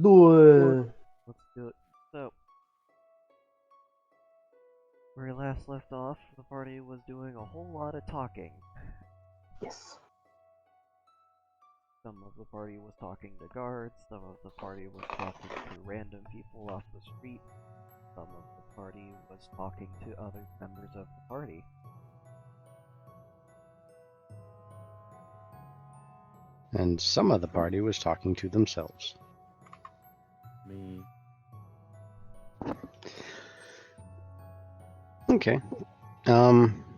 do it. Let's do it. So, where we last left off, the party was doing a whole lot of talking. Yes. Some of the party was talking to guards, some of the party was talking to random people off the street, some of the party was talking to other members of the party. And some of the party was talking to themselves. Me. Okay.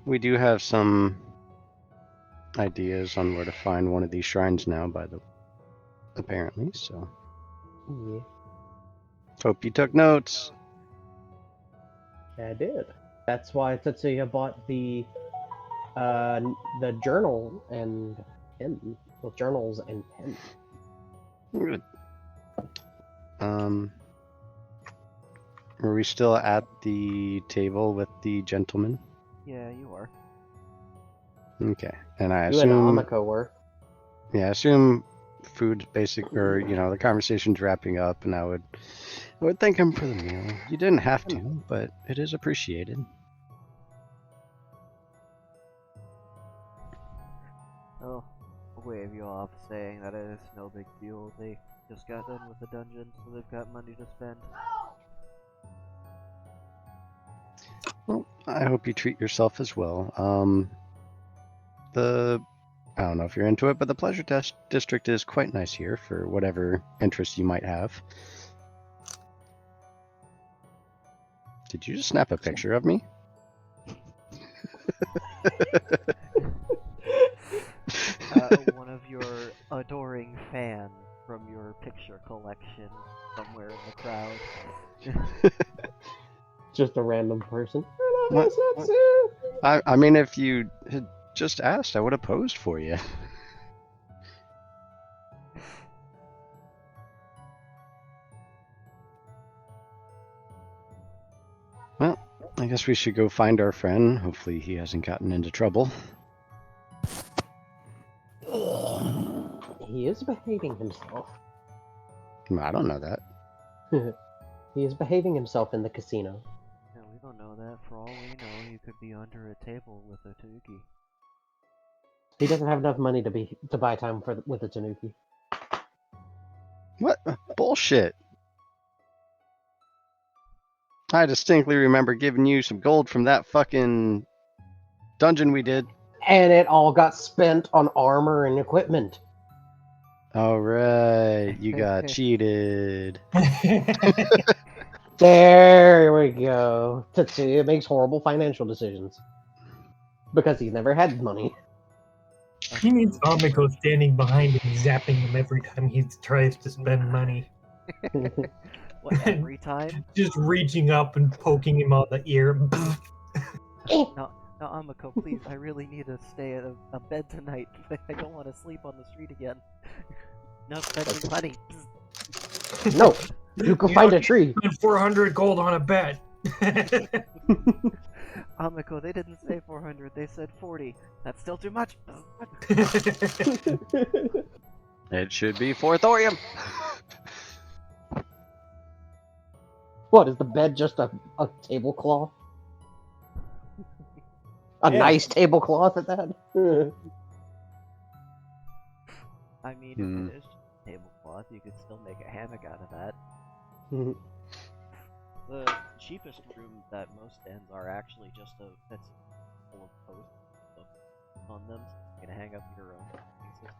We do have some ideas on where to find one of these shrines now, apparently, so. Yeah, Hope you took notes. I did. That's why Tetsuya bought the journal and pen. Well, journals and pen. Good. Are we still at the table with the gentleman? Yeah, you are. Okay. And I You and assume, Amiko were. yeah, I assume food's basic, or, the conversation's wrapping up, and I would thank him for the meal. You didn't have to, but it is appreciated. I'll wave you off, saying that it is no big deal. They just got done with the dungeon, so they've got money to spend. Well, I hope you treat yourself as well. I don't know if you're into it, but the Pleasure District is quite nice here for whatever interest you might have. Did you just snap a picture of me? One of your adoring fans from your picture collection somewhere in the crowd. Just a random person. What? I mean, if you had just asked, I would have posed for you. Well, I guess we should go find our friend. Hopefully he hasn't gotten into trouble. He is behaving himself. I don't know that. He is behaving himself in the casino. Yeah, we don't know that. For all we know, you could be under a table with a Tanuki. He doesn't have enough money to buy time with the Tanuki. What? Bullshit. I distinctly remember giving you some gold from that fucking dungeon we did. And it all got spent on armor and equipment. All right, you got cheated. There we go. Tetsuya makes horrible financial decisions. Because he's never had money. He needs Amiko standing behind him, zapping him every time he tries to spend money. What, every time? Just reaching up and poking him on the ear. No, Amiko, please, I really need to stay at a bed tonight. I don't want to sleep on the street again. No spending money. No, you can find a tree. Spend 400 gold on a bed. Amiko, they didn't say 400, they said 40. That's still too much. It should be for thorium. What, is the bed just a tablecloth? A Yeah. nice tablecloth at that? I mean, if it is just a tablecloth, you could still make a hammock out of that. The cheapest room that most inns are actually just that's full of posts on them, so you can hang up your own pieces.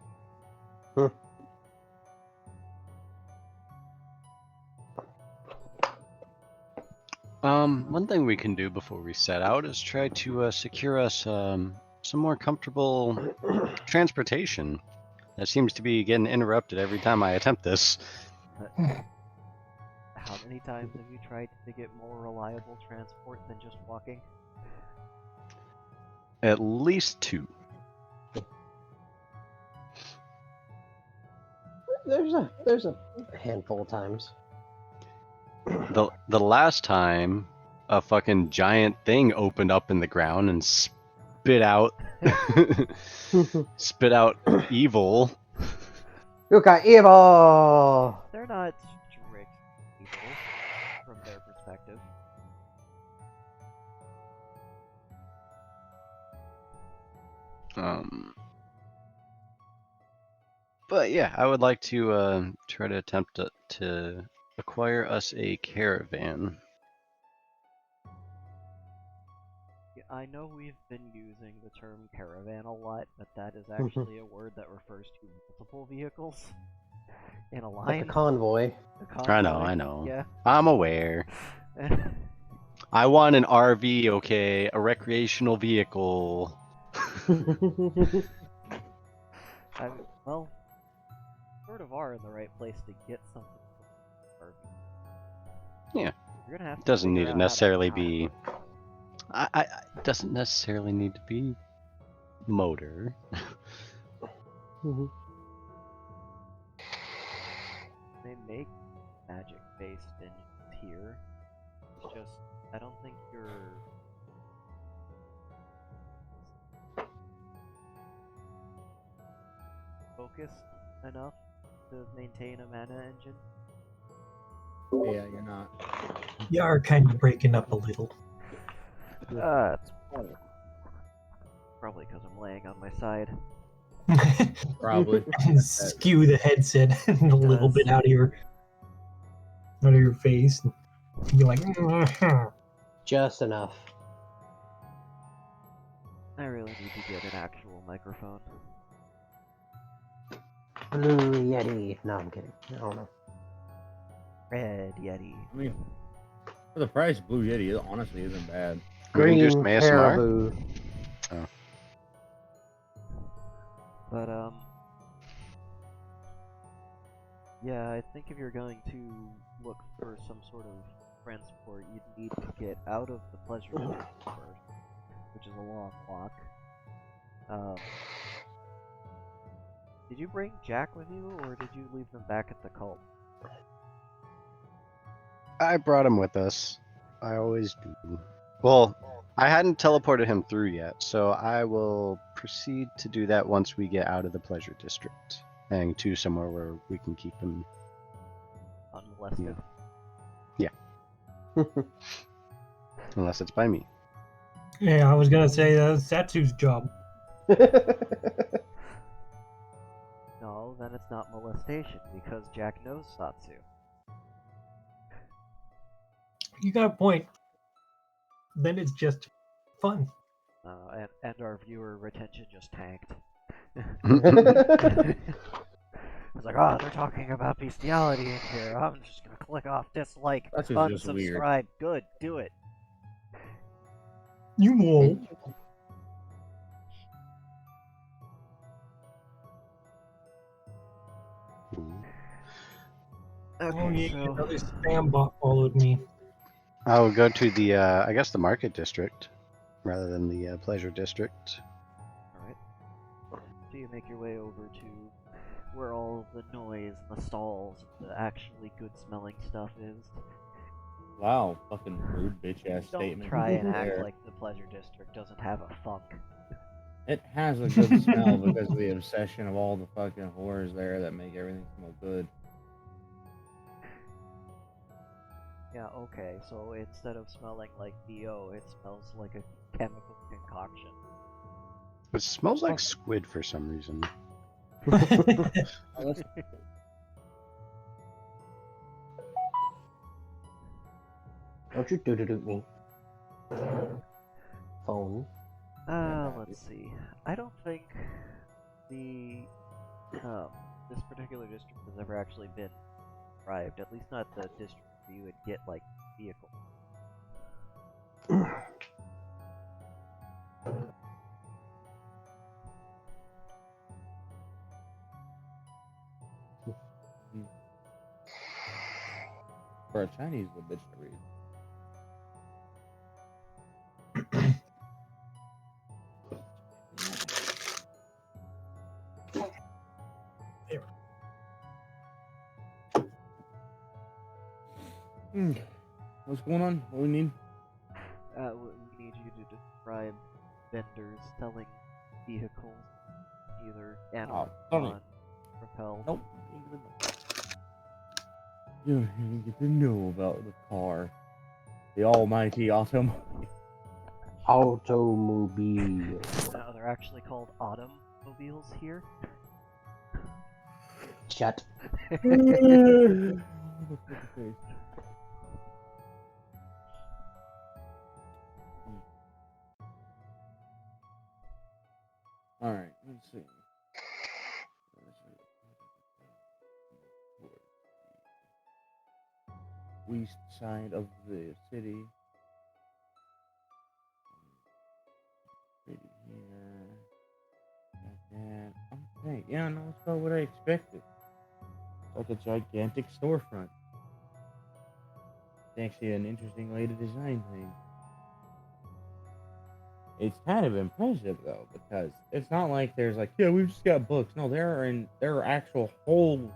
One thing we can do before we set out is try to secure us some more comfortable transportation. That seems to be getting interrupted every time I attempt this. How many times have you tried to get more reliable transport than just walking? At least 2. There's a handful of times. The last time a fucking giant thing opened up in the ground and spit out evil. You got evil! They're not strict people from their perspective. But yeah, I would like to try to attempt to acquire us a caravan. Yeah, I know we've been using the term caravan a lot, but that is actually a word that refers to multiple vehicles in a Like line. a convoy. A convoy. I know. Yeah. I'm aware. I want an RV, okay? A recreational vehicle. Well, sort of are in the right place to get something. Yeah. You're gonna have to Doesn't need figure to out how necessarily mount be. it. It doesn't necessarily need to be motor. They make magic-based engines here. It's just, I don't think you're focused enough to maintain a mana engine. Yeah, you're not. You are kind of breaking up a little. It's probably because I'm laying on my side. Probably. Skew the headset a little bit out of your face. You're like, Just enough. I really need to get an actual microphone. Blue Yeti. No, I'm kidding. I don't know. Red Yeti. I mean, for the price, Blue Yeti it honestly isn't bad. We can do Green some ASMR. caribou. But yeah, I think if you're going to look for some sort of transport, you'd need to get out of the pleasure district first, which is a long walk. Did you bring Jack with you, or did you leave them back at the cult? I brought him with us. I always do. Well, I hadn't teleported him through yet, so I will proceed to do that once we get out of the pleasure district and to somewhere where we can keep him. Unmolested. Yeah. Unless it's by me. yeah, I was gonna say that's Satsu's job. No, then it's not molestation, because Jack knows Satsu. You got a point. Then it's just fun. And our viewer retention just tanked. It's like, oh, they're talking about bestiality in here. I'm just gonna click off dislike, That's just weird. unsubscribe. Good, do it. You won't. Okay, Oh yeah, so another spam bot followed me. I will go to the, I guess, the market district rather than the pleasure district. alright. So you make your way over to where all the noise and the stalls and the actually good smelling stuff is. Wow, fucking rude bitch ass Don't statement. try and act there. like the pleasure district doesn't have a funk. It has a good smell because of the obsession of all the fucking whores there that make everything smell good. Yeah, okay, so instead of smelling like BO, it smells like a chemical concoction. It smells like squid for some reason. Don't you do me. Phone. Let's see. I don't think the this particular district has ever actually been described. At least not the district where you would get like vehicle. For a Chinese, the bitch to read. What's going on? What we need? We need you to describe vendors selling vehicles, either animal, Tony. propel. Nope. You don't even get to know about the car. The almighty automobile. Automobile. No, they're actually called automobiles here. Shut. Alright, let's see. East side of the city. Right here. Like that. Okay, yeah, no, it's about what I expected. It's like a gigantic storefront. It's actually an interesting way to design things. It's kind of impressive though, because it's not like there's like, yeah, we've just got books. No, there are actual whole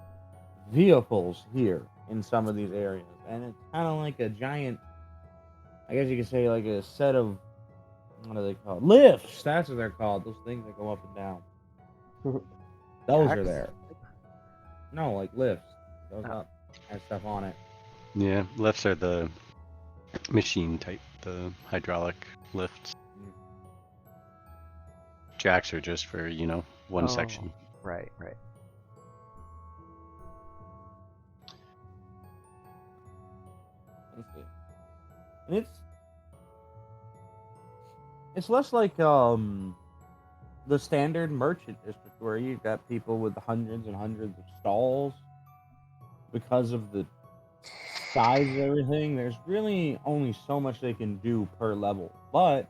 vehicles here in some of these areas, and it's kind of like a giant, I guess you could say, like a set of, what are they called? Lifts. That's what they're called. Those things that go up and down. Those are Jacks? there. No, like lifts. Goes up, has stuff on it. Yeah, lifts are the machine type, the hydraulic lifts. Jacks are just for, one Oh, section. Right. Let's see. And it's less like the standard merchant district where you've got people with hundreds and hundreds of stalls. Because of the size of everything, there's really only so much they can do per level. But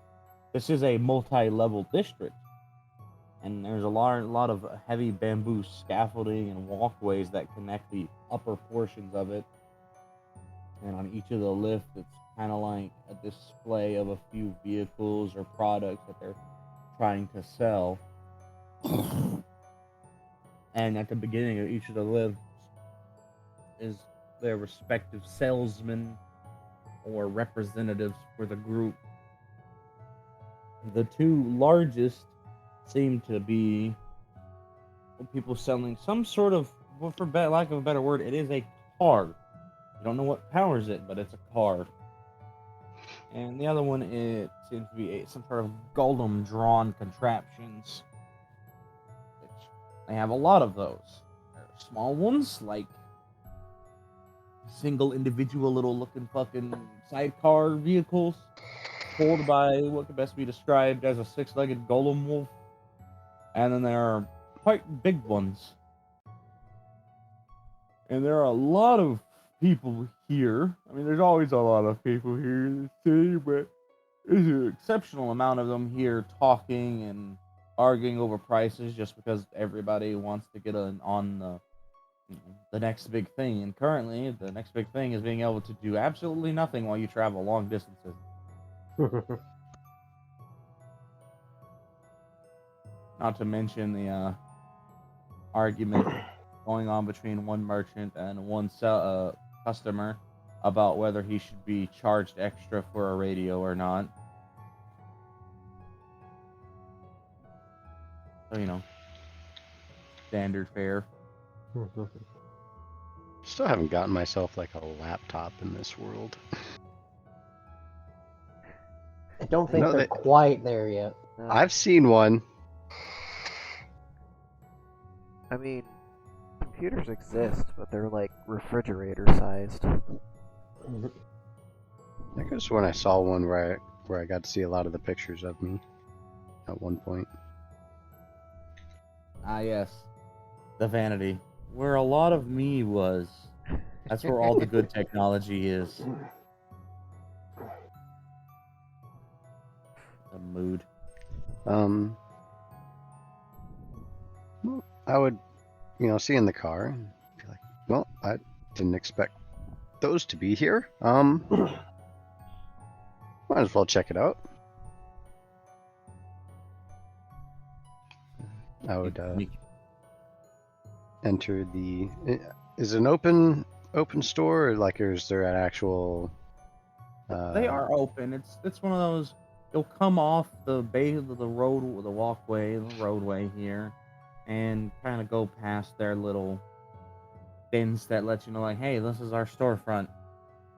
this is a multi-level district, and there's a lot of heavy bamboo scaffolding and walkways that connect the upper portions of it. And on each of the lifts, it's kind of like a display of a few vehicles or products that they're trying to sell. And at the beginning of each of the lifts is their respective salesmen or representatives for the group. The two largest seem to be people selling some sort of, well, for lack of a better word, it is a car. You don't know what powers it, but it's a car. And the other one, it seems to be some sort of golem drawn contraptions. Which they have a lot of those. There are small ones, like single individual little looking fucking sidecar vehicles pulled by what could best be described as a six-legged golem wolf. And then there are quite big ones. And there are a lot of people here. I mean, there's always a lot of people here in the city, but there's an exceptional amount of them here talking and arguing over prices just because everybody wants to get on the next big thing. And currently, the next big thing is being able to do absolutely nothing while you travel long distances. Not to mention the argument going on between one merchant and one customer about whether he should be charged extra for a radio or not. So, standard fare. Still haven't gotten myself like a laptop in this world. I don't think No, they're they- quite there yet. No, I've seen one. I mean, computers exist, but they're like refrigerator sized. I think it was when I saw one where I got to see a lot of the pictures of me at one point. Ah, yes. The vanity. Where a lot of me was. That's where all the good technology is. The mood. Well, I would, see in the car and be like, well, I didn't expect those to be here. Might as well check it out. I would enter the. Is it an open store, or is there an actual? They are open. It's one of those. You'll come off the base of the road, the walkway, the roadway here, and kind of go past their little bins that let you know, like, hey, this is our storefront.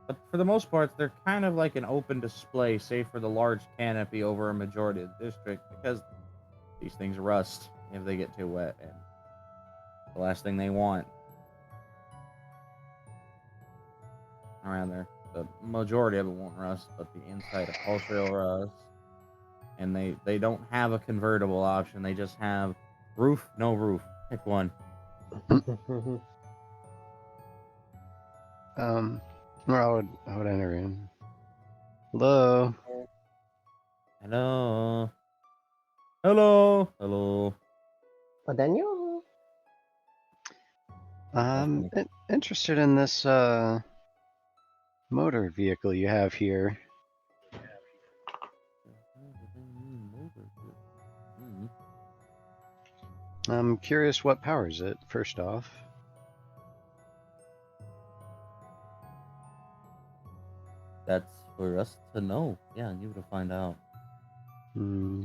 But for the most part, they're kind of like an open display, save for the large canopy over a majority of the district, because these things rust if they get too wet, and the last thing they want around there. The majority of it won't rust, but the inside upholstery will rust. And they don't have a convertible option. They just have roof, no roof. Pick one. Or I would enter in. Hello. Hello. Hello. Hello. Daniel? Interested in this motor vehicle you have here. I'm curious what powers it, first off. That's for us to know. Yeah, you to find out. Hmm.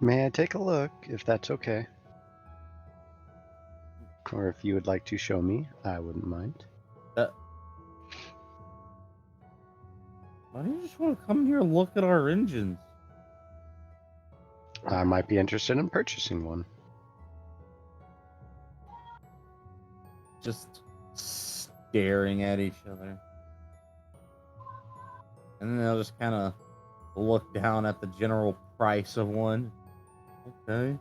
May I take a look, if that's okay? Or if you would like to show me, I wouldn't mind. Why do you just want to come here and look at our engines? I might be interested in purchasing one. Just staring at each other. And then they'll just kind of look down at the general price of one. Okay.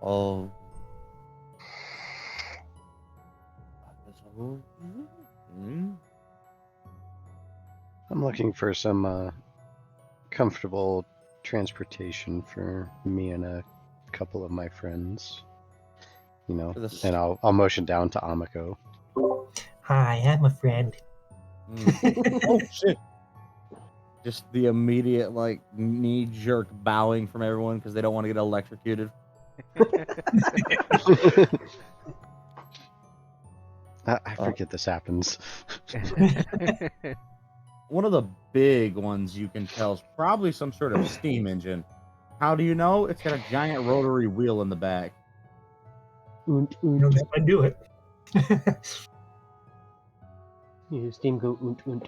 Oh. I'm looking for some comfortable transportation for me and a couple of my friends. You know, For the and I'll motion down to Amiko. Hi, I'm a friend. Oh shit! Just the immediate like knee jerk bowing from everyone because they don't want to get electrocuted. I forget this happens. One of the big ones you can tell is probably some sort of steam engine. How do you know? It's got a giant rotary wheel in the back. Oont, You know, oont. that might do it. You steam go oont, oont.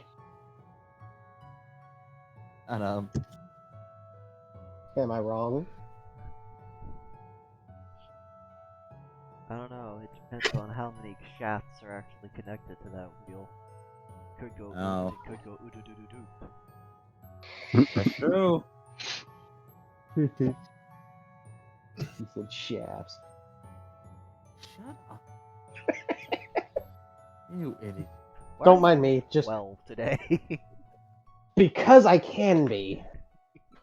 And Am I wrong? I don't know. It depends on how many shafts are actually connected to that wheel. Could go Oh. oot, it could go oot-a-doo-doo-doo. that's true. He said shafts. Shut up. You idiot. Why Don't are mind you me, just 12 today. because I can be.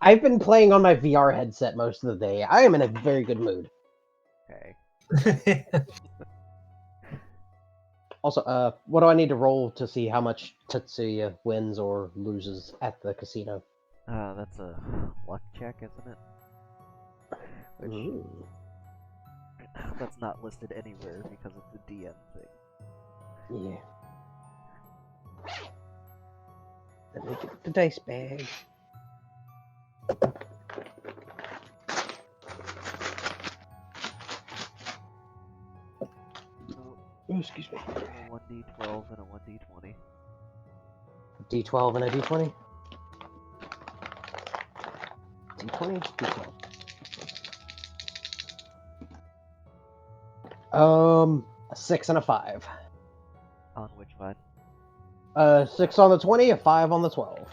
I've been playing on my VR headset most of the day. I am in a very good mood. Okay. Also, what do I need to roll to see how much Tetsuya wins or loses at the casino? That's a luck check, isn't it? Which Ooh. that's not listed anywhere because it's a DM thing. Yeah. Let me get the dice bag. So, Oh, excuse me. a 1d12 and a 1d20. D12 and a D20? D20? D12. A 6 and a 5. On which one? 6 on the 20, a 5 on the 12.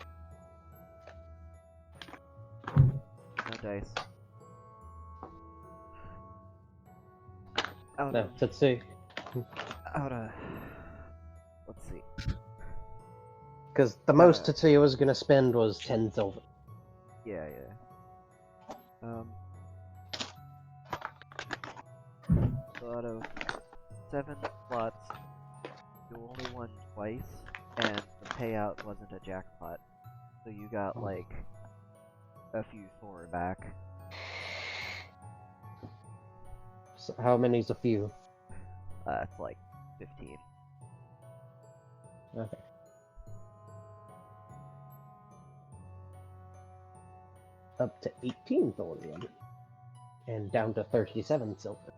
No dice. Out No, of, Tetsuya. out of, let's see. Because the most Tetsuya was going to spend was 10 silver. Yeah. So out of 7 slots, you only won twice, and the payout wasn't a jackpot. So you got like a few Thor back. So how many's a few? It's like 15. Okay. up to 18 thorium. And down to 37 silver.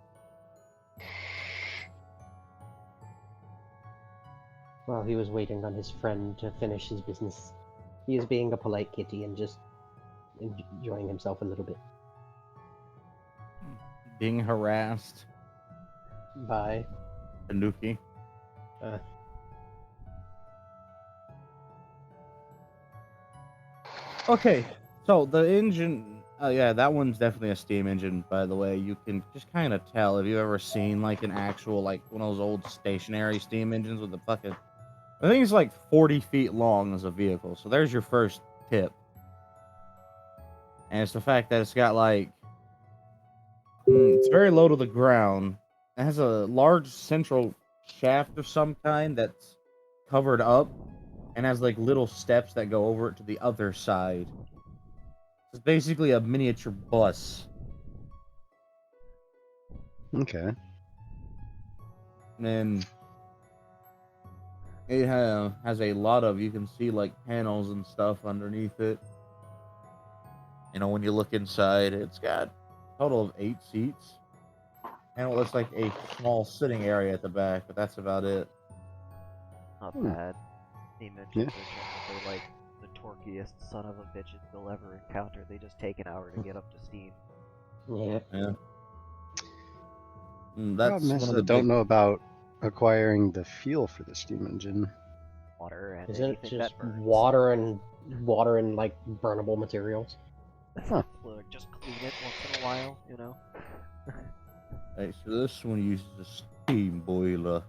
While he was waiting on his friend to finish his business, he is being a polite kitty and just enjoying himself a little bit. Being harassed. By Tanuki. Okay, so the engine, yeah, that one's definitely a steam engine, by the way. You can just kind of tell if you've ever seen like an actual, like one of those old stationary steam engines with the fucking, I think it's like 40 feet long as a vehicle. So there's your first tip. And it's the fact that it's got like, it's very low to the ground. It has a large central shaft of some kind that's covered up and has like little steps that go over it to the other side. It's basically a miniature bus. Okay. And it has a lot of, you can see like panels and stuff underneath it. You know, when you look inside, it's got a total of 8 seats. And it looks like a small sitting area at the back, but that's about it. Not Hmm. bad. Steam engines are generally like the torquiest son of a bitches you'll ever encounter. They just take an hour to get up to steam. yeah. Yeah. That's Problem is one of I the don't big... know about acquiring the fuel for the steam engine. Water and Isn't it anything just that burns. water and like burnable materials? Huh. Like, just clean it once in a while, you know? Right, so this one uses a steam boiler.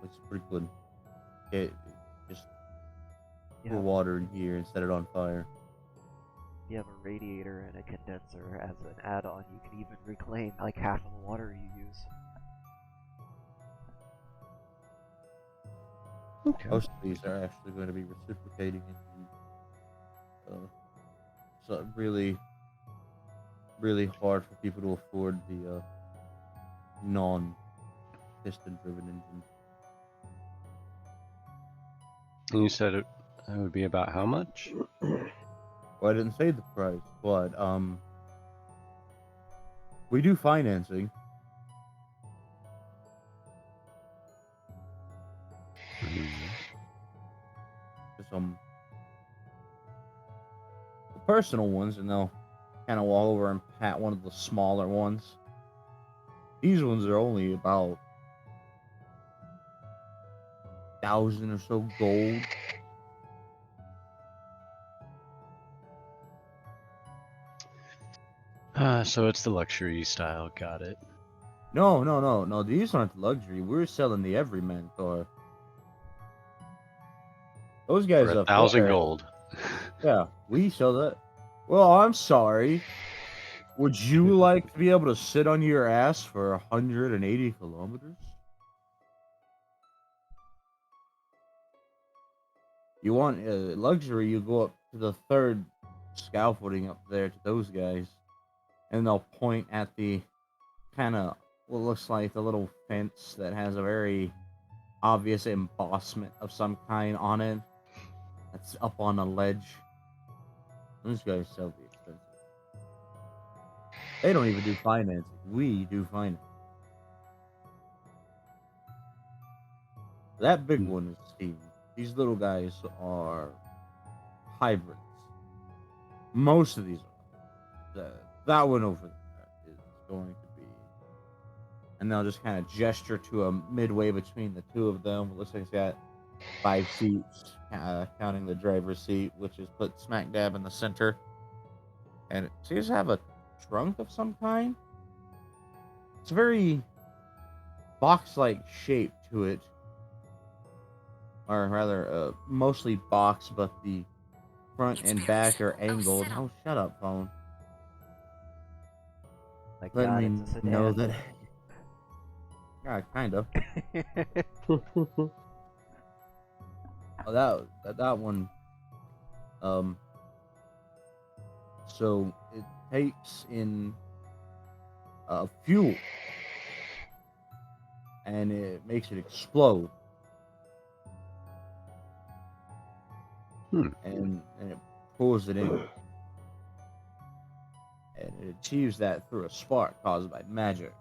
It's pretty good. It just You pour have, water in here and set it on fire. you have a radiator and a condenser as an add-on. You can even reclaim like half of the water you use. Okay. Most of these are actually going to be reciprocating engines. So really, really hard for people to afford the non-piston-driven engine. And you said it would be about how much? Well, I didn't say the price, but we do financing. For some personal ones, and they'll kind of walk over and pat one of the smaller ones. These ones are only about 1,000 or so gold. So it's the luxury style. Got it. No. These aren't luxury. We're selling the everyman car. Those guys For up 1,000 there, gold. yeah, we sell that. Well, I'm sorry. Would you like to be able to sit on your ass for 180 kilometers? You want luxury, you go up to the third scaffolding up there to those guys, and they'll point at the kind of what looks like the little fence that has a very obvious embossment of some kind on it. That's up on a ledge. Those guys sell the expensive. They don't even do financing. We do finance. That big one is Steam. These little guys are hybrids. Most of these are. That one over there is going to be. And they'll just kind of gesture to a midway between the two of them. It looks like it's got 5 seats, counting the driver's seat, which is put smack dab in the center. And it seems to have a trunk of some kind. It's a very box-like shape to it. Or rather, mostly box, but the front and back are angled. Oh, shut up, phone. Like, Let God, me it's a sedan. know that. Yeah, kind of. Oh, that one. So it takes in fuel, and it makes it explode. and it pulls it in, and it achieves that through a spark caused by magic.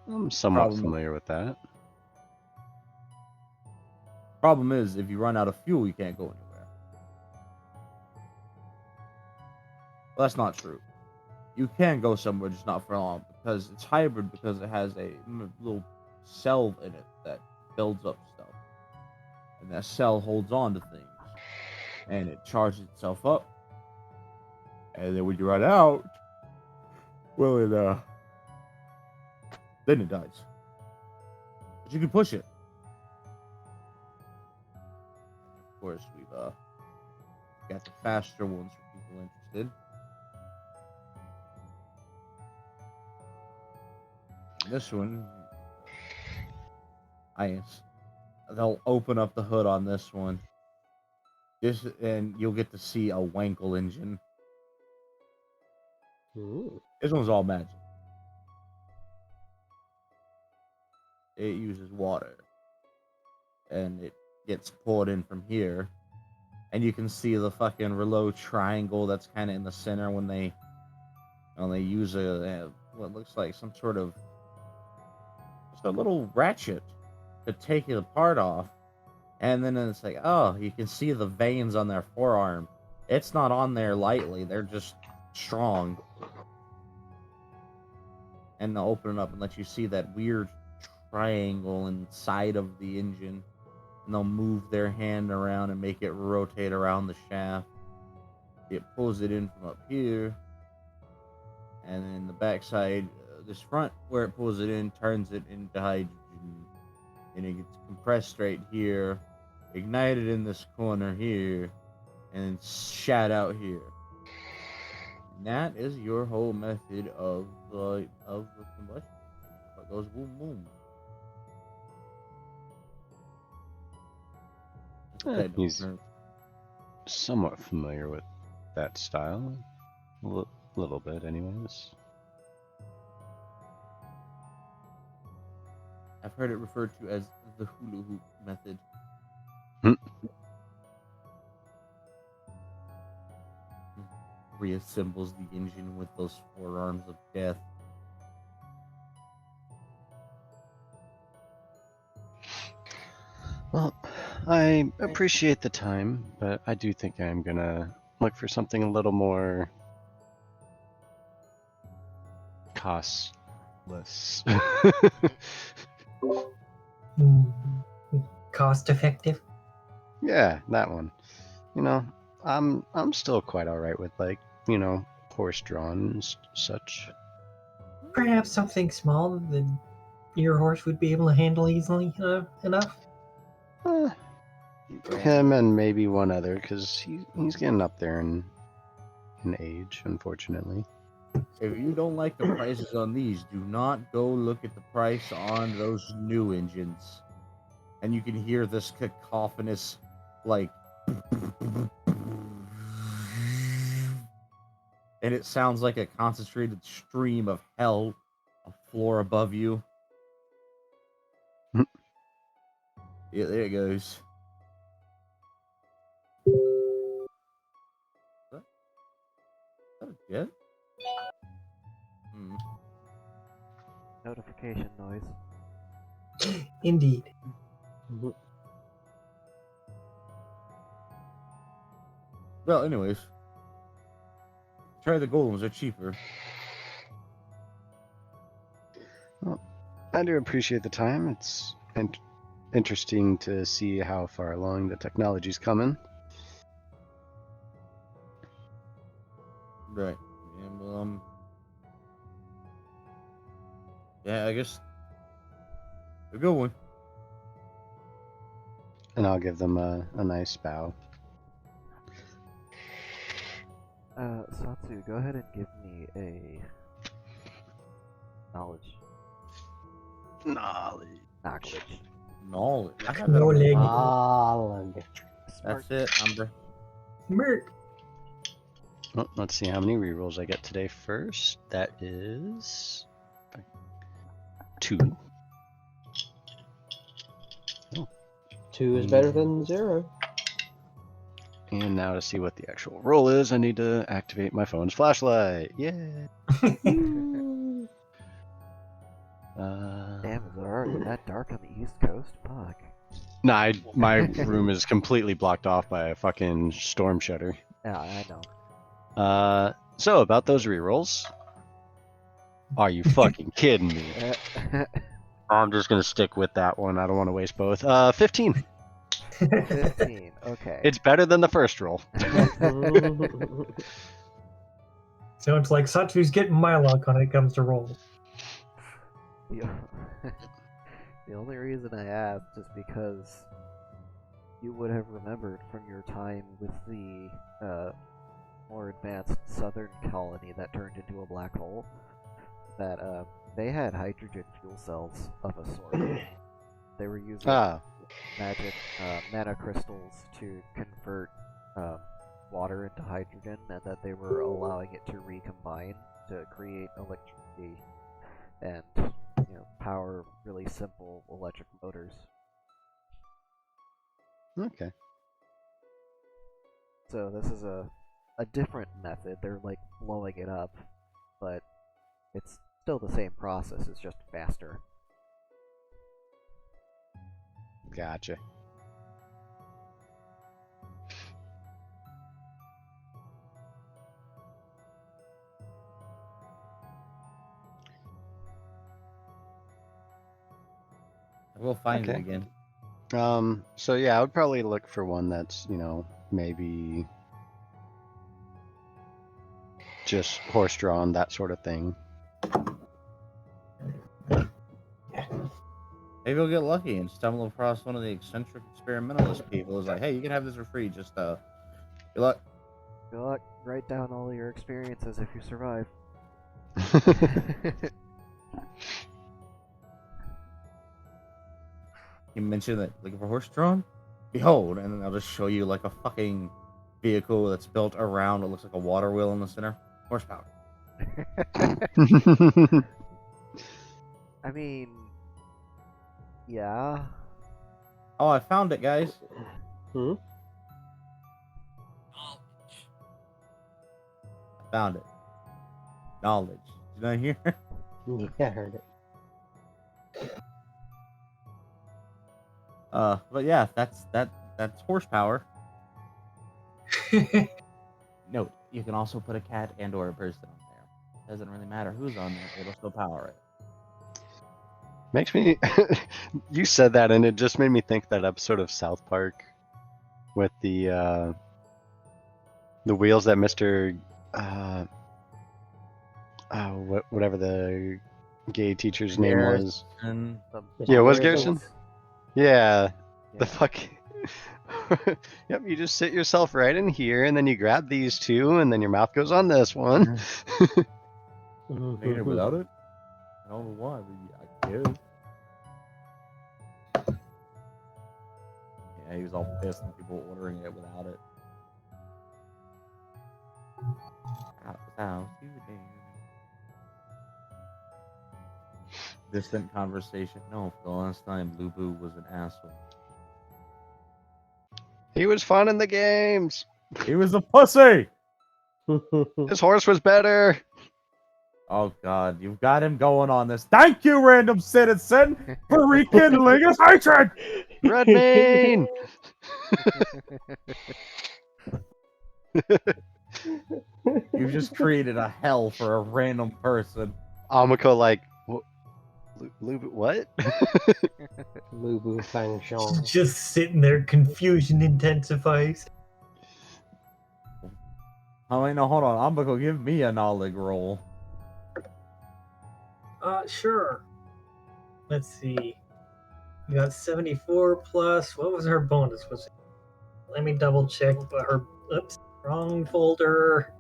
I'm somewhat Problem- familiar with that. Problem is, if you run out of fuel, you can't go anywhere. Well, that's not true. You can go somewhere, just not for long, because it's hybrid, because it has a little cell in it that builds up stuff. And that cell holds on to things. And it charges itself up. And then when you run out, well, then it dies. But you can push it. Of course, we've got the faster ones for people interested. This one, they'll open up the hood on this one. And you'll get to see a Wankel engine. Ooh. This one's all magic. It uses water. And it gets poured in from here. And you can see the fucking reload triangle that's kind of in the center when they use what looks like some sort of just a little ratchet to take the part off. And then it's like, oh, you can see the veins on their forearm. It's not on there lightly. They're just strong. And they'll open it up and let you see that weird triangle inside of the engine. And they'll move their hand around and make it rotate around the shaft. It pulls it in from up here. And then the backside, this front, where it pulls it in, turns it into hydrogen. And it gets compressed right here, ignited in this corner here, and shot out here. And that is your whole method of the combustion. It goes boom boom. He's somewhat familiar with that style. A little bit, anyways. I've heard it referred to as the hula hoop method. Reassembles the engine with those forearms of death. Well, I appreciate the time, but I do think I'm gonna look for something a little more costless. Cost effective. Yeah, that one. You know, I'm still quite all right with, like, you know, horse-drawn and such. Perhaps something small that your horse would be able to handle easily enough. Him and maybe one other, because he's getting up there in age, unfortunately. If you don't like the prices on these, do not go look at the price on those new engines. And you can hear this cacophonous, like, and it sounds like a concentrated stream of hell, a floor above you. Yeah, there it goes. Is that a jet? Notification noise. Indeed. Well, anyways. Try the golems, they're cheaper. Well, I do appreciate the time. It's interesting to see how far along the technology's coming. Right. Yeah, well, yeah, I guess a good one. And I'll give them a nice bow. Satsu, go ahead and give me a knowledge. Knowledge. Knowledge. I have that on Knowledge. my- Holland. That's it, Amber. Merc. Well, let's see how many rerolls I get today first. That is 2. Oh, 2 is better than 0. And now to see what the actual roll is, I need to activate my phone's flashlight. Yeah. Damn, is it already that dark on the East Coast? Fuck. Nah, my room is completely blocked off by a fucking storm shutter. Yeah, I know. So about those rerolls. Are you fucking kidding me? I'm just gonna stick with that one. I don't want to waste both. 15. 15. Okay. It's better than the first roll. Sounds like Satsu's getting my luck when it comes to rolls. The only reason I asked is because you would have remembered from your time with the more advanced southern colony that turned into a black hole that they had hydrogen fuel cells of a sort. They were using magic mana crystals to convert water into hydrogen, and that they were allowing it to recombine to create electricity and power really simple electric motors. Okay. So this is a different method. They're like blowing it up, but it's still the same process. It's just faster. Gotcha. We'll find it Okay. again. So yeah, I would probably look for one that's, maybe just horse-drawn, that sort of thing. Maybe we'll get lucky and stumble across one of the eccentric experimentalist people who's like, hey, you can have this for free, just good luck. Good luck. Write down all your experiences if you survive. You mentioned that looking for horse drawn? Behold, and then I'll just show you like a fucking vehicle that's built around what looks like a water wheel in the center. Horsepower. I mean, yeah. Oh, I found it, guys. Hmm? I found it. Knowledge. Did I hear? Yeah, I heard it. But yeah, that's horsepower. Note, you can also put a cat and or a person on there. Doesn't really matter who's on there, it'll still power it. Makes me you said that and it just made me think that episode of South Park with the wheels that Mr. Whatever the gay teacher's name was. And Yeah, was Garrison? Garrison? Yeah. Yeah. The fuck. Yep, you just sit yourself right in here and then you grab these two and then your mouth goes on this one. making it without it? I don't know why, but I guess. Yeah, he was all pissed and people ordering it without it. Without you there. Distant conversation. No, for the last time, Blue Boo was an asshole. He was fun in the games. He was a pussy! His horse was better. Oh god, you've got him going on this. Thank you, random citizen, for rekindling his hatred! Redmayne! You've just created a hell for a random person. Amiko like, what? Lubu Fang Shong. Just sitting there, confusion intensifies. Oh wait, no, hold on. Ambiko, give me a knowledge roll. Sure. Let's see. We got 74 plus. What was her bonus? Was it? Let me double check. But her. Oops, wrong folder.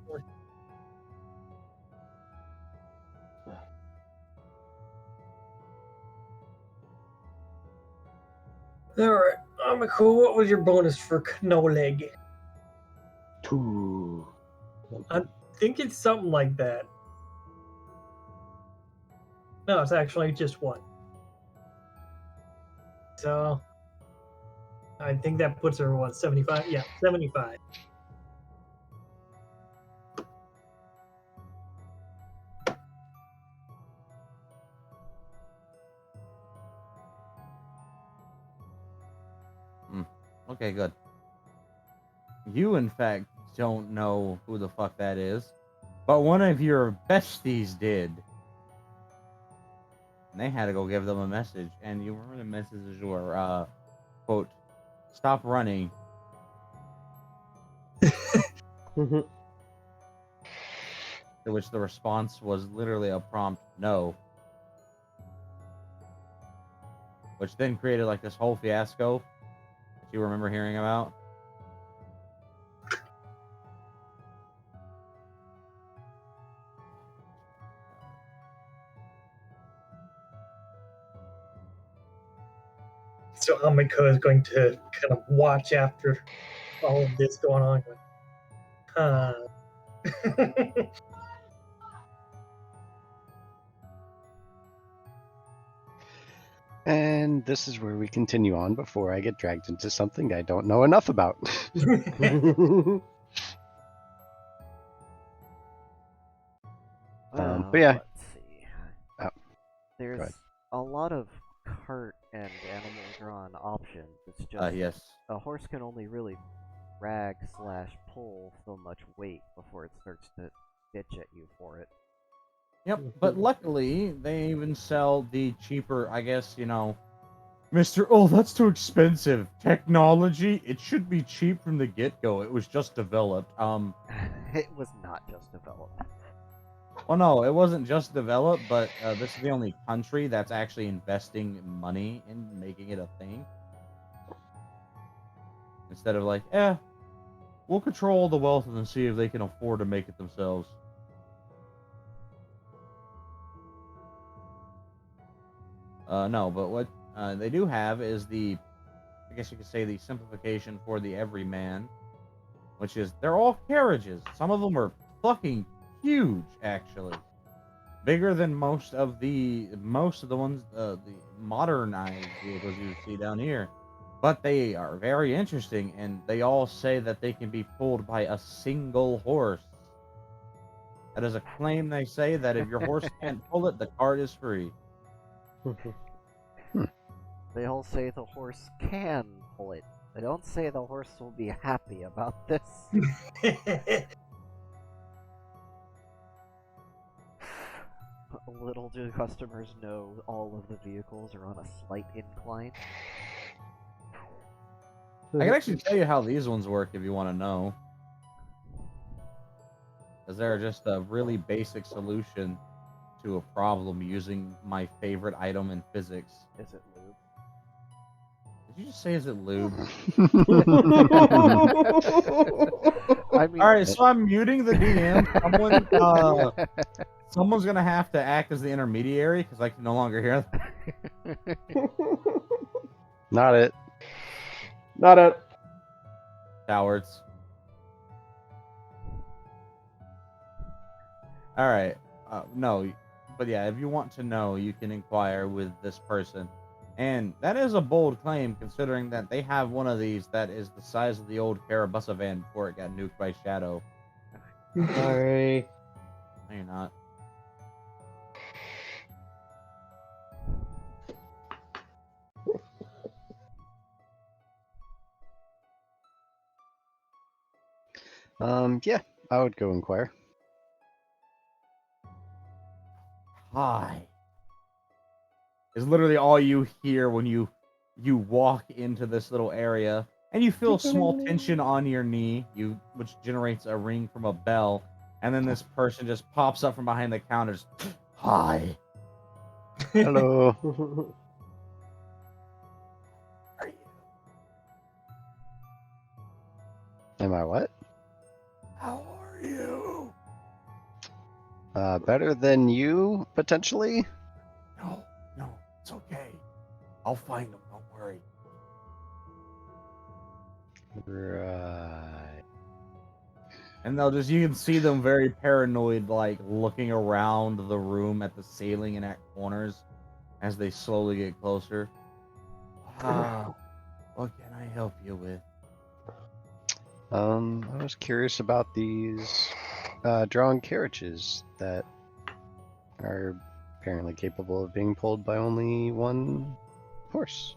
Alright, Amiko, what was your bonus for no leg? 2. I think it's something like that. No, it's actually just 1. So, I think that puts her, what, 75? Yeah, 75. Okay, good. You, in fact, don't know who the fuck that is, but one of your besties did. And they had to go give them a message, and you remember the messages were, quote, "Stop running." To which the response was literally a prompt "no," which then created like this whole fiasco that you remember hearing about. So Amiko is going to kind of watch after all of this going on. Huh. And this is where we continue on before I get dragged into something I don't know enough about. But yeah. Let's see. Oh, There's ahead. a lot of cart and animal drawn options. It's just Yes. a horse can only really drag / pull so much weight before it starts to bitch at you for it. Yep, but luckily they even sell the cheaper, I guess, Mr. Oh, that's too expensive. Technology, it should be cheap from the get-go. It was just developed. It was not just developed. Well, no, it wasn't just developed, but this is the only country that's actually investing money in making it a thing. Instead of like, we'll control the wealth and then see if they can afford to make it themselves. No, but what they do have is I guess you could say the simplification for the everyman, which is they're all carriages. Some of them are fucking huge, actually, bigger than most of the ones, the modernized vehicles you see down here. But they are very interesting, and they all say that they can be pulled by a single horse. That is a claim they say that if your horse can't pull it, the cart is free. They all say the horse can pull it. They don't say the horse will be happy about this. Little do customers know all of the vehicles are on a slight incline. I can actually tell you how these ones work if you want to know. Because they're just a really basic solution to a problem using my favorite item in physics. Is it lube? Did you just say, is it lube? I mean, Alright, so I'm muting the DM. Someone's gonna have to act as the intermediary because I can no longer hear them. Not it. Not it. Cowards. Alright. No, but yeah, if you want to know, you can inquire with this person. And that is a bold claim, considering that they have one of these that is the size of the old Carabusa van before it got nuked by Shadow. Sorry. No, you're not. Yeah, I would go inquire. Hi. Is literally all you hear when you walk into this little area, and you feel small tension on your knee, which generates a ring from a bell, and then this person just pops up from behind the counter. Just, hi. Hello. Are you? Am I what? How are you? Better than you, potentially? No, it's okay. I'll find them, don't worry. Right. And you can see them very paranoid, like looking around the room at the ceiling and at corners as they slowly get closer. What can I help you with? I was curious about these drawn carriages that are apparently capable of being pulled by only one horse.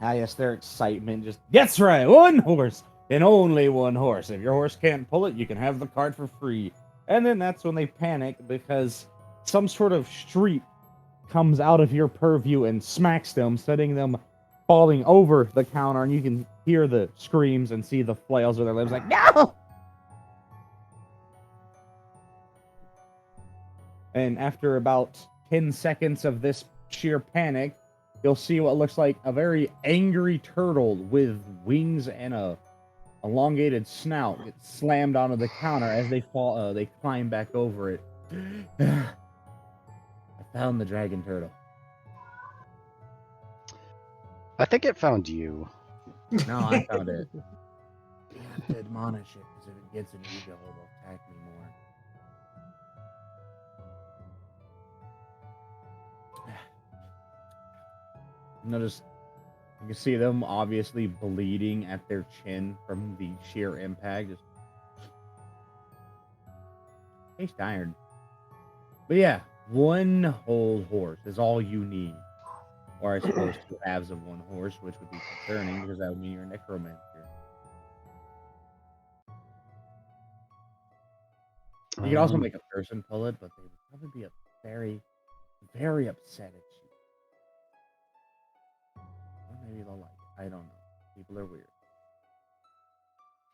Ah, yes, their excitement just. That's right, one horse and only one horse. If your horse can't pull it, you can have the cart for free. And then that's when they panic because some sort of street comes out of your purview and smacks them, setting them falling over the counter, and you can hear the screams and see the flails of their lips like, no! And after about 10 seconds of this sheer panic, you'll see what looks like a very angry turtle with wings and a elongated snout get slammed onto the counter as they fall. They climb back over it. I found the dragon turtle. I think it found you. No, I found it. You have to admonish it, because if it gets an ego, it'll attack me more. Notice you can see them obviously bleeding at their chin from the sheer impact. Just taste iron. But yeah, one whole horse is all you need. Or I suppose 2 halves of one horse, which would be concerning because that would mean you're a necromancer. You could also make a person pull it, but they would probably be very, very upset at you. Or maybe they'll like it. I don't know. People are weird.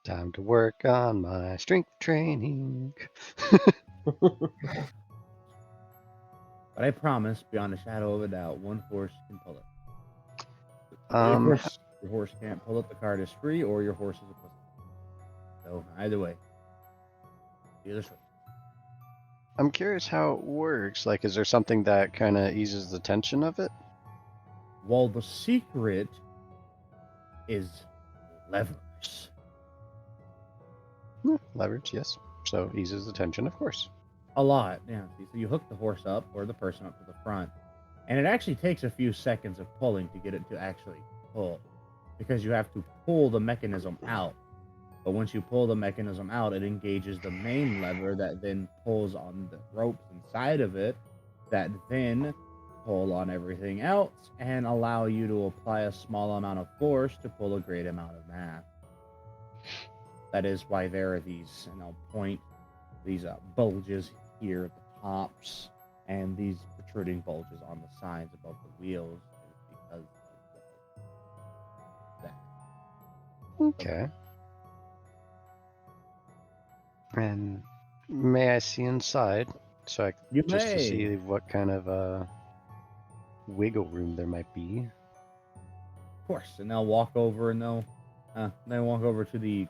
Time to work on my strength training. But I promise, beyond a shadow of a doubt, one horse can pull it. Your horse can't pull it, the card is free, or your horse is a pussy. So, either way. Either way. I'm curious how it works. Like, is there something that kind of eases the tension of it? Well, the secret is levers. Leverage, yes. So eases the tension, of course. A lot, yeah. So you hook the horse up, or the person up to the front, and it actually takes a few seconds of pulling to get it to actually pull, because you have to pull the mechanism out. But once you pull the mechanism out, it engages the main lever that then pulls on the ropes inside of it, that then pull on everything else and allow you to apply a small amount of force to pull a great amount of mass. That is why there are these, and I'll point, these bulges here at the tops, and these protruding bulges on the sides above the wheels, because of that. Okay. And may I see inside, so I You just to may. see what kind of wiggle room there might be. Of course, and they'll walk over, and they'll walk over to the.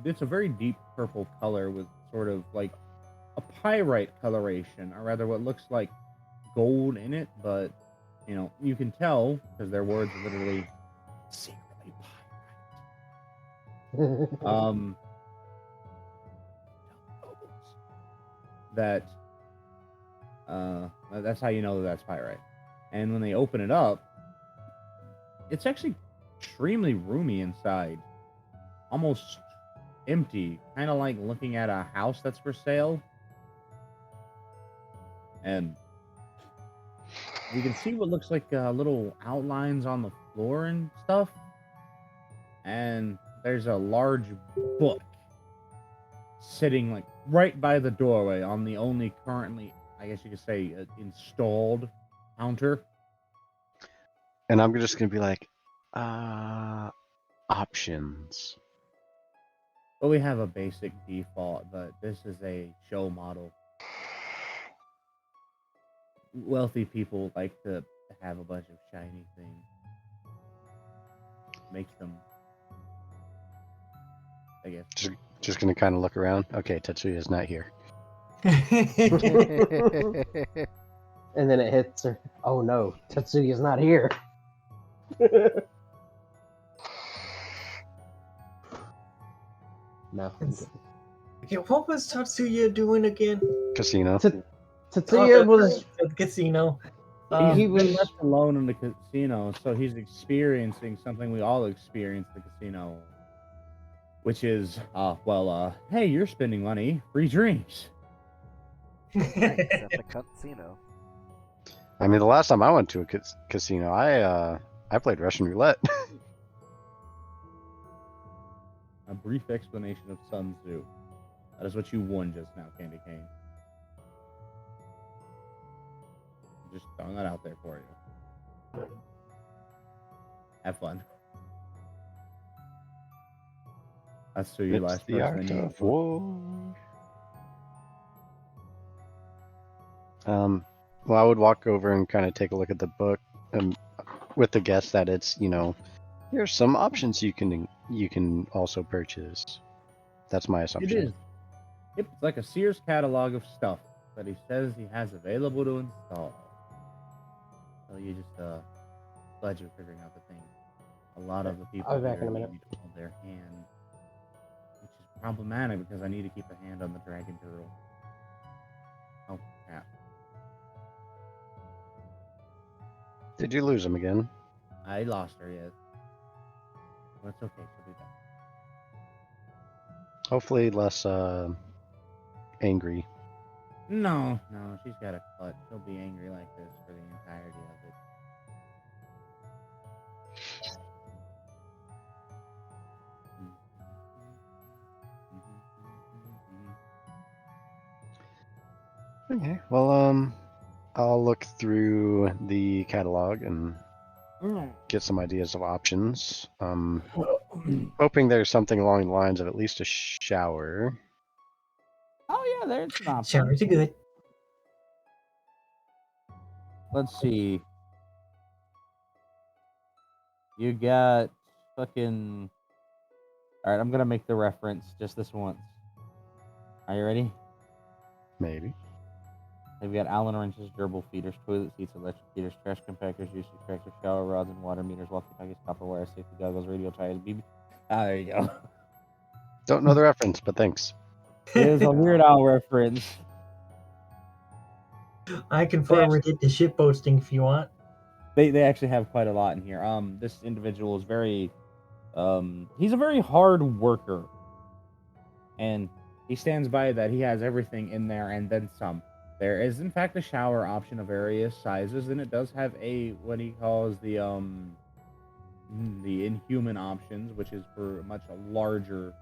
It's a very deep purple color with sort of like a pyrite coloration, or rather, what looks like gold in it, but you can tell because their words are literally secretly pyrite. That's how you know that's pyrite. And when they open it up, it's actually extremely roomy inside, almost empty, kind of like looking at a house that's for sale. And you can see what looks like little outlines on the floor and stuff. And there's a large book sitting like right by the doorway on the only currently, I guess you could say, installed counter. And I'm just gonna be like, options. But we have a basic default, but this is a show model. Wealthy people like to have a bunch of shiny things. Makes them, I guess. Just gonna kind of look around. Okay, Tetsuya's not here. And then it hits her. Oh no, Tetsuya's not here. No. Yeah, what was Tatsuya doing again? Casino. Tetsuya was. The casino. He's been Mitch, left alone in the casino, so he's experiencing something we all experience in the casino, which is, hey, you're spending money, free drinks. Thanks at the casino. I mean, the last time I went to a casino, I played Russian roulette. A brief explanation of Sun Tzu. That is what you won just now, Candy Cane. Just throwing that out there for you. Have fun. That's who you It's last the art person. of war. Well, I would walk over and kind of take a look at the book, with the guess that it's, here's some options you can also purchase. That's my It assumption. is. Yep, it's like a Sears catalog of stuff that he says he has available to install. So you just glad you're figuring out the thing. A lot of the people I'll be back here in a minute. need to hold their hand, which is problematic because I need to keep a hand on the dragon turtle. Oh, yeah. Did you lose him again? I lost her, yes. But it's okay, she'll be back. Hopefully less angry. No, she's got a clutch. She'll be angry like this for the entirety of it. Okay. Well, I'll look through the catalog and get some ideas of options. Hoping there's something along the lines of at least a shower. Oh yeah, there's an option. showers are good. Let's see. You got fucking. Alright, I'm gonna make the reference just this once. Are you ready? Maybe. We've got Allen wrenches, gerbil feeders, toilet seats, electric heaters, trash compactors, juice extractors, shower rods, and water meters, walkie-talkies, copper wire, safety goggles, radio tires, BB. Ah, there you go. Don't know the reference, but thanks. It is a Weird Al reference. I can forward it to ship posting if you want. They actually have quite a lot in here. This individual is very, he's a very hard worker, and he stands by that. He has everything in there and then some. There is, in fact, a shower option of various sizes, and it does have what he calls the inhuman options, which is for a much larger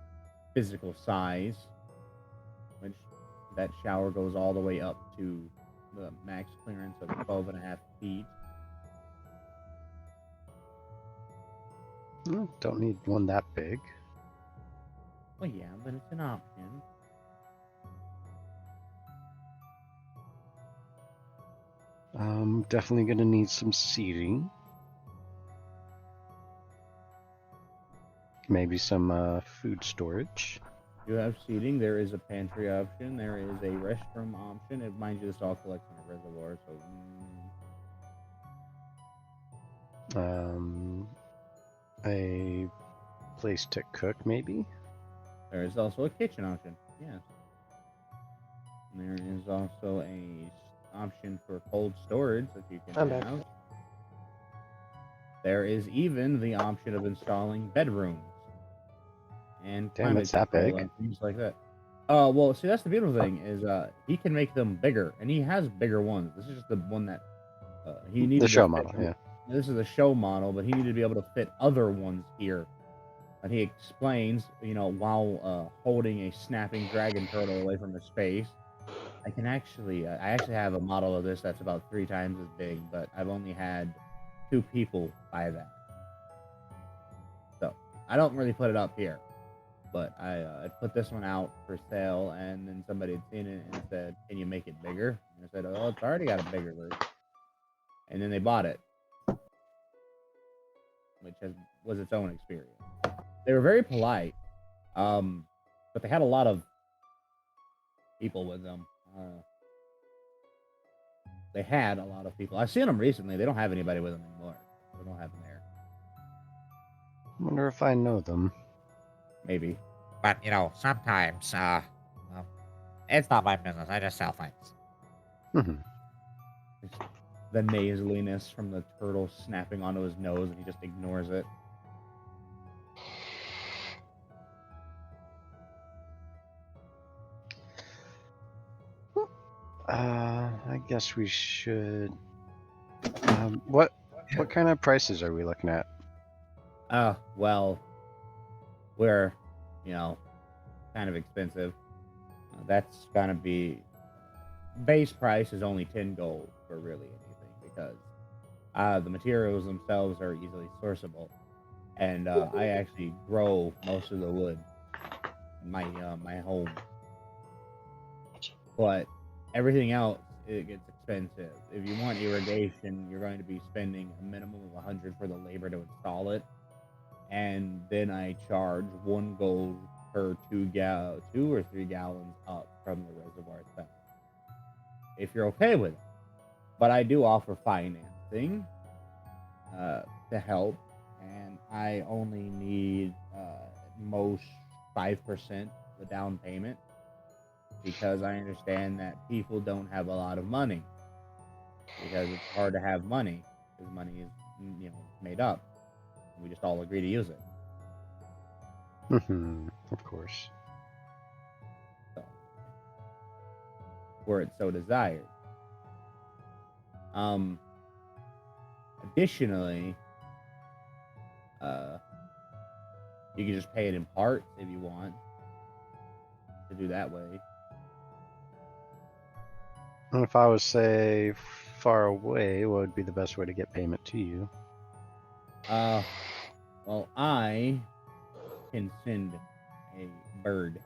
physical size. Which that shower goes all the way up to the max clearance of 12.5 feet. Don't need one that big. Well, yeah, but it's an option. Definitely gonna need some seating. Maybe some food storage. You have seating. There is a pantry option. There is a restroom option. And mind you, this all collects on a reservoir, so. A place to cook, maybe. There is also a kitchen option. Yes. And there is also a option for cold storage that you can I'm back. have. There is even the option of installing bedrooms and Damn, climate it's that control big. and things like that. Well, see, that's the beautiful thing is he can make them bigger, and he has bigger ones. This is just the one that he needed. The show to fit. model, yeah. This is a show model, but he needed to be able to fit other ones here. And he explains, while holding a snapping dragon turtle away from his face, I actually have a model of this that's about 3 times as big, but I've only had 2 people buy that. So I don't really put it up here, but I put this one out for sale, and then somebody had seen it and said, "Can you make it bigger?" And I said, "Oh, it's already got a bigger version." And then they bought it, which was its own experience. They were very polite, but they had a lot of people with them. They had a lot of people. I've seen them recently. They don't have anybody with them anymore. They don't have them there. I wonder if I know them. Maybe. But, sometimes, well, it's not my business. I just sell things. Mhm. the nasaliness from the turtle snapping onto his nose, and he just ignores it. I guess we should. What kind of prices are we looking at? Well, we're, kind of expensive. That's gonna be base price is only 10 gold for really anything because the materials themselves are easily sourceable, and I actually grow most of the wood in my my home. But everything else, it gets expensive. If you want irrigation, you're going to be spending a minimum of 100 for the labor to install it, and then I charge 1 gold per 2 or 3 gallons up from the reservoir itself. If you're okay with it, but I do offer financing to help, and I only need most 5% the down payment because I understand that people don't have a lot of money because it's hard to have money because money is made up. We just all agree to use it. Of course. So, were it so desired. Additionally, you can just pay it in parts if you want to do that way. And if I was, say, far away, what would be the best way to get payment to you? Well, I can send a bird.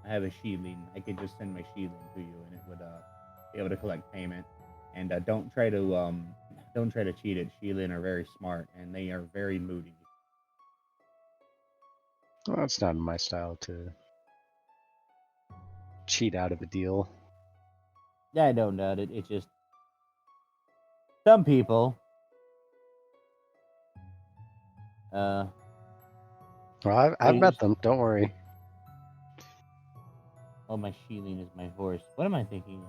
I have a shieling. I could just send my shieling to you, and it would be able to collect payment. And don't try to cheat it. Shieling are very smart, and they are very moody. Well, it's not my style to cheat out of a deal. Yeah, I don't doubt it. It's just some people. Well, They I've met just- them. Don't worry. Oh, my shieling is my horse. What am I thinking of?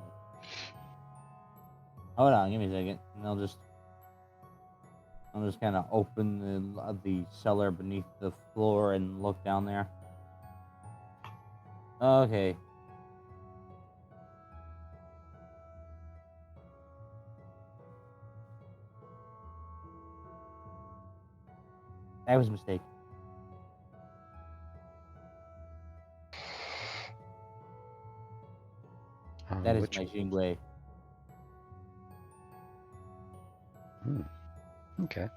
Hold on, give me a second, and I'll just kind of open the cellar beneath the floor and look down there. Okay. That was a mistake. That is Which... my Jingwei. Okay.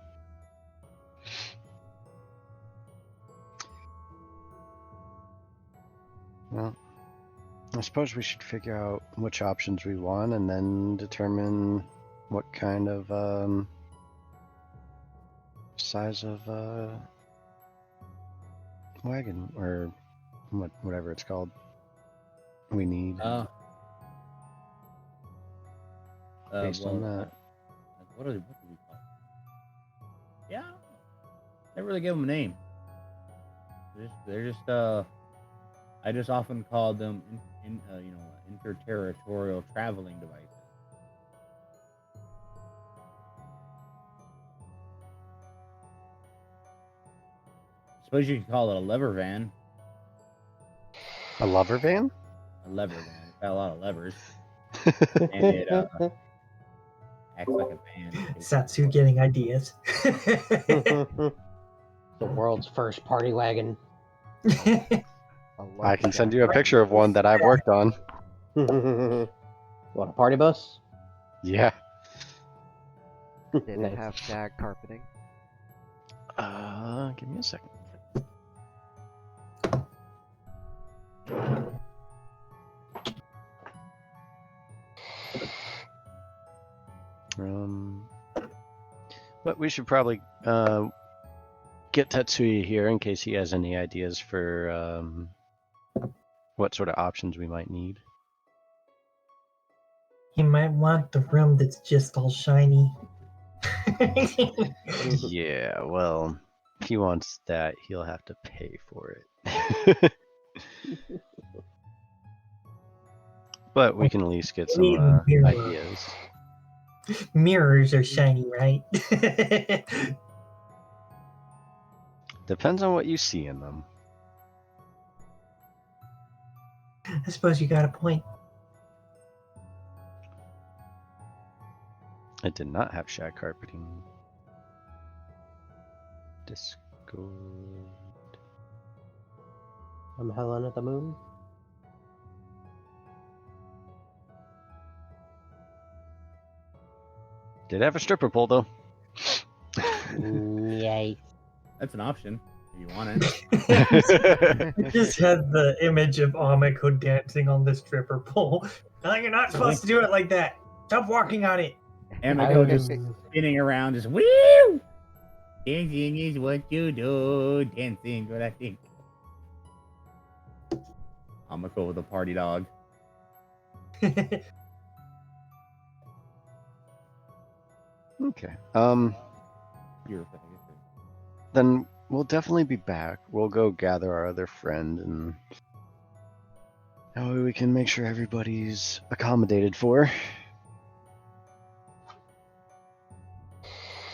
Well, I suppose we should figure out which options we want and then determine what kind of size of wagon or whatever it's called we need based on that. What do we call it? Yeah, never really give them a name. They're just I just often call them interterritorial traveling devices. Suppose you could call it a lever van. A lover van? A lever van. It's got a lot of levers, and it acts like a van. Satsu getting ideas. The world's first party wagon. I can send you a picture of one that I've worked on. What, a party bus? Yeah. Did it Nice. have jag carpeting? Give me a second. But we should probably get Tetsuya here in case he has any ideas for what sort of options we might need. You might want the room that's just all shiny. Yeah, well, if he wants that, he'll have to pay for it. But we can at least get some Need mirror. ideas. Mirrors are shiny, right? Depends on what you see in them. I suppose you got a point. It did not have shag carpeting. Discord. I'm Helen at the Moon. Did have a stripper pole though. Yay. That's an option if you want it. I just had the image of Amiko dancing on the stripper pole. No, you're not supposed to do it like that. Stop walking on it. And I I go would just have- spinning around, just woo! Dancing is what you do. Dancing, what I think. I'm gonna go with a party dog. Okay. Beautiful. Then we'll definitely be back. We'll go gather our other friend and that way we can make sure everybody's accommodated for.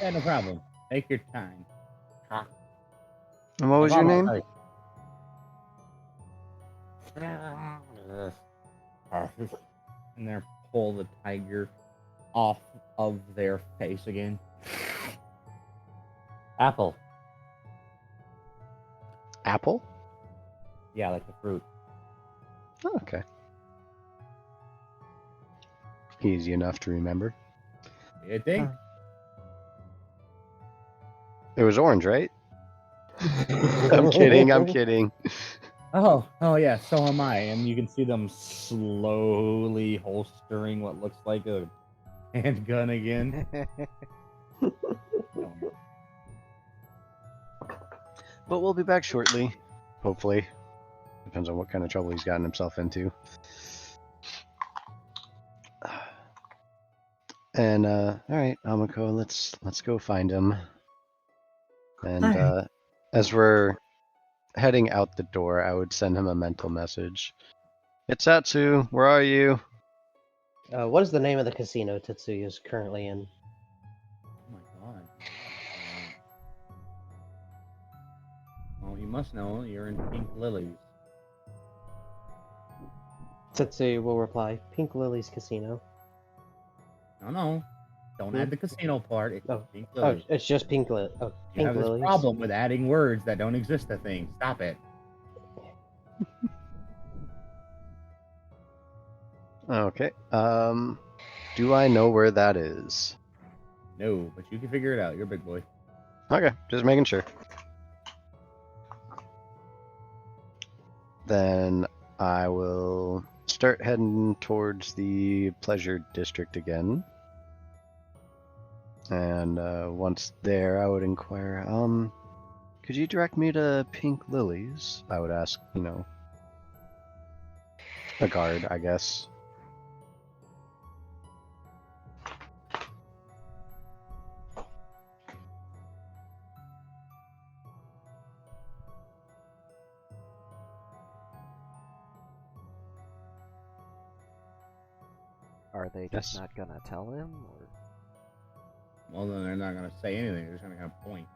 Yeah, no problem. Take your time. And what was your name? And then pull the tiger off of their face again. Apple. Apple? Yeah, like the fruit. Oh, okay. Easy enough to remember. You think? It was orange, right? I'm kidding, I'm kidding. Oh yeah, so am I. And you can see them slowly holstering what looks like a handgun again. But we'll be back shortly. Hopefully. Depends on what kind of trouble he's gotten himself into. And alright, Amiko, let's go find him. And Alright. as we're heading out the door, I would send him a mental message. It's Satsu, where are you? What is the name of the casino Tetsuya is currently in? Oh my god. Well, you must know you're in Pink Lilies. Tetsuya will reply, Pink Lily's Casino. No. Don't add the casino part. It's Oh. Pink Oh, Lilies. it's just Pink Lily. Oh, You Pink have this Lily's. problem with adding words that don't exist to things. Stop it. Okay. Do I know where that is? No, but you can figure it out. You're a big boy. Okay, just making sure. Then I will start heading towards the pleasure district again. And once there, I would inquire, could you direct me to Pink Lilies? I would ask, a guard, I guess. Are they just not gonna tell him, or? Well, then they're not going to say anything. They're just going to kind of point.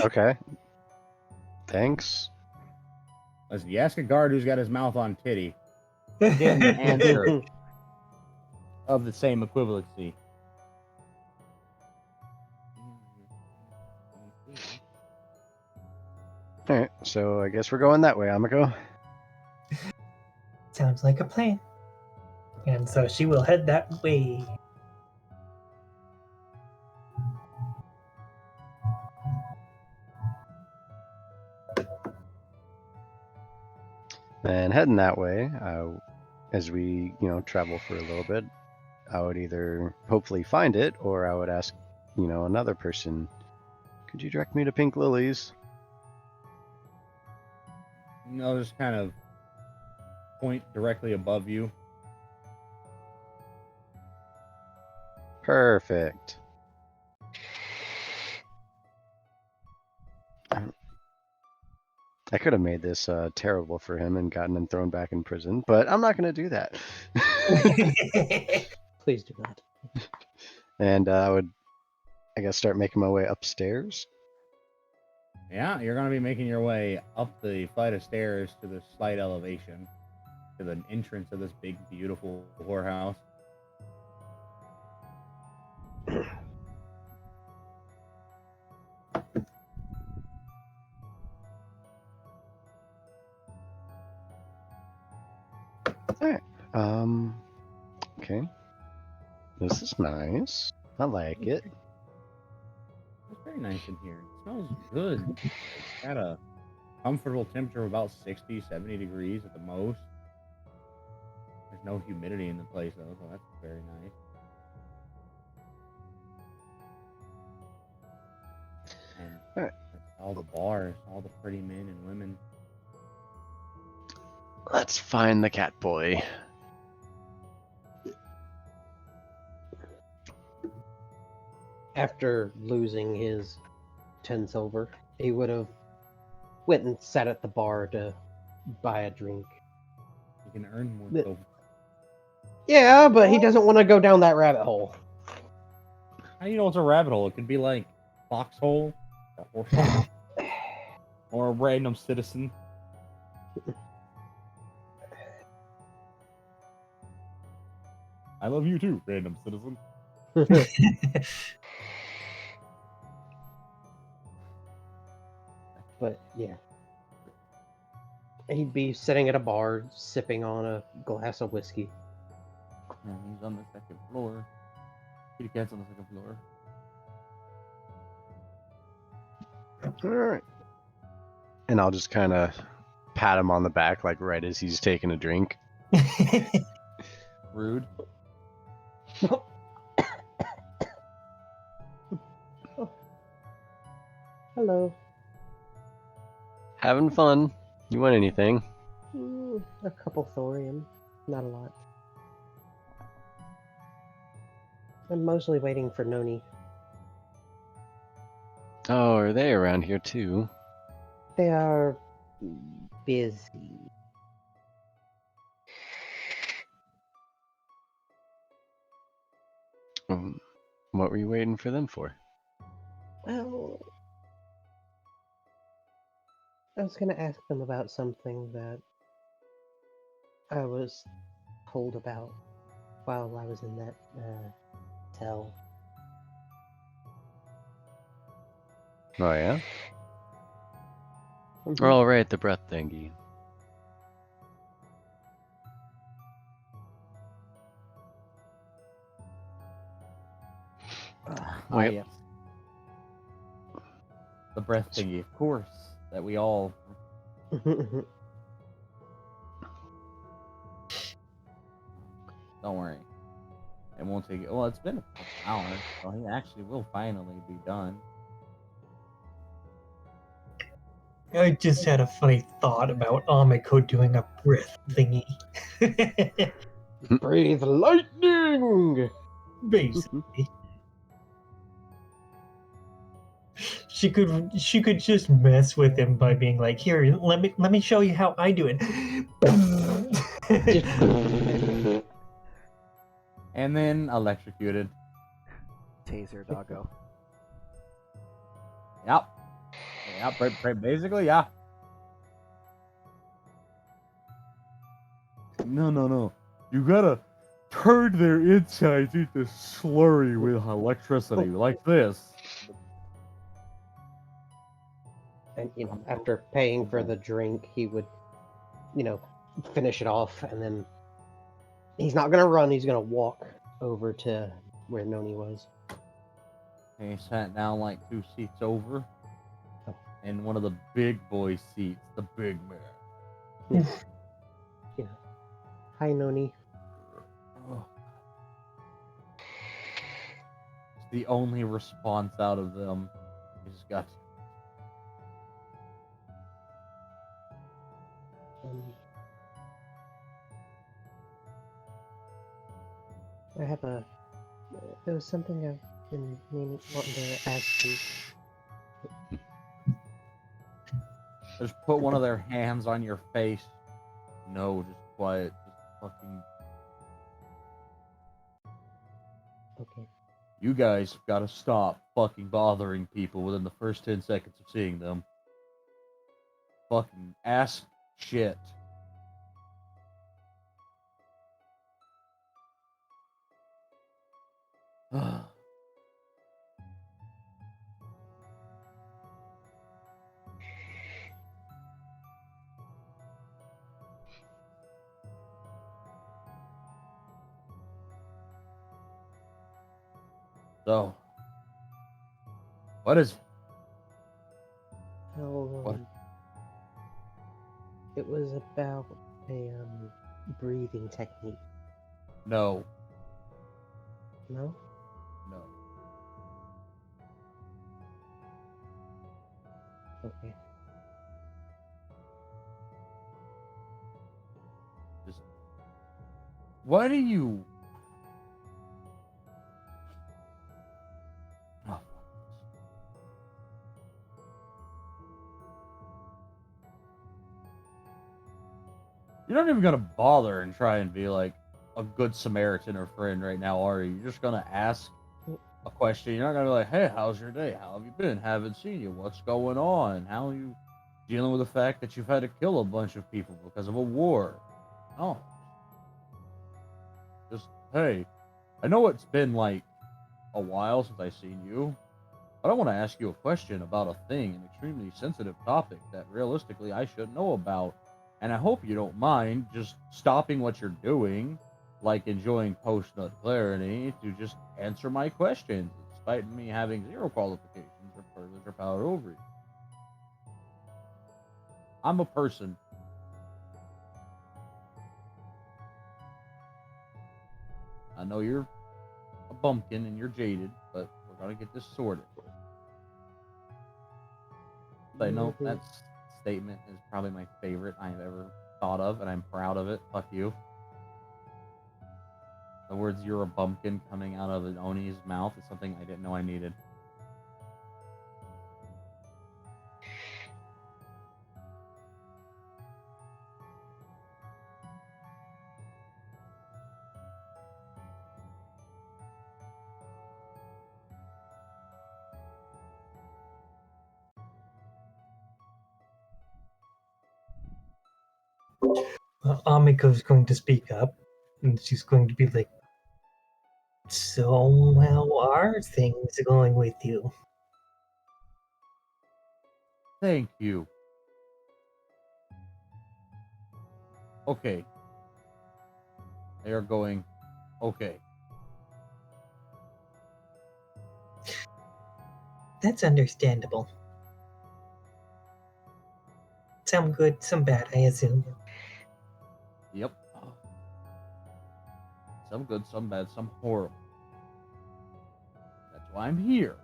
Okay. Thanks. Listen, you ask a guard who's got his mouth on titty Again, answer of the same equivalency. Alright, so I guess we're going that way, Amiko. Sounds like a plan. And so she will head that way. And heading that way, as we, travel for a little bit, I would either hopefully find it, or I would ask, another person, could you direct me to Pink Lilies? I'll just kind of point directly above you. Perfect. I could have made this terrible for him and gotten him thrown back in prison, but I'm not going to do that. Please do not. And I would, I guess, start making my way upstairs. Yeah, you're gonna be making your way up the flight of stairs to the slight elevation to the entrance of this big, beautiful whorehouse. Um, okay. This is nice. I like it. It's very nice in here. It smells good. It's at a comfortable temperature of about 60, 70 degrees at the most. There's no humidity in the place though, so that's very nice. And Alright. all the bars, all the pretty men and women. Let's find the cat boy. After losing his 10 silver, he would have went and sat at the bar to buy a drink. You can earn more The- silver. Yeah, but he doesn't want to go down that rabbit hole. How do you know it's a rabbit hole? It could be like foxhole or horse or a random citizen. I love you too, random citizen. But yeah. He'd be sitting at a bar, sipping on a glass of whiskey. And he's on the second floor. Kitty cat's on the second floor. Alright. And I'll just kind of pat him on the back, like right as he's taking a drink. Rude. Hello. Having fun. You want anything? A couple thorium. Not a lot. I'm mostly waiting for Noni. Oh, are they around here too? They are busy. What were you waiting for them for? Well, I was gonna ask them about something that I was told about while I was in that cell. Oh, yeah? Mhm. Oh, right, the breath thingy. Wait. Yes. The breath thingy, of course, that we all. Don't worry. It won't take. Well, it's been a couple hours, so he actually will finally be done. I just had a funny thought about Amiko doing a breath thingy. Breathe lightning! Basically. She could just mess with him by being like, "Here, let me show you how I do it." And then electrocuted. Taser doggo. Yep. Yep. Basically, yeah. No. You gotta turn their insides into slurry with electricity, like this. And, after paying for the drink, he would, finish it off, and then he's not gonna run, he's gonna walk over to where Noni was. And he sat down like 2 seats over. In one of the big boy seats, the big man. Hi, Noni. Oh. The only response out of them is gut. I have there was something I've been wanting to ask you. Just put one of their hands on your face. No, just quiet. Just fucking. Okay. You guys gotta stop fucking bothering people within the first 10 seconds of seeing them. Fucking ass shit. So, what is Well, What? it was about a breathing technique. no, No? no. Okay. Just why do you? Oh, you're not even gonna bother and try and be like a good Samaritan or friend right now, are you? You're just gonna ask a question. You're not gonna be like, "Hey, how's your day? How have you been? Haven't seen you. What's going on? How are you dealing with the fact that you've had to kill a bunch of people because of a war?" Oh, just hey, I know it's been like a while since I've seen you, but I want to ask you a question about a thing, an extremely sensitive topic that realistically I should know about. And I hope you don't mind just stopping what you're doing, like enjoying post nut clarity, to just answer my questions, despite me having zero qualifications or privilege or power over you. I'm a person. I know you're a bumpkin and you're jaded, but we're gonna get this sorted. I know Mhm. that statement is probably my favorite I've ever thought of, and I'm proud of it. Fuck you. The words "you're a bumpkin" coming out of an Oni's mouth is something I didn't know I needed. Amiko's going to speak up, and she's going to be like, "So, how are things going with you?" Thank you. Okay. They are going. Okay. That's understandable. Some good, some bad, I assume. Yep. Some good, some bad, some horrible. That's why I'm here.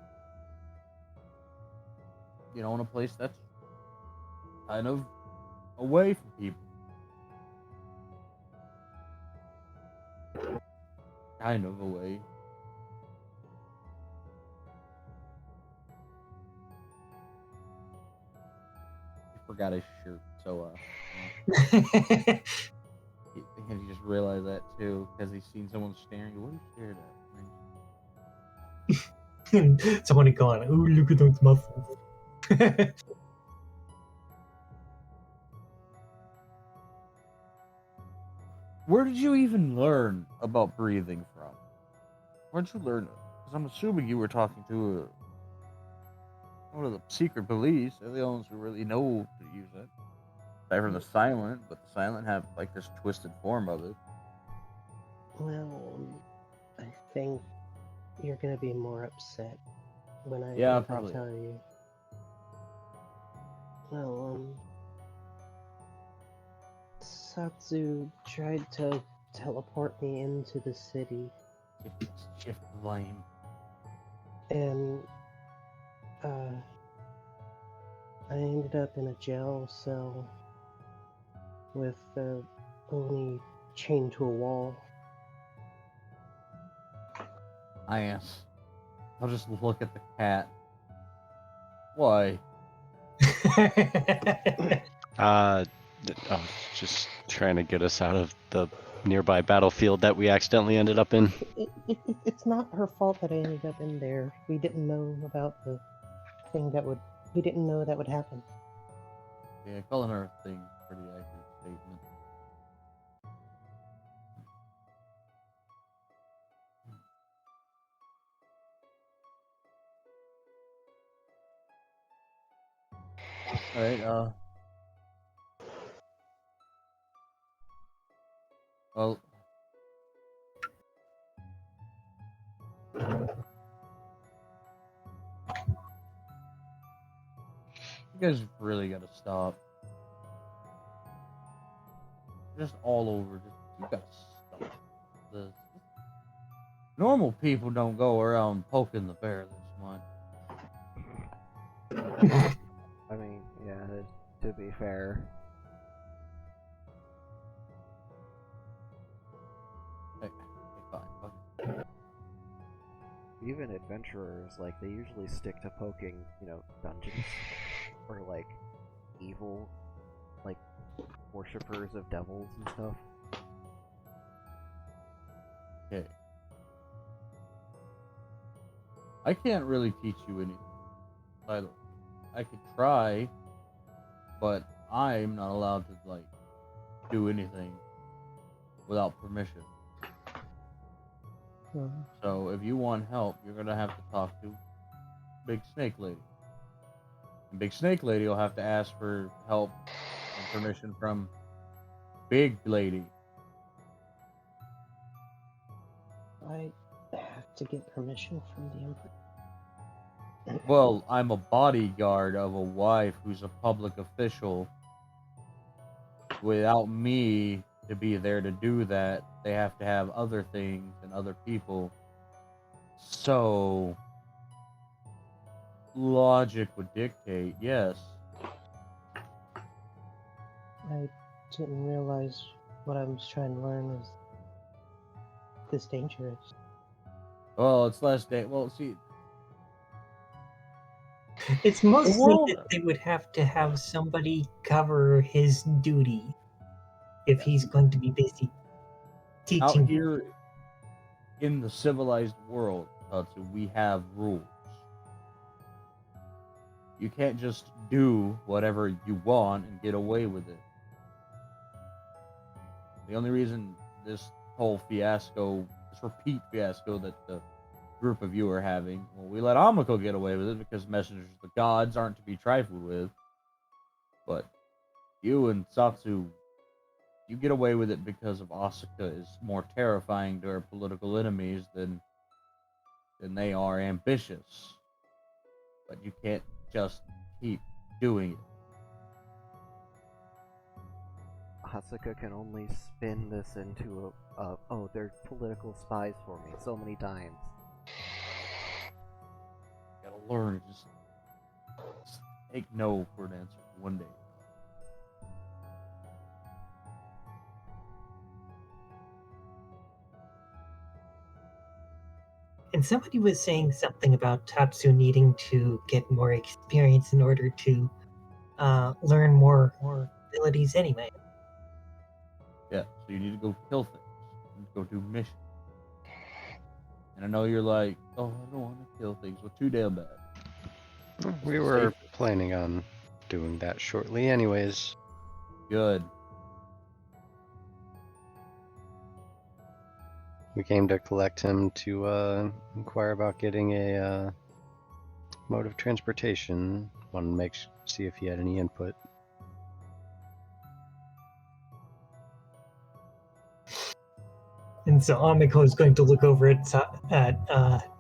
You know, in a place that's kind of away from people. Kind of away. He forgot his shirt, so he just realized that too because he's seen someone staring. What are you staring at? Somebody going, "Oh, look at those muscles." Where did you even learn about breathing from? Where'd you learn it? Because I'm assuming you were talking to one of the secret police. They're the only ones who really know to use it. Aside from the silent, but the silent have like this twisted form of it. Well, I think you're gonna be more upset when Yeah, if I probably. tell you. Well, Satsu tried to teleport me into the city, Shift blame. and I ended up in a jail cell with only chained to a wall. I'll just look at the cat. Why? Just trying to get us out of the nearby battlefield that we accidentally ended up in. It's not her fault that I ended up in there. We didn't know about the thing that would. We didn't know that would happen. Yeah, calling her a thing is a pretty accurate statement. Alright, well, you guys really gotta stop. Just all over, you gotta stop this. Normal people don't go around poking the bear this much. I mean, yeah, to be fair. Hey, fine, fuck it. Even adventurers, like, they usually stick to poking, dungeons. Or, like, evil, like, worshippers of devils and stuff. Okay. I can't really teach you anything. By the way, I could try, but I'm not allowed to, like, do anything without permission. So if you want help, you're gonna have to talk to Big Snake Lady. And Big Snake Lady will have to ask for help and permission from Big Lady. I have to get permission from the Emperor. Well, I'm a bodyguard of a wife who's a public official. Without me to be there to do that, they have to have other things and other people. So, logic would dictate, yes. I didn't realize what I was trying to learn was this dangerous. Well, it's less well, see, It's mostly world- that they would have to have somebody cover his duty if he's going to be busy out teaching. here in the civilized world, Tatsu, we have rules. You can't just do whatever you want and get away with it. The only reason this whole fiasco, this repeat fiasco that the group of you are having, well, we let Amiko get away with it because messengers of the gods aren't to be trifled with. But you and Satsu, you get away with it because of Asuka is more terrifying to her political enemies than they are ambitious. But you can't just keep doing it. Asuka can only spin this into oh, they're political spies for me so many times. You gotta learn, just take no for an answer one day. And somebody was saying something about Tatsu needing to get more experience in order to learn more abilities anyway. Yeah, so you need to go kill things. You need to go do missions. And I know you're like, oh, I don't want to kill things. Well, too damn bad. We were planning on doing that shortly anyways. Good. We came to collect him to inquire about getting a mode of transportation. Wanted to see if he had any input. And so Amiko is going to look over at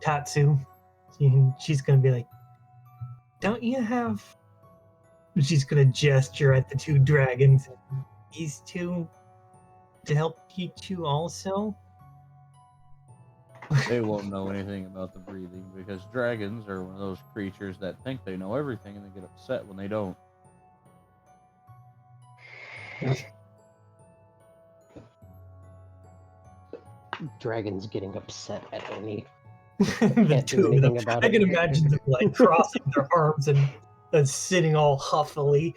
Tatsu. And she's going to be like, don't you have... She's going to gesture at the two dragons. These two to help teach you also? They won't know anything about the breathing because dragons are one of those creatures that think they know everything and they get upset when they don't. Dragons getting upset at any. The Can't do two of them. anything about I it. can imagine them like crossing their arms and sitting all huffily.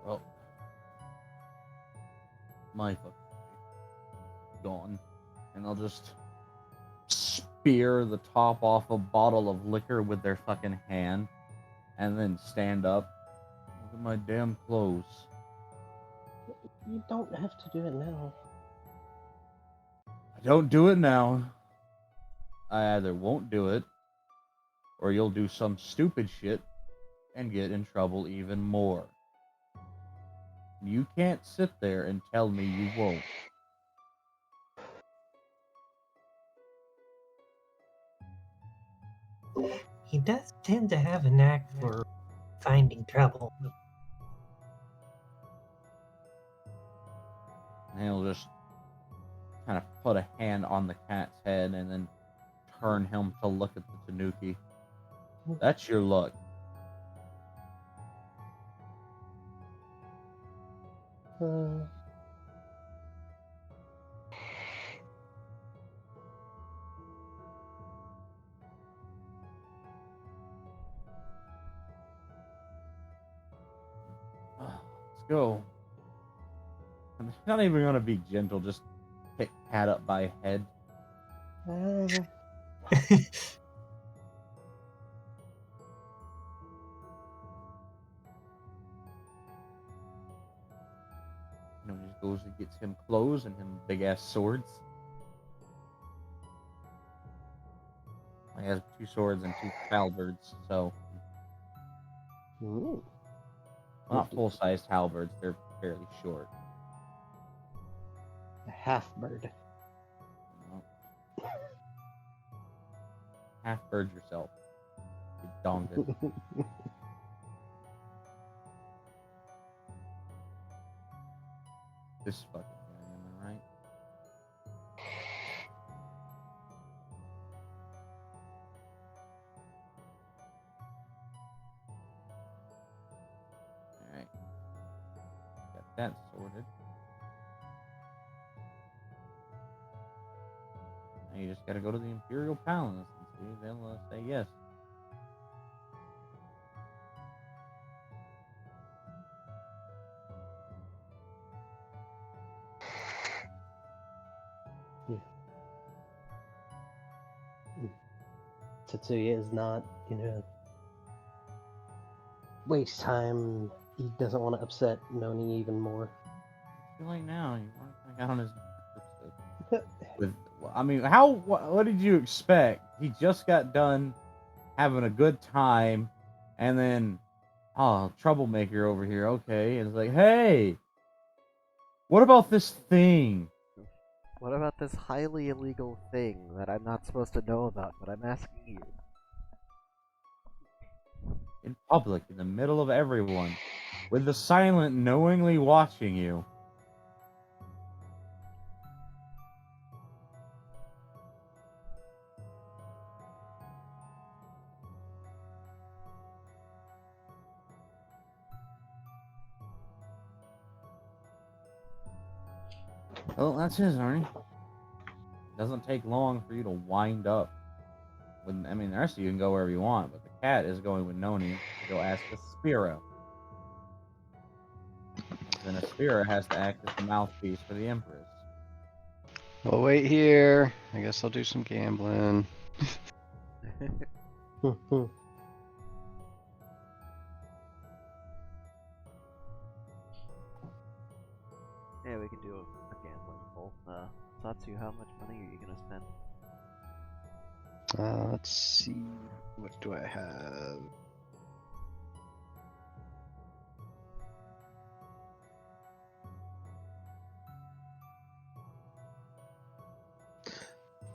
Well, my fucking gone, and they'll just spear the top off a bottle of liquor with their fucking hand, and then stand up. Look at my damn clothes. You don't have to do it now. I don't do it now. I either won't do it, or you'll do some stupid shit and get in trouble even more. You can't sit there and tell me you won't. He does tend to have a knack for finding trouble. And he'll just kind of put a hand on the cat's head and then turn him to look at the Tanuki. That's your luck. Let's go. I'm not even gonna be gentle, just pick cat up by head. You know, he just goes and gets him clothes and him big ass swords. He has 2 swords and 2 halberds, so Ooh. not full sized halberds, they're fairly short. A half bird. Half bird yourself. You donkey. This fucking guy, am I right? Alright. Got that sorted. Now you just gotta go to the Imperial Palace and see if they'll say yes. Tetsuya is not, waste time. He doesn't want to upset Noni even more. Too late now. You weren't gonna get on his with. I mean, how? What did you expect? He just got done having a good time, and then, oh, troublemaker over here. Okay, and it's like, hey, what about this thing? What about this highly illegal thing that I'm not supposed to know about, but I'm asking you? In public, in the middle of everyone, with the silent knowingly watching you. Well, that's his, Arnie. Doesn't take long for you to wind up. I mean, the rest of you can go wherever you want, but the cat is going with Noni to go ask Aspira. Then Aspira has to act as the mouthpiece for the Empress. We'll wait here. I guess I'll do some gambling. Yeah, we can do a gambling poll. Satsu, how much money are you gonna spend? Let's see. What do I have?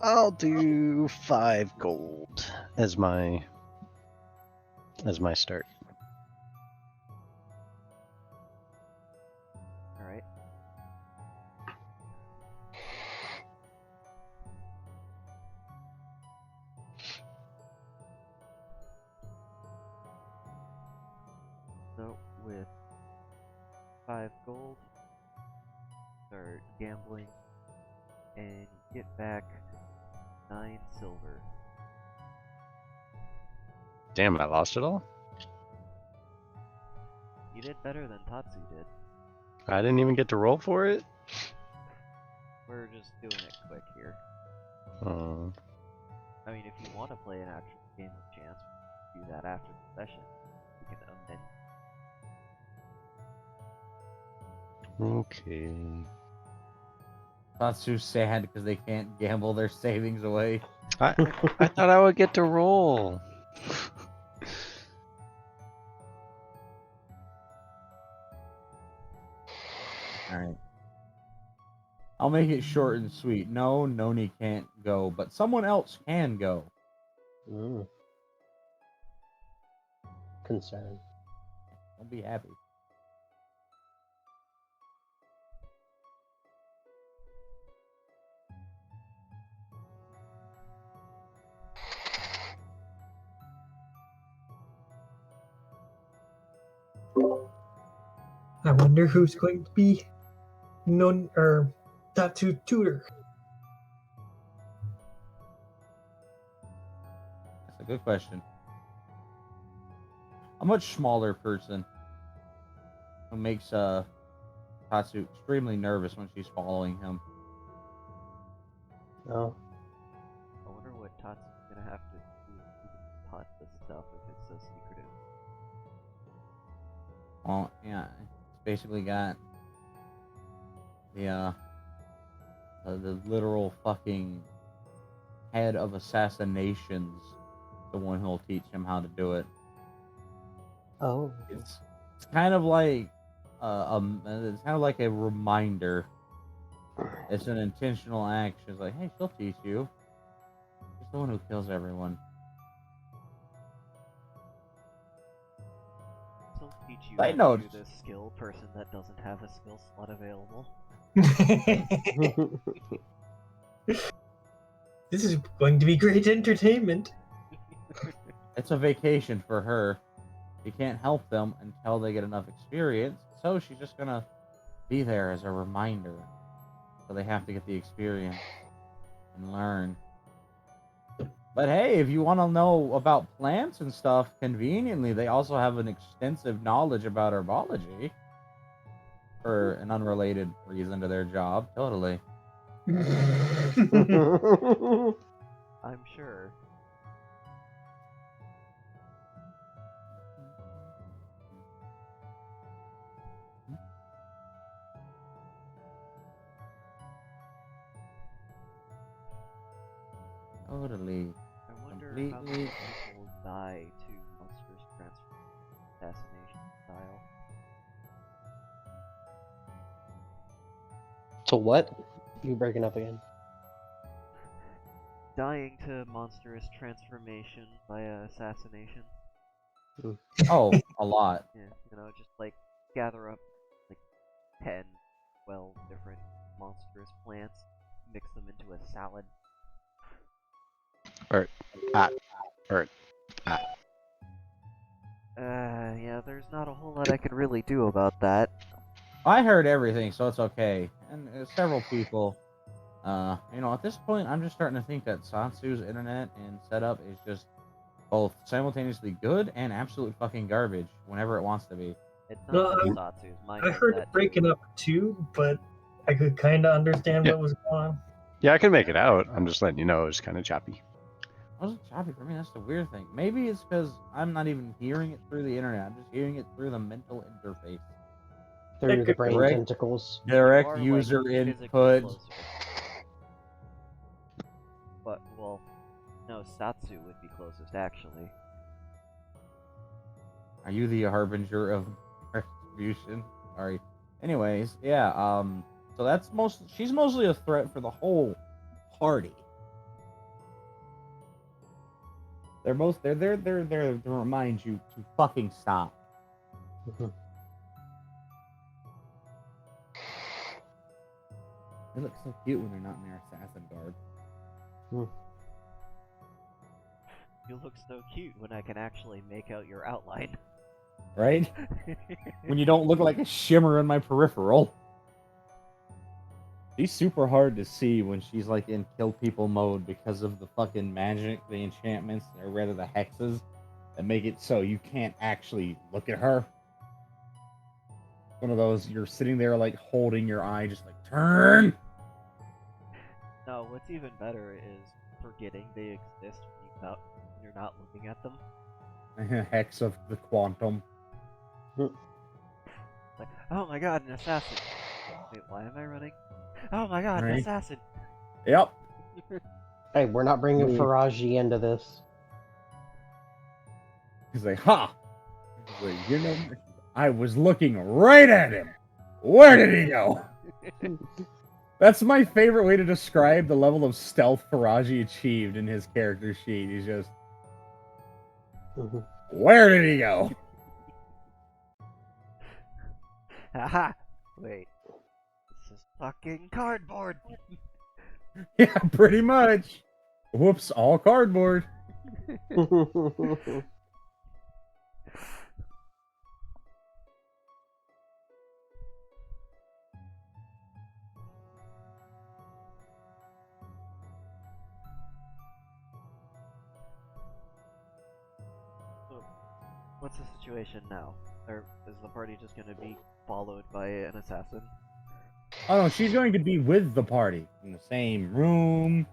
I'll do 5 gold as my start. Alright. So, with 5 gold, start gambling, and you get back 9 silver. Damn, I lost it all? You did better than Tatsu did. I didn't even get to roll for it? We're just doing it quick here. Oh. I mean, if you want to play an actual game of chance, do that after the session. You can amend. Okay. Tatsu's sad because they can't gamble their savings away. I thought I would get to roll. Alright. I'll make it short and sweet. No, Noni can't go, but someone else can go. Mm. Concern. I'll be happy. I wonder who's going to be non or Tatsu tutor. That's a good question. A much smaller person who makes Tatsu extremely nervous when she's following him. Oh. I wonder what Tatsu's gonna have to do to keep taught this stuff if it's so secretive. Well, yeah, it's basically got the literal fucking head of assassinations, the one who'll teach him how to do it. Oh. It's kind of like it's kind of like a reminder. It's an intentional act. She's like, hey, she'll teach you. She's the one who kills everyone. She'll teach you I how to know. do this skill, person that doesn't have a skill slot available. This is going to be great entertainment. It's a vacation for her. You can't help them until they get enough experience, so she's just gonna be there as a reminder. So they have to get the experience and learn. But hey, if you want to know about plants and stuff, conveniently, they also have an extensive knowledge about herbology. For an unrelated reason to their job, totally. I'm sure. Totally. I wonder how many Completely. people die to monstrous transfer assassination style. So what? You breaking up again? Dying to monstrous transformation via assassination. Oh, a lot. Yeah, you know, just like gather up like 10, 12 different monstrous plants, mix them into a salad. Yeah, there's not a whole lot I can really do about that. I heard everything, so it's okay. And several people, at this point, I'm just starting to think that Satsu's internet and setup is just both simultaneously good and absolute fucking garbage whenever it wants to be. It's not No, just Satsu's. Mine I does heard that it breaking up too, but I could kind of understand Yeah. what was going on. Yeah, I can make it out. I'm just letting you know it's kind of choppy. It wasn't choppy for me. That's the weird thing. Maybe it's because I'm not even hearing it through the internet. I'm just hearing it through the mental interface. Through the could brain Direct- tentacles. Direct You are, user like, physically input. closer. But, well, no, Satsu would be closest, actually. Are you the harbinger of retribution? Sorry. Anyways, yeah. So that's she's mostly a threat for the whole party. They're there to remind you to fucking stop. Mhm. They look so cute when they're not in their assassin garb. You look so cute when I can actually make out your outline. Right? When you don't look like a shimmer in my peripheral. She's super hard to see when she's like in kill people mode because of the fucking magic, the enchantments, or rather the hexes that make it so you can't actually look at her. One of those you're sitting there like holding your eye, just like turn. No, what's even better is forgetting they exist when you're not looking at them. Hex of the quantum. Like, oh my god, an assassin! Wait, why am I running? Oh my god, an Right. assassin! Yep. Hey, we're not bringing Ooh. Faraji into this. He's like, ha! He's like, you know, I was looking right at him. Where did he go? That's my favorite way to describe the level of stealth Faraji achieved in his character sheet. He's just, Mhm. where did he go? Haha! Wait. This is fucking cardboard! Yeah, pretty much. Whoops, all cardboard. So, what's the situation now? Or is the party just gonna be followed by an assassin? Oh no, she's going to be with the party in the same room,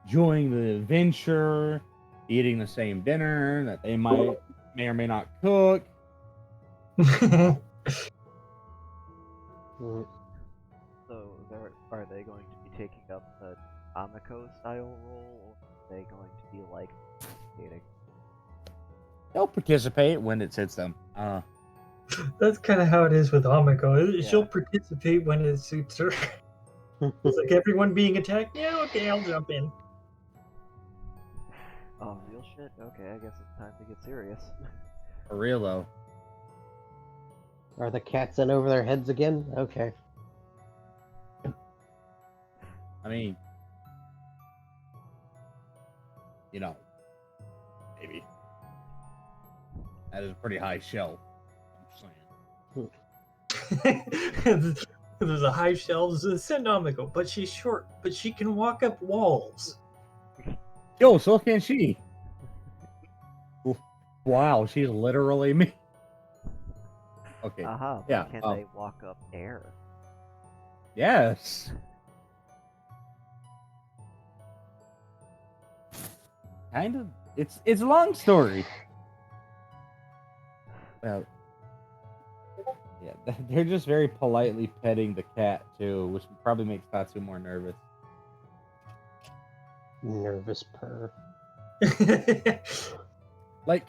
enjoying the adventure, eating the same dinner that they may or may not cook. Mm. So, are they going to be taking up the Amiko style role, or are they going to be like dating? They'll participate when it suits them. That's kind of how it is with Amiko. Yeah. She'll participate when it suits her. It's like everyone being attacked. Yeah, okay, I'll jump in. Oh, real shit? Okay, I guess it's time to get serious. For real though. Are the cats in over their heads again? Okay. I mean, you know, maybe. That is a pretty high shelf. I'm just saying. There's a high shelf. Send Amiko, but she's short, but she can walk up walls. Yo, so can she. Wow, she's literally me. Okay. Aha, but Yeah, can oh. they walk up air? Yes. Kind of. It's a long story. Well, yeah, they're just very politely petting the cat too, which probably makes Tatsu more nervous. Nervous purr. Like,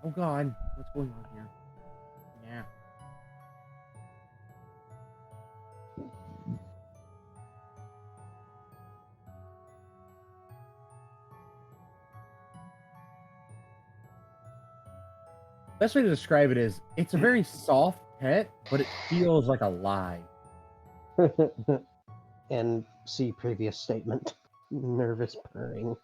oh god, what's going on here? Yeah. Best way to describe it is it's a very soft pet, but it feels like a lie. And see previous statement. Nervous purring.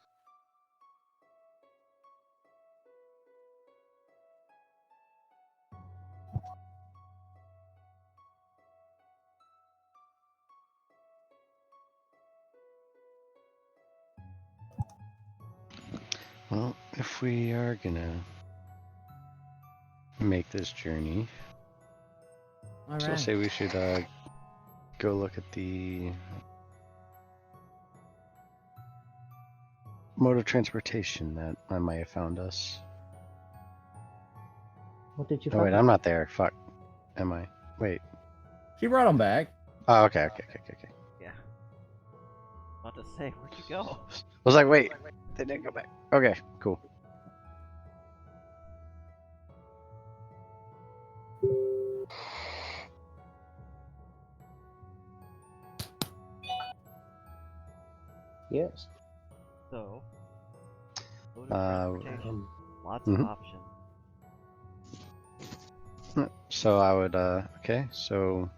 Well, if we are gonna make this journey, All so I'll right. say we should go look at the mode of transportation that I might have found us. What did you Oh wait, find? I'm not there. Fuck. Am I? Wait. She brought him back. Oh, okay. Yeah. About to say, where'd you go? I was like, wait, they didn't go back. Okay, cool. Yes. So, mode of Uh, transportation. Lots mhm. of options. So I would, okay, so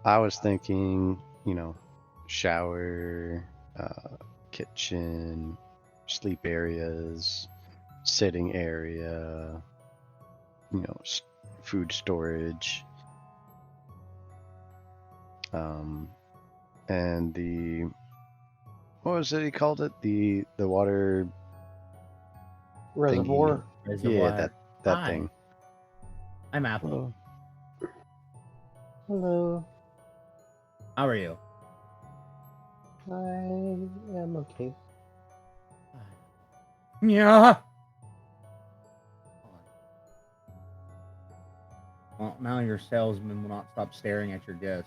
I was thinking, shower, kitchen, sleep areas, sitting area, food storage. And the what was it he called it? The water Reservoir. yeah, that Hi. thing. I'm Apple. Hello. Hello. How are you? I am okay. Yeah. Well, now your salesman will not stop staring at your guest.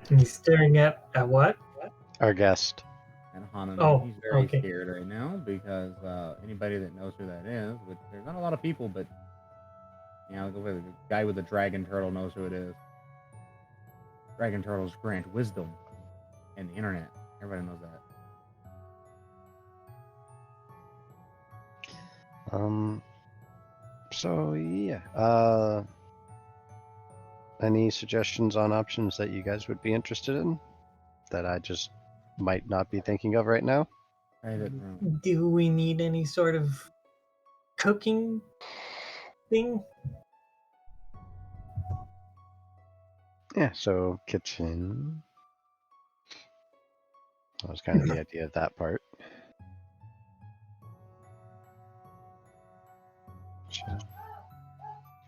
He's staring at what? Our guest. And Hanami, Oh, he's very okay. scared right now because anybody that knows who that is, which there's not a lot of people, but the guy with the dragon turtle knows who it is. Dragon turtles grant wisdom and the internet. Everybody knows that. So yeah. Any suggestions on options that you guys would be interested in that I just might not be thinking of right now? Private room. Do we need any sort of cooking thing? Yeah, so kitchen. That was kind of the idea of that part. Kitchen,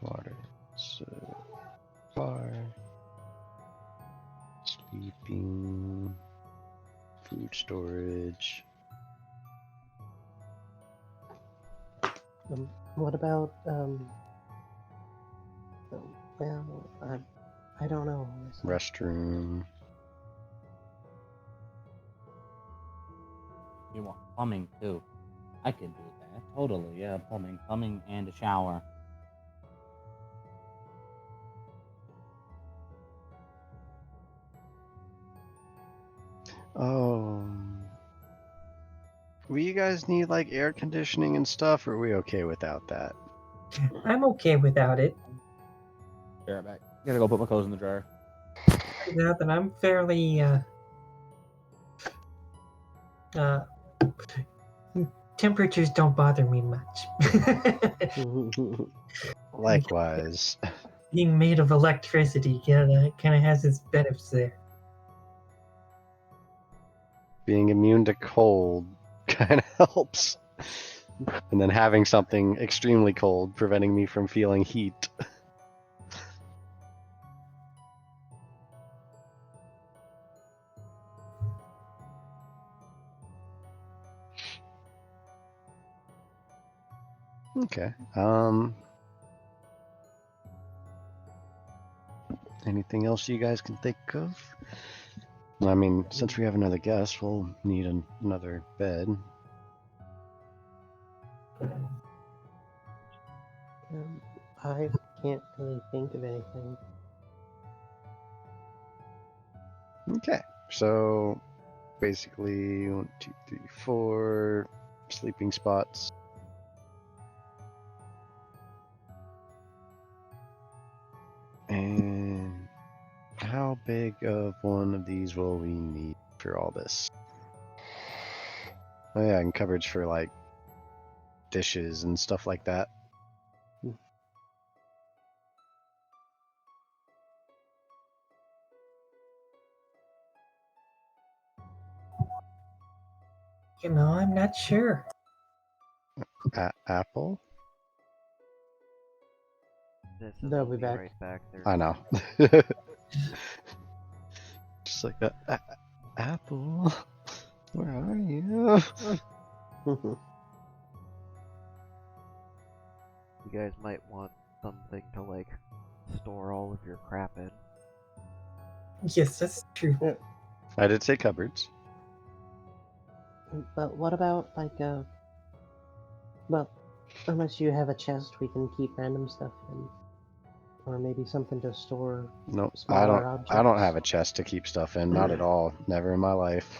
water, bar, sleeping, food storage. What about well, I don't know. Restroom. You want plumbing too? I could do that. Totally, yeah. Plumbing, and a shower. Oh. Will you guys need like air conditioning and stuff, or are we okay without that? I'm okay without it. Be right back. Gotta go put my clothes in the dryer. Now that I'm fairly temperatures don't bother me much. Likewise. Being made of electricity kind of has its benefits there. Being immune to cold kind of helps. And then having something extremely cold preventing me from feeling heat. Okay. Anything else you guys can think of? I mean, since we have another guest, we'll need another bed. I can't really think of anything. Okay. So basically 1, 2, 3, 4 sleeping spots. And how big of one of these will we need for all this? Oh yeah, and cupboards for like dishes and stuff like that. I'm not sure. Apple? This They'll will be back. right back. I know. Just like that. Apple, where are you? You guys might want something to like store all of your crap in. Yes, that's true. I did say cupboards. But what about well, unless you have a chest we can keep random stuff in, or maybe something to store. Nope, Smaller I don't objects. have a chest to keep stuff in. Not at all. Never in my life.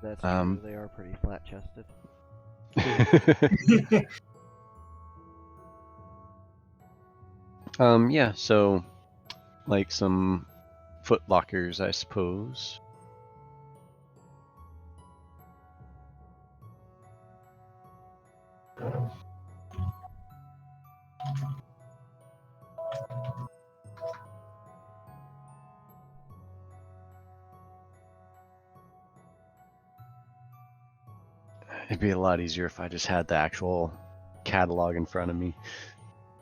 That's true. They are pretty flat chested. Yeah, so like some foot lockers, I suppose. It'd be a lot easier if I just had the actual catalog in front of me.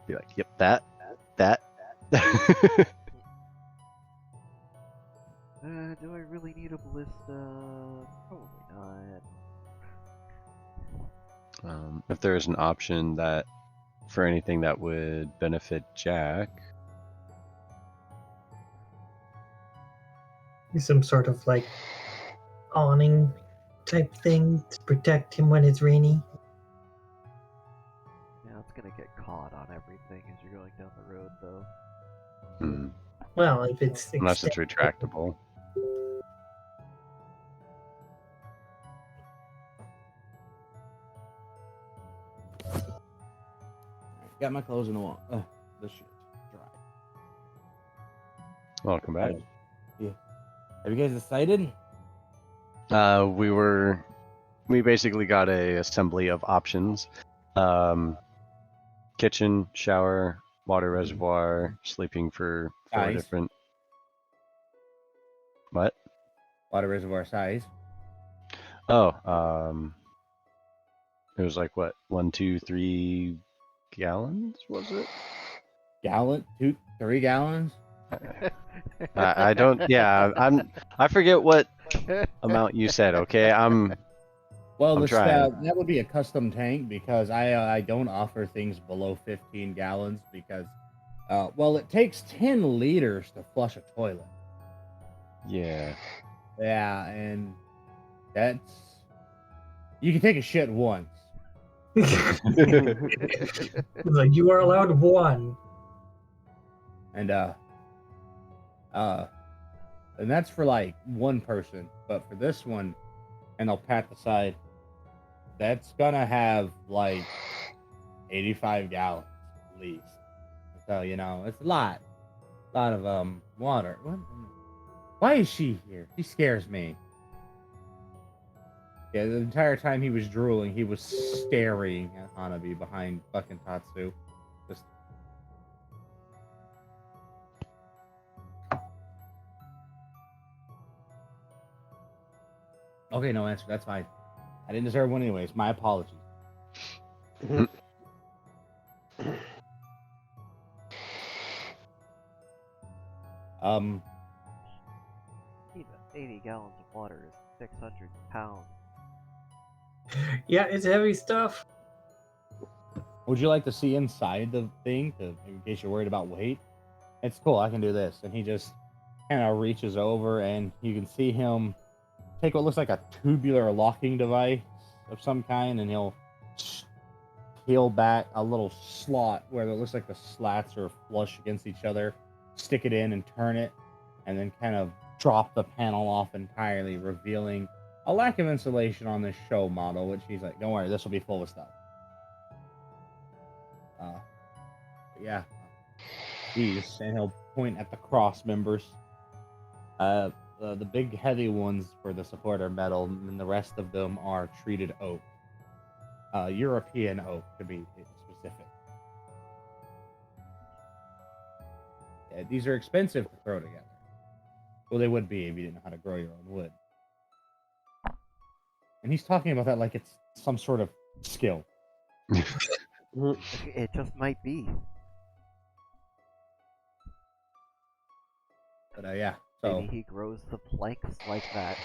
Be like, yep, that. Do I really need a ballista? Probably not. If there is an option that for anything that would benefit Jack. Some sort of like awning type thing to protect him when it's rainy. Yeah, it's gonna get caught on everything as you're going down the road, though. Well, if it's Unless it's extended- retractable. Got my clothes in the wall. The shirt's dry. Welcome back. Yeah. Have you guys decided? We basically got a assembly of options. Kitchen, shower, water reservoir, sleeping for 4 Nice. different. What? Water reservoir size. Oh, it was like what, 1, 2, 3 gallons, was it? Gallon? 2, 3 gallons? I don't. Yeah, I forget what amount you said. Okay, Well, I'm the trying. that would be a custom tank because I don't offer things below 15 gallons because, well, it takes 10 liters to flush a toilet. Yeah. Yeah, and that's you can take a shit once. It's like you are allowed one. And and that's for like one person, but for this one, and I'll pat the side, that's gonna have like 85 gallons at least. So it's a lot of water. What? Why is she here? She scares me. Yeah, the entire time he was drooling, he was staring at Hanabi behind fucking Tatsu. Just okay, no answer. That's fine. I didn't deserve one anyways. My apologies. Even 80 gallons of water is 600 pounds. Yeah, it's heavy stuff. Would you like to see inside the thing in case you're worried about weight? It's cool. I can do this. And he just kind of reaches over and you can see him take what looks like a tubular locking device of some kind and he'll peel back a little slot where it looks like the slats are flush against each other, stick it in and turn it, and then kind of drop the panel off entirely, revealing a lack of insulation on this show model, which he's like, don't worry, this will be full of stuff. Yeah. These, and he'll point at the cross members. The big heavy ones for the support are metal, and the rest of them are treated oak. European oak, to be specific. Yeah, these are expensive to throw together. Well, they would be if you didn't know how to grow your own wood. And he's talking about that like it's some sort of skill. It just might be. But yeah, so Maybe he grows the planks like that.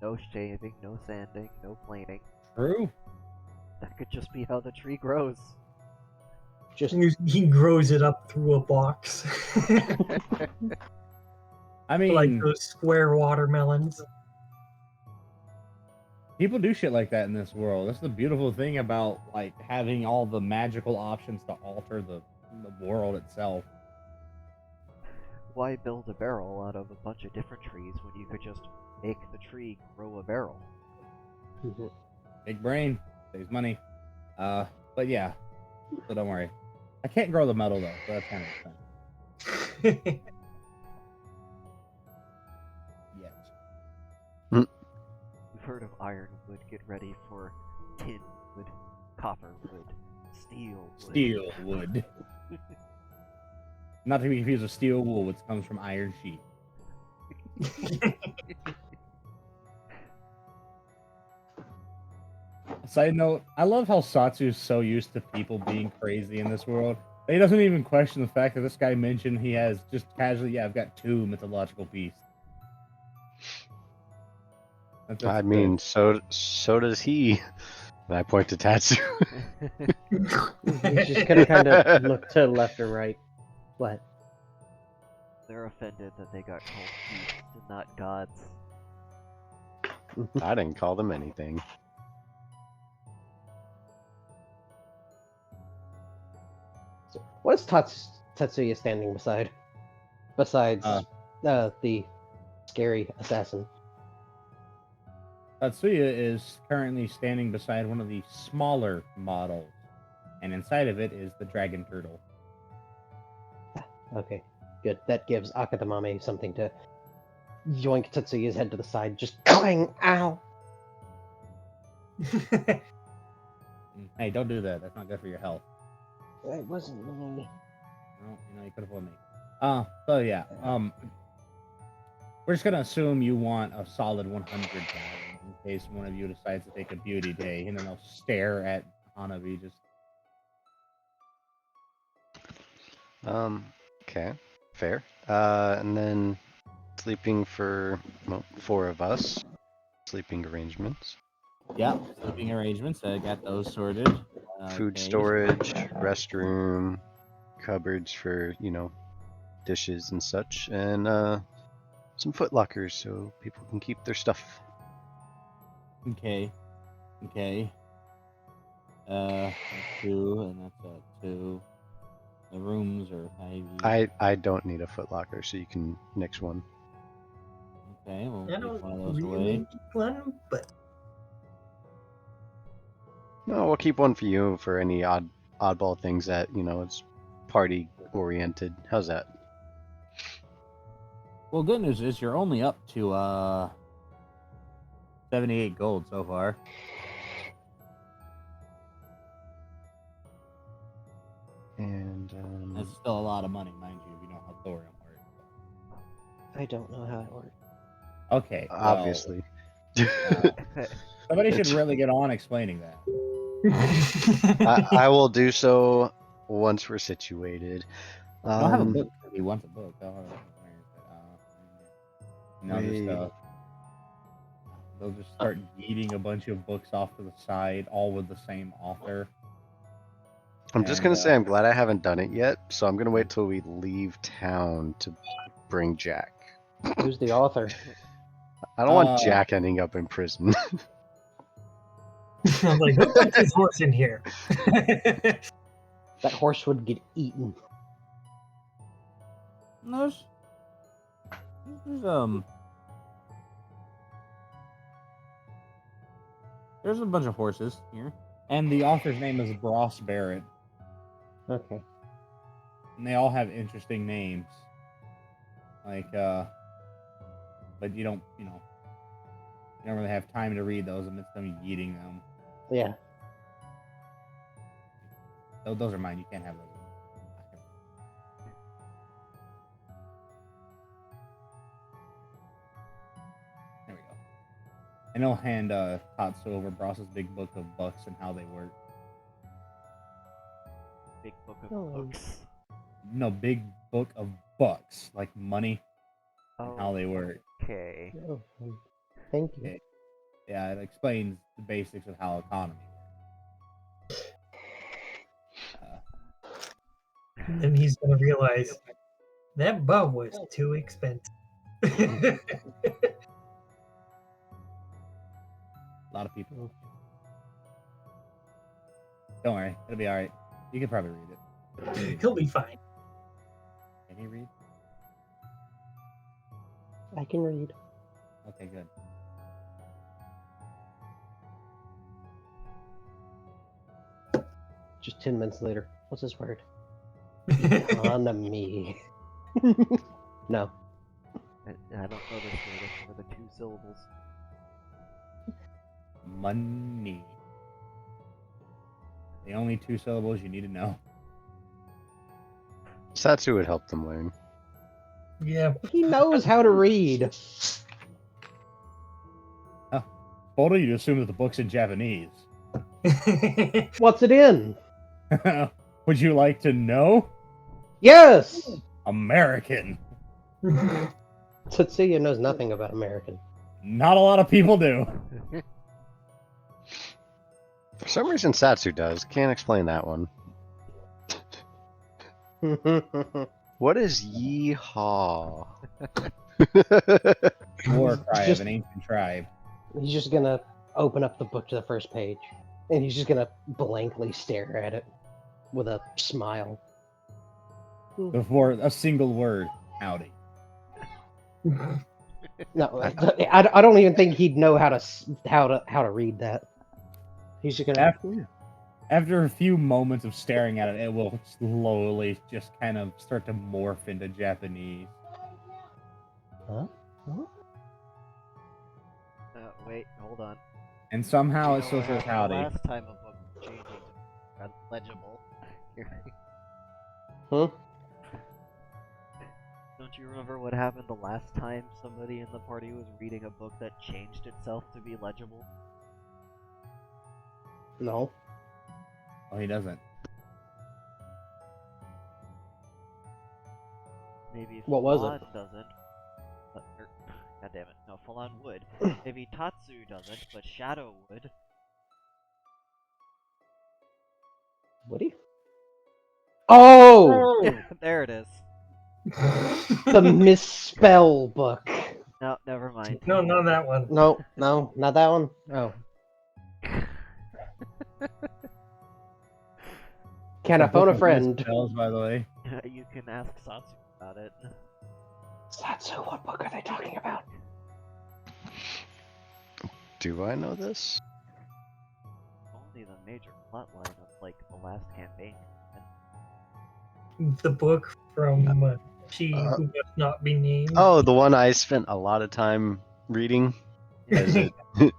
No shaving, no sanding, no planing. true. That could just be how the tree grows. Just He grows it up through a box. I mean, Like those square watermelons. people do shit like that in this world. That's the beautiful thing about like having all the magical options to alter the world itself. Why build a barrel out of a bunch of different trees when you could just make the tree grow a barrel? Big brain saves money. But yeah, so don't worry. I can't grow the metal though, so that's kind of fun. Yet. You've heard of ironwood, get ready for tinwood. copper wood, steel wood. Steel wood. Not to be confused with steel wool, which comes from iron sheep. Side note, I love how Satsu is so used to people being crazy in this world. He doesn't even question the fact that this guy mentioned he has just casually, yeah, I've got 2 mythological beasts. That's I good. mean, so does he. And I point to Tatsu. He's just gonna kind of look to left or right. What? They're offended that they got called beasts and not gods. I didn't call them anything. So, what is Tatsuya standing beside? Besides the scary assassin. Tatsuya is currently standing beside one of the smaller models, and inside of it is the dragon turtle. Okay, good. That gives Akatamame something to yoink Tatsuya's head to the side. Just clang! Ow! Hey, don't do that. That's not good for your health. It wasn't me. Well, you could have told me. So yeah, we're just gonna assume you want a solid 100 in case one of you decides to take a beauty day, and then they'll stare at Hanabi just. Okay, fair. And then sleeping for 4 of us. Sleeping arrangements. Yeah, sleeping arrangements. I got those sorted. Food Okay. storage, restroom, cupboards for, dishes and such, and some foot lockers so people can keep their stuff. Okay. That's 2, and that's 2. The rooms are heavy. I don't need a foot locker, so you can nix one. Okay, we'll I keep don't one of those really away. need one, but No, we'll keep one for you for any oddball things that, it's party oriented. How's that? Well, good news is you're only up to 78 gold so far. And That's still a lot of money, mind you, if you know how thorium works. I don't know how it works. Okay, well, obviously. somebody should It's- really get on explaining that. I will do so once we're situated. I'll have a book if he wants a book. They'll just start yeeting a bunch of books off to the side, all with the same author. I'm just gonna say I'm glad I haven't done it yet, so I'm gonna wait till we leave town to bring Jack. Who's the author? I don't want Jack ending up in prison. I'm like, who put this horse in here? That horse would get eaten. No, there's a bunch of horses here, and the author's name is Bross Barrett, Okay. and they all have interesting names. But you don't really have time to read those amidst them eating them. Yeah. Those are mine. You can't have those. There we go. And he'll hand Tatsu over Bross's big book of bucks and how they work. Big book of Oh. books. No, big book of bucks, like money and Oh, how they work. okay. Oh, thank you. Okay. Yeah, it explains the basics of how economy works. And he's gonna realize that bow was too expensive. A lot of people. Don't worry, it'll be alright. You can probably read it. He'll be fine. Can you read? I can read. Okay, good. Just 10 minutes later. What's his word? Economy. No. I don't know this word. It's one of the 2 syllables. Money. The only 2 syllables you need to know. Satsu would help them learn. Yeah. He knows how to read. Bold of you to assume that the book's in Japanese. What's it in? Would you like to know? Yes! American. Tetsuya knows nothing about American. Not a lot of people do. For some reason, Satsu does. Can't explain that one. What is yeehaw? War cry Just- of an ancient tribe. He's just gonna open up the book to the first page, and he's just gonna blankly stare at it with a smile. Before a single word, howdy. No, I don't even think he'd know how to read that. He's just gonna. After a few moments of staring at it, it will slowly just kind of start to morph into Japanese. Huh? Wait, hold on. And somehow it still What says happened the howdy. Last time a book was changing to legible. Huh? Don't you remember what happened the last time somebody in the party was reading a book that changed itself to be legible? No. Oh, he doesn't. Maybe What was it? Falan doesn't. God damn it. No, Falan would. Maybe Tatsu doesn't, but Shadow would. Would he? Oh, There it is. the misspell book. No, never mind. No, not that one. No, not that one. Oh. Can I The phone book a of friend? misspells, by the way. You can ask Satsu about it. Satsu, what book are they talking about? Do I know this? Only the major plotline of, like, the last campaign. The book from She Who Must Not Be Named. Oh, the one I spent a lot of time reading. Is it? Yeah.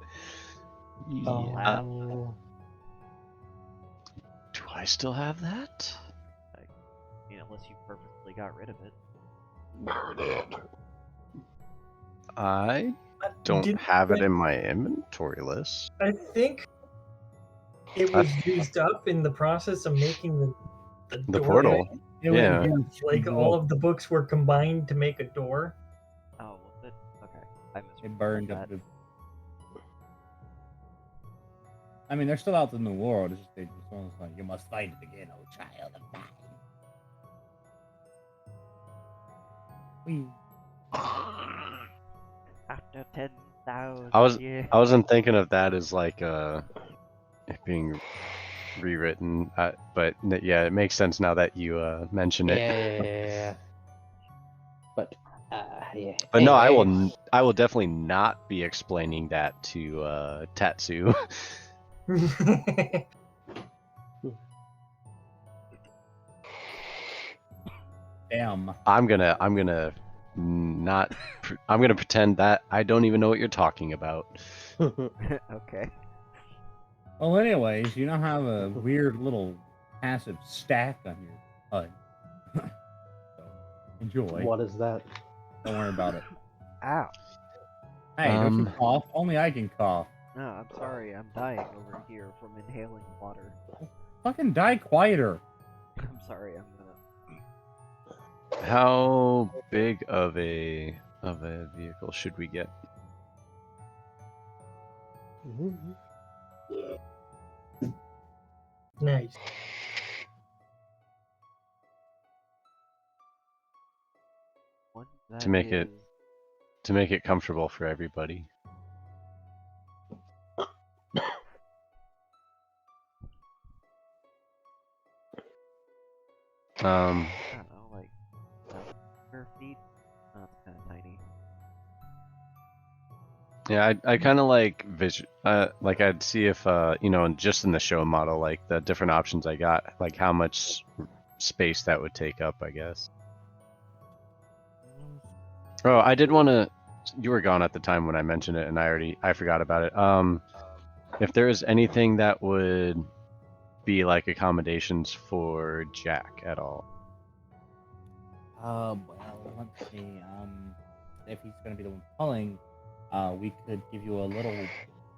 Oh. Do I still have that? I mean, unless you purposely got rid of it. I don't Didn't have it think- in my inventory list. I think it was used up in the process of making the The door. portal. It was Yeah. against Like all of the books were combined to make a door. Oh, was it? Okay. I It burned up that. the. I mean, they're still out in the world. It's just they just almost like you must find it again, oh child of mine. Whee. After 10,000 years. I wasn't thinking of that as like it being rewritten, but yeah, it makes sense now that you mention it. Yeah. But yeah. But no, Anyway. I will definitely not be explaining that to Tatsu. Damn. I'm gonna not. I'm gonna pretend that I don't even know what you're talking about. Okay. Well, anyways, you now have a weird little passive stack on your HUD. So, enjoy. What is that? Don't worry about it. Ow. Hey, don't you cough? Only I can cough. No, I'm sorry. I'm dying over here from inhaling water. Fucking die quieter. I'm sorry. I'm gonna. How big of a vehicle should we get? Nice. One To make that it- To make it comfortable for everybody. I don't know, like 1,000 square feet. Oh, it's kind of tiny. Yeah, I kind of like like I'd see if just in the show model, like the different options I got, like how much space that would take up, I guess. Oh, I did want to. You were gone at the time when I mentioned it, and I forgot about it. If there is anything that would be like accommodations for Jack at all? Well, let's see. If he's gonna be the one pulling, we could give you a little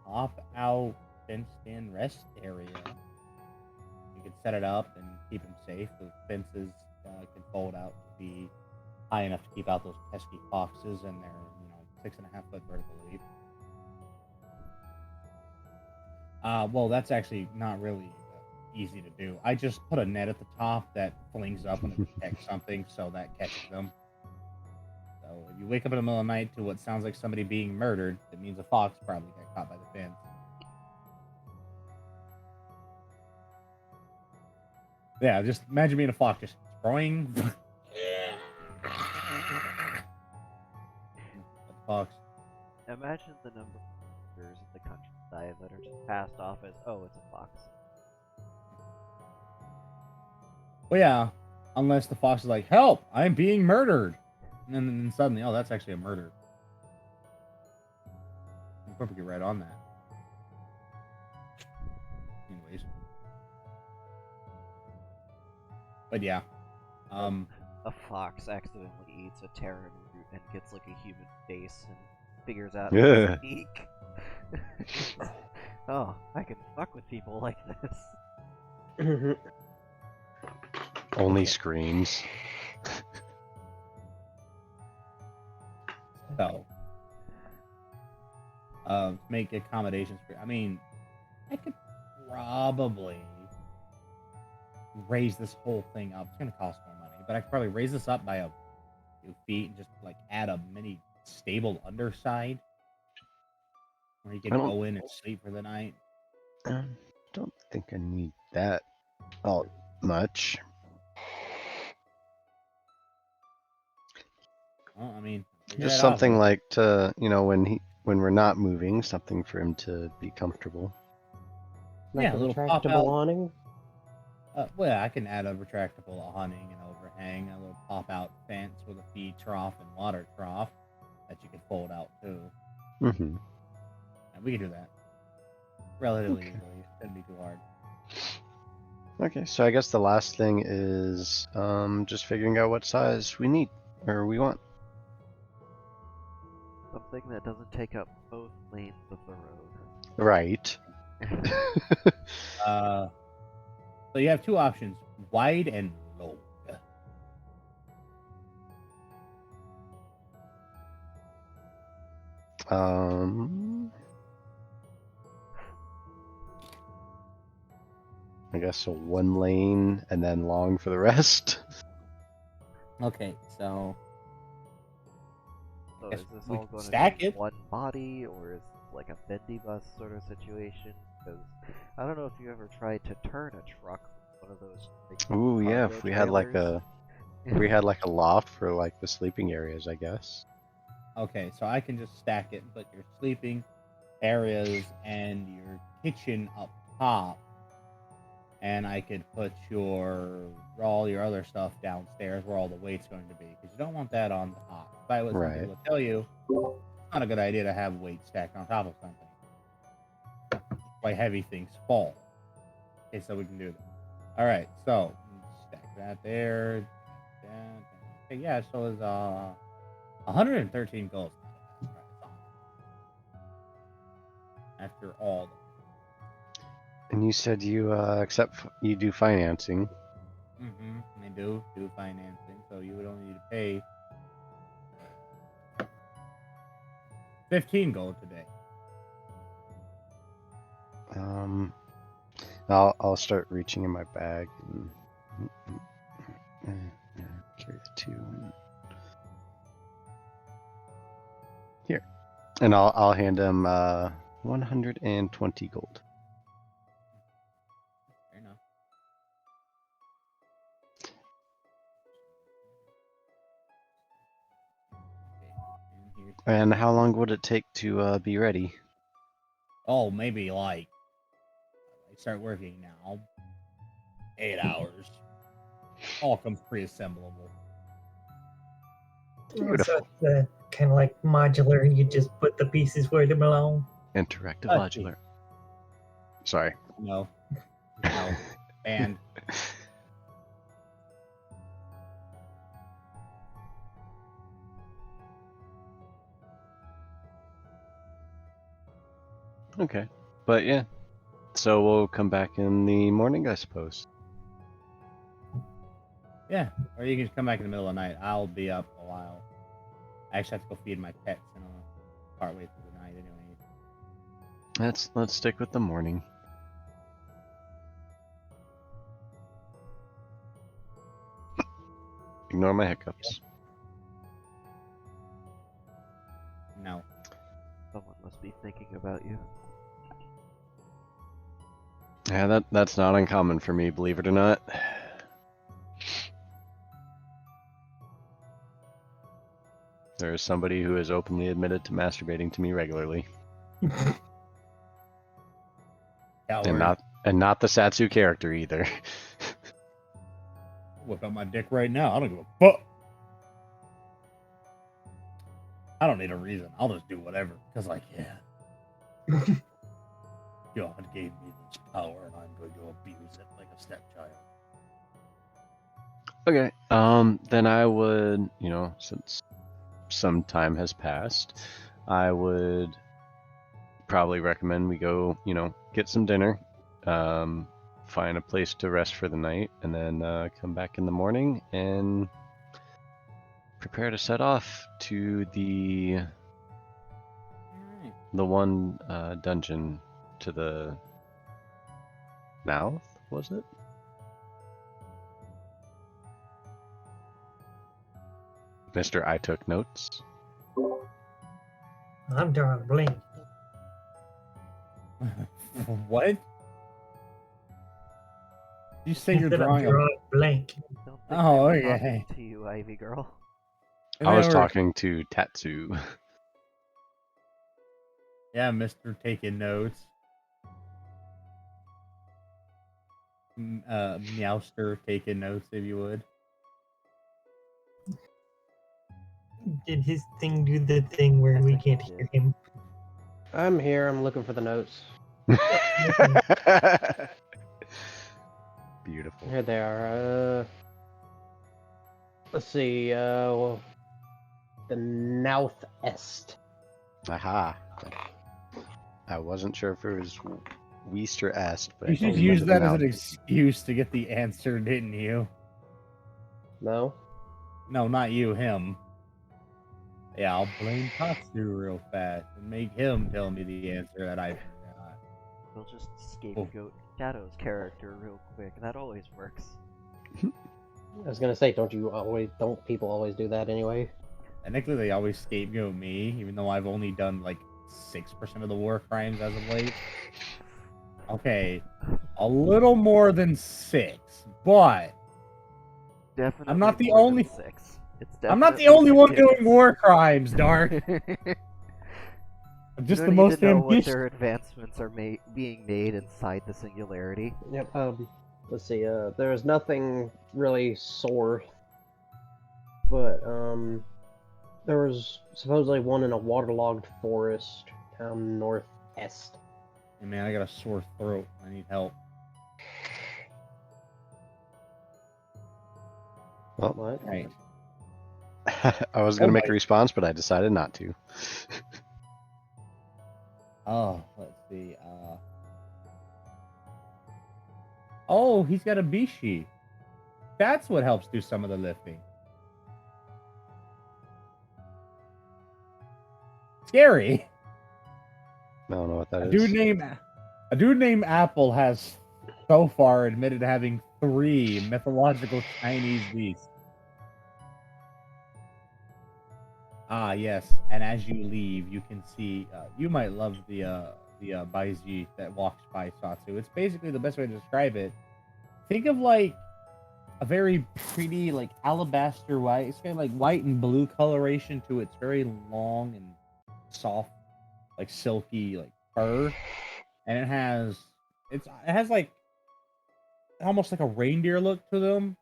pop-out fenced-in rest area. You could set it up and keep him safe. The fences can fold out to be high enough to keep out those pesky foxes, and they're 6.5 foot vertical leap. Well, that's actually not really easy to do. I just put a net at the top that flings up when it detects something, so that catches them. So if you wake up in the middle of the night to what sounds like somebody being murdered, it means a fox probably got caught by the fence. Yeah, just imagine being a fox, just throwing. Fox. Imagine the number of years in the countryside that are just passed off as, oh, it's a fox. Well, yeah, unless the fox is like, help, I'm being murdered. And then suddenly, oh, that's actually a murder. We'll probably get right on that. Anyways. But yeah. A fox accidentally eats a taran root and gets like a human face and figures out Yeah. it's unique. Oh, I can fuck with people like this. Only screams. So, make accommodations for. I mean, I could probably raise this whole thing up. It's gonna cost more money, but I could probably raise this up by a few feet and just like add a mini stable underside where you can go in and sleep for the night. Don't think I need that all much. Well, I mean, figure Just that out, something man. like to, when we're not moving, something for him to be comfortable. Like Yeah, a a little retractable pop-out. awning. Well, I can add a retractable awning and overhang, a little pop-out fence with a feed trough and water trough that you can fold out too. Mm-hmm. And we can do that relatively Okay. easily. It shouldn't be too hard. Okay, so I guess the last thing is just figuring out what size we need or we want. Something that doesn't take up both lanes of the road. Right. So you have two options: wide and low. I guess so, one lane and then long for the rest. Okay, so So Guess is this we all can going to stack be it. one body, or is it like a bendy bus sort of situation? Because I don't know if you ever tried to turn a truck with one of those. Like, Ooh, yeah, cargo if we had like trailers. a loft for like the sleeping areas, I guess. okay, so I can just stack it and put your sleeping areas and your kitchen up top, and I could put all your other stuff downstairs where all the weight's going to be, because you don't want that on top. If I was Right. able to tell you, it's not a good idea to have weight stacked on top of something. Why heavy things fall. Okay, so we can do that. All right, so stack that there. Okay, yeah, so it's 113 gold. After all. And you said you you do financing. Mm-hmm. They do financing, so you would only need to pay 15 gold today. I'll start reaching in my bag and carry the two. Here, and I'll hand him 120 gold. Fair enough. Okay, and here's And how long would it take to be ready? oh, maybe like I start working now. 8 hours. All comes pre-assemblable. Beautiful. So it's kind of like modular. You just put the pieces where they belong. Interactive Okay. modular. Sorry. No. No. And Okay. But yeah. So we'll come back in the morning, I suppose. yeah, or you can just come back in the middle of the night. I'll be up a while. I actually have to go feed my pets in a partway through the night anyway. Let's stick with the morning. Ignore my hiccups. No. Someone must be thinking about you. Yeah, that's not uncommon for me, believe it or not. There is somebody who has openly admitted to masturbating to me regularly, Coward. and not the Satsu character either. Whip out my dick right now. I don't give a fuck. I don't need a reason. I'll just do whatever because I can. God gave me this power, and I'm going to abuse it like a stepchild. Okay. Then I would, since some time has passed, I would probably recommend we go, get some dinner, find a place to rest for the night, and then come back in the morning and prepare to set off to the one dungeon to the mouth, was it? Mr. I took notes. I'm drawing a blank. What? You say you're Instead of drawing a... drawing blank. Don't think Oh, they were okay. talking to you, Ivy girl. I was talking to Tatsu. Yeah, Mr. Taking Notes. Meowster taking notes, if you would. Did his thing do the thing where I we think he can't did. hear him? I'm here. I'm looking for the notes. Beautiful. Here they are. Let's see. Well, the Northest. Aha. I wasn't sure if it was West or Est, but You I should don't use remember that the as an mouth. excuse to get the answer, didn't you? No. No, not you, him. Yeah, I'll blame Tatsu real fast and make him tell me the answer that I forgot. We'll just scapegoat Shadow's character real quick. That always works. I was gonna say, don't people always do that anyway? Technically, they always scapegoat me, even though I've only done like 6% of the war crimes as of late. Okay, a little more than 6, but Definitely I'm not the more than only. 6. It's I'm not the definitely only one doing six. war crimes, Dark. You I'm just don't the need most to know what ambitious. their advancements are being made inside the singularity. Yep. Let's see. There was nothing really sore, but there was supposedly one in a waterlogged forest down northwest. Hey, man, I got a sore throat. I need help. Well, What? Right. I was going to Oh make a my- response, but I decided not to. Oh, let's see. Oh, he's got a Bishi. That's what helps do some of the lifting. Scary. I don't know what that A is. dude named Apple has so far admitted having 3 mythological Chinese beasts. Ah, yes. And as you leave, you can see. You might love the Baiji that walks by Satsu. It's basically the best way to describe it. Think of like a very pretty, like alabaster white. It's got like white and blue coloration to it. It's very long and soft, like silky, like fur, and it has like almost like a reindeer look to them.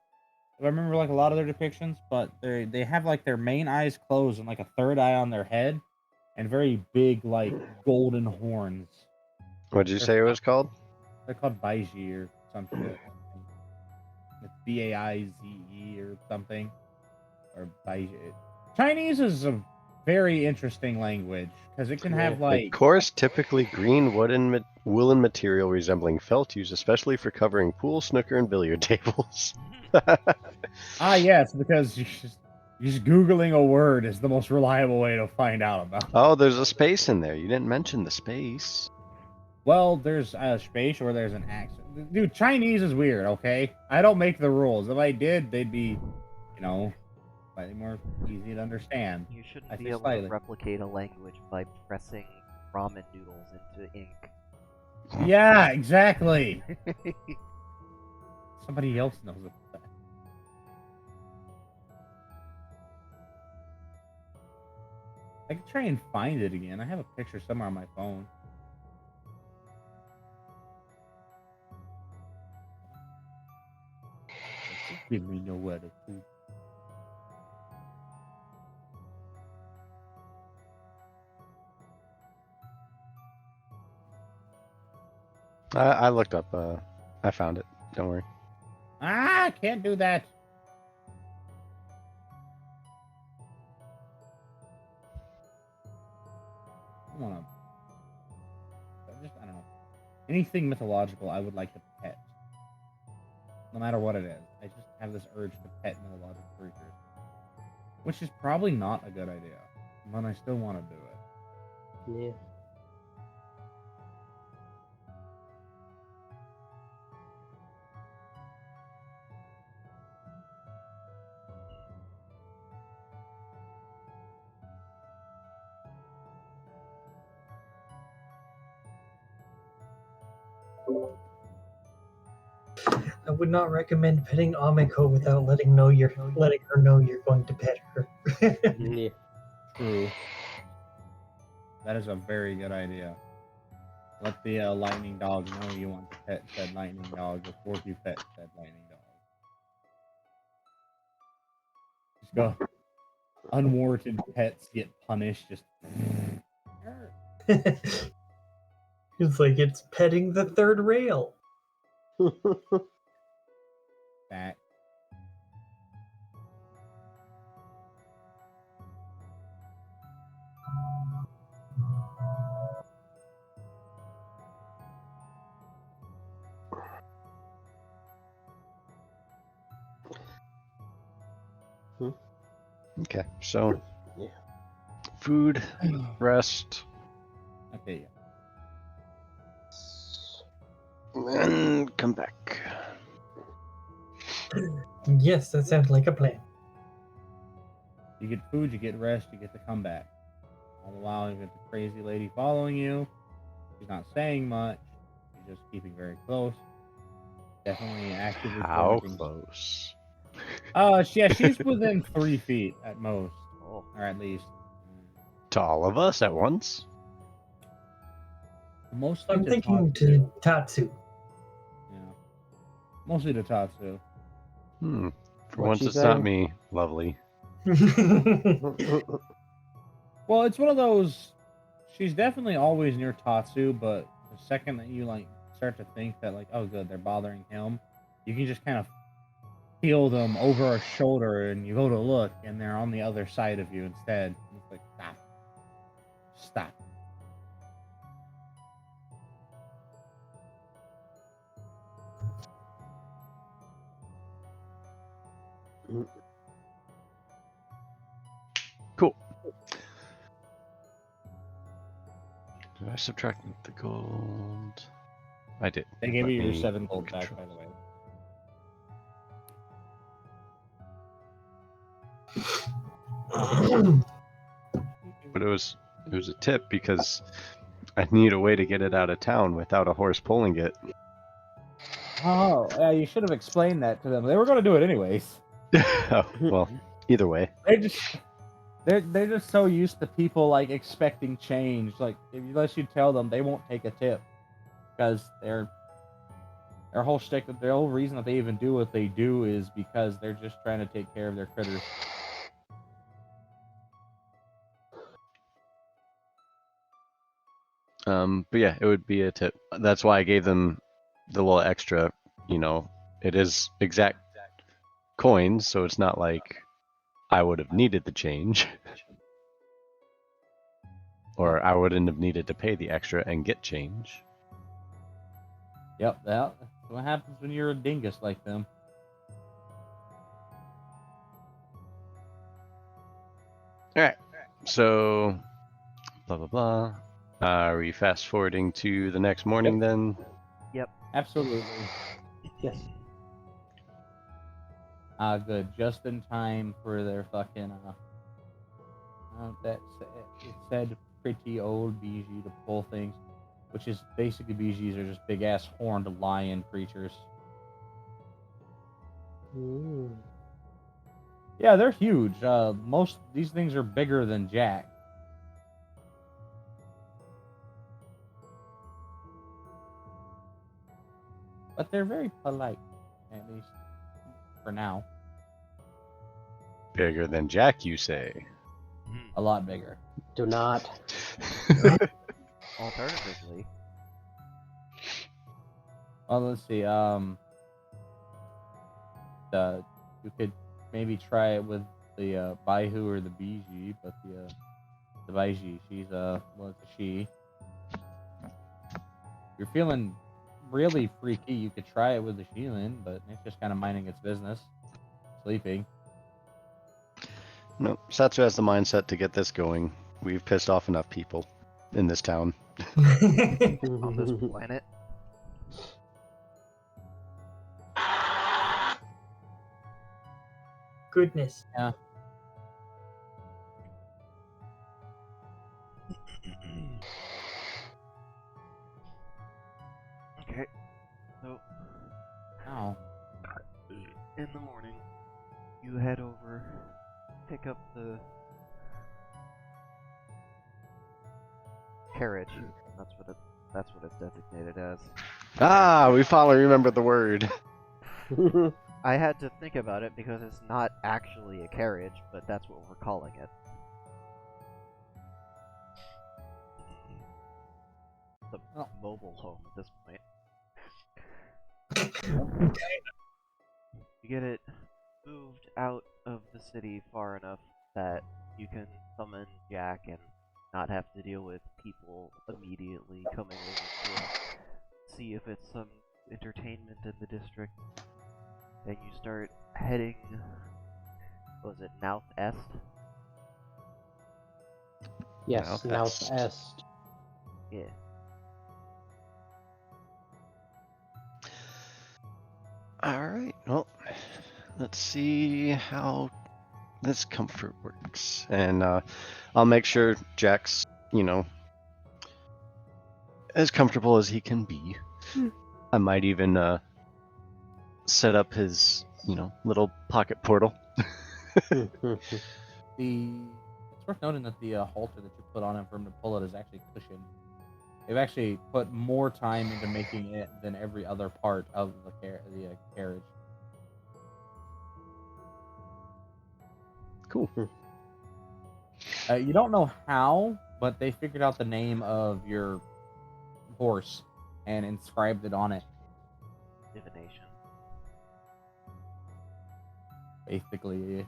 If I remember like a lot of their depictions, but they have like their main eyes closed and like a third eye on their head, and very big like golden horns. What did you say it was called? They're called Baiji or some shit. Baize or something. Or Chinese is a very interesting language because it can have Yeah. A coarse, typically green woolen material resembling felt used especially for covering pool, snooker, and billiard tables. yes, because just googling a word is the most reliable way to find out about it. Oh, there's a space in there. You didn't mention the space. Well, there's a space or there's an accent. Dude, Chinese is weird, okay? I don't make the rules. If I did, they'd be, slightly more easy to understand. You shouldn't I be say able slightly. to replicate a language by pressing ramen noodles into ink. Yeah, exactly. Somebody else knows about that. I can try and find it again. I have a picture somewhere on my phone. Give me no attitude. I looked up. I found it. Don't worry. Ah, can't do that. I want to. I don't know. Anything mythological, I would like to pet. No matter what it is. I just have this urge to pet mythological creatures. Which is probably not a good idea. But I still want to do it. Yeah. I would not recommend petting Amiko without letting her know you're going to pet her. Yeah. True. That is a very good idea. Let the lightning dog know you want to pet said lightning dog before you pet said lightning dog. Just go. Unwarranted pets get punished. Just. It's like it's petting the third rail. Back. Okay, so Yeah. food, rest, Okay, yeah. and come back. Yes, that sounds like a plan. You get food, you get rest, you get to come back. All the while, you get the crazy lady following you. She's not saying much. She's just keeping very close. Definitely actively. How foraging. close? She's within 3 feet at most, Oh, or at least. To all of us at once? Mostly I'm to thinking Tatsu. to Tatsu. Yeah. Mostly to Tatsu. For What'd once she it's not say? me. Lovely. Well, it's one of those. She's definitely always near Tatsu, but the second that you start to think that oh good, they're bothering him, you can just kind of feel them over a shoulder, and you go to look, and they're on the other side of you instead. It's like stop. Cool. Did I subtract the gold? I did. They gave Let you your me 7 gold back, control. by the way. But it was a tip because I need a way to get it out of town without a horse pulling it. Oh, yeah, you should have explained that to them. They were going to do it anyways. Oh, well, either way. They're just so used to people expecting change. Unless you tell them, they won't take a tip because their whole shtick, their whole reason that they even do what they do is because they're just trying to take care of their critters. But yeah, it would be a tip. That's why I gave them the little extra. It is exact coins, so it's not like I would have needed the change. Or I wouldn't have needed to pay the extra and get change. Yep, that's what happens when you're a dingus like them. Alright, so blah blah blah. Are we fast forwarding to the next morning then? Absolutely. Yes. Good. Just in time for their fucking it said pretty old BG to pull things, which is basically BGs are just big ass horned lion creatures. Ooh. Yeah, they're huge. Most these things are bigger than Jack. But they're very polite, at least for now. Bigger than Jack, you say? A lot bigger. Do not. Alternatively, Well, let's see. You could maybe try it with the Baihu or the BG, but the Baiji, she's well, it's a she. You're feeling really freaky. You could try it with the Sheilin, but it's just kind of minding its business, sleeping. No, Satsu has the mindset to get this going. We've pissed off enough people in this town. on this planet, Goodness. okay. So Ow. in the morning, you head over, pick up the carriage. That's what it's designated as. Ah, we finally remembered the word. I had to think about it because it's not actually a carriage, but that's what we're calling it. The mobile home at this point. You get it moved out of the city far enough that you can summon Jack and not have to deal with people immediately coming over to see if it's some entertainment in the district. And you start heading, what was it, North-Est? Yes, Southwest. Southwest. Yeah. Alright, well, let's see how this comfort works. And I'll make sure Jack's, as comfortable as he can be. I might even set up his, little pocket portal. It's worth noting that the halter that you put on him for him to pull it is actually cushioned. They've actually put more time into making it than every other part of the carriage. Cool. You don't know how, but they figured out the name of your horse and inscribed it on it. Divination. Basically.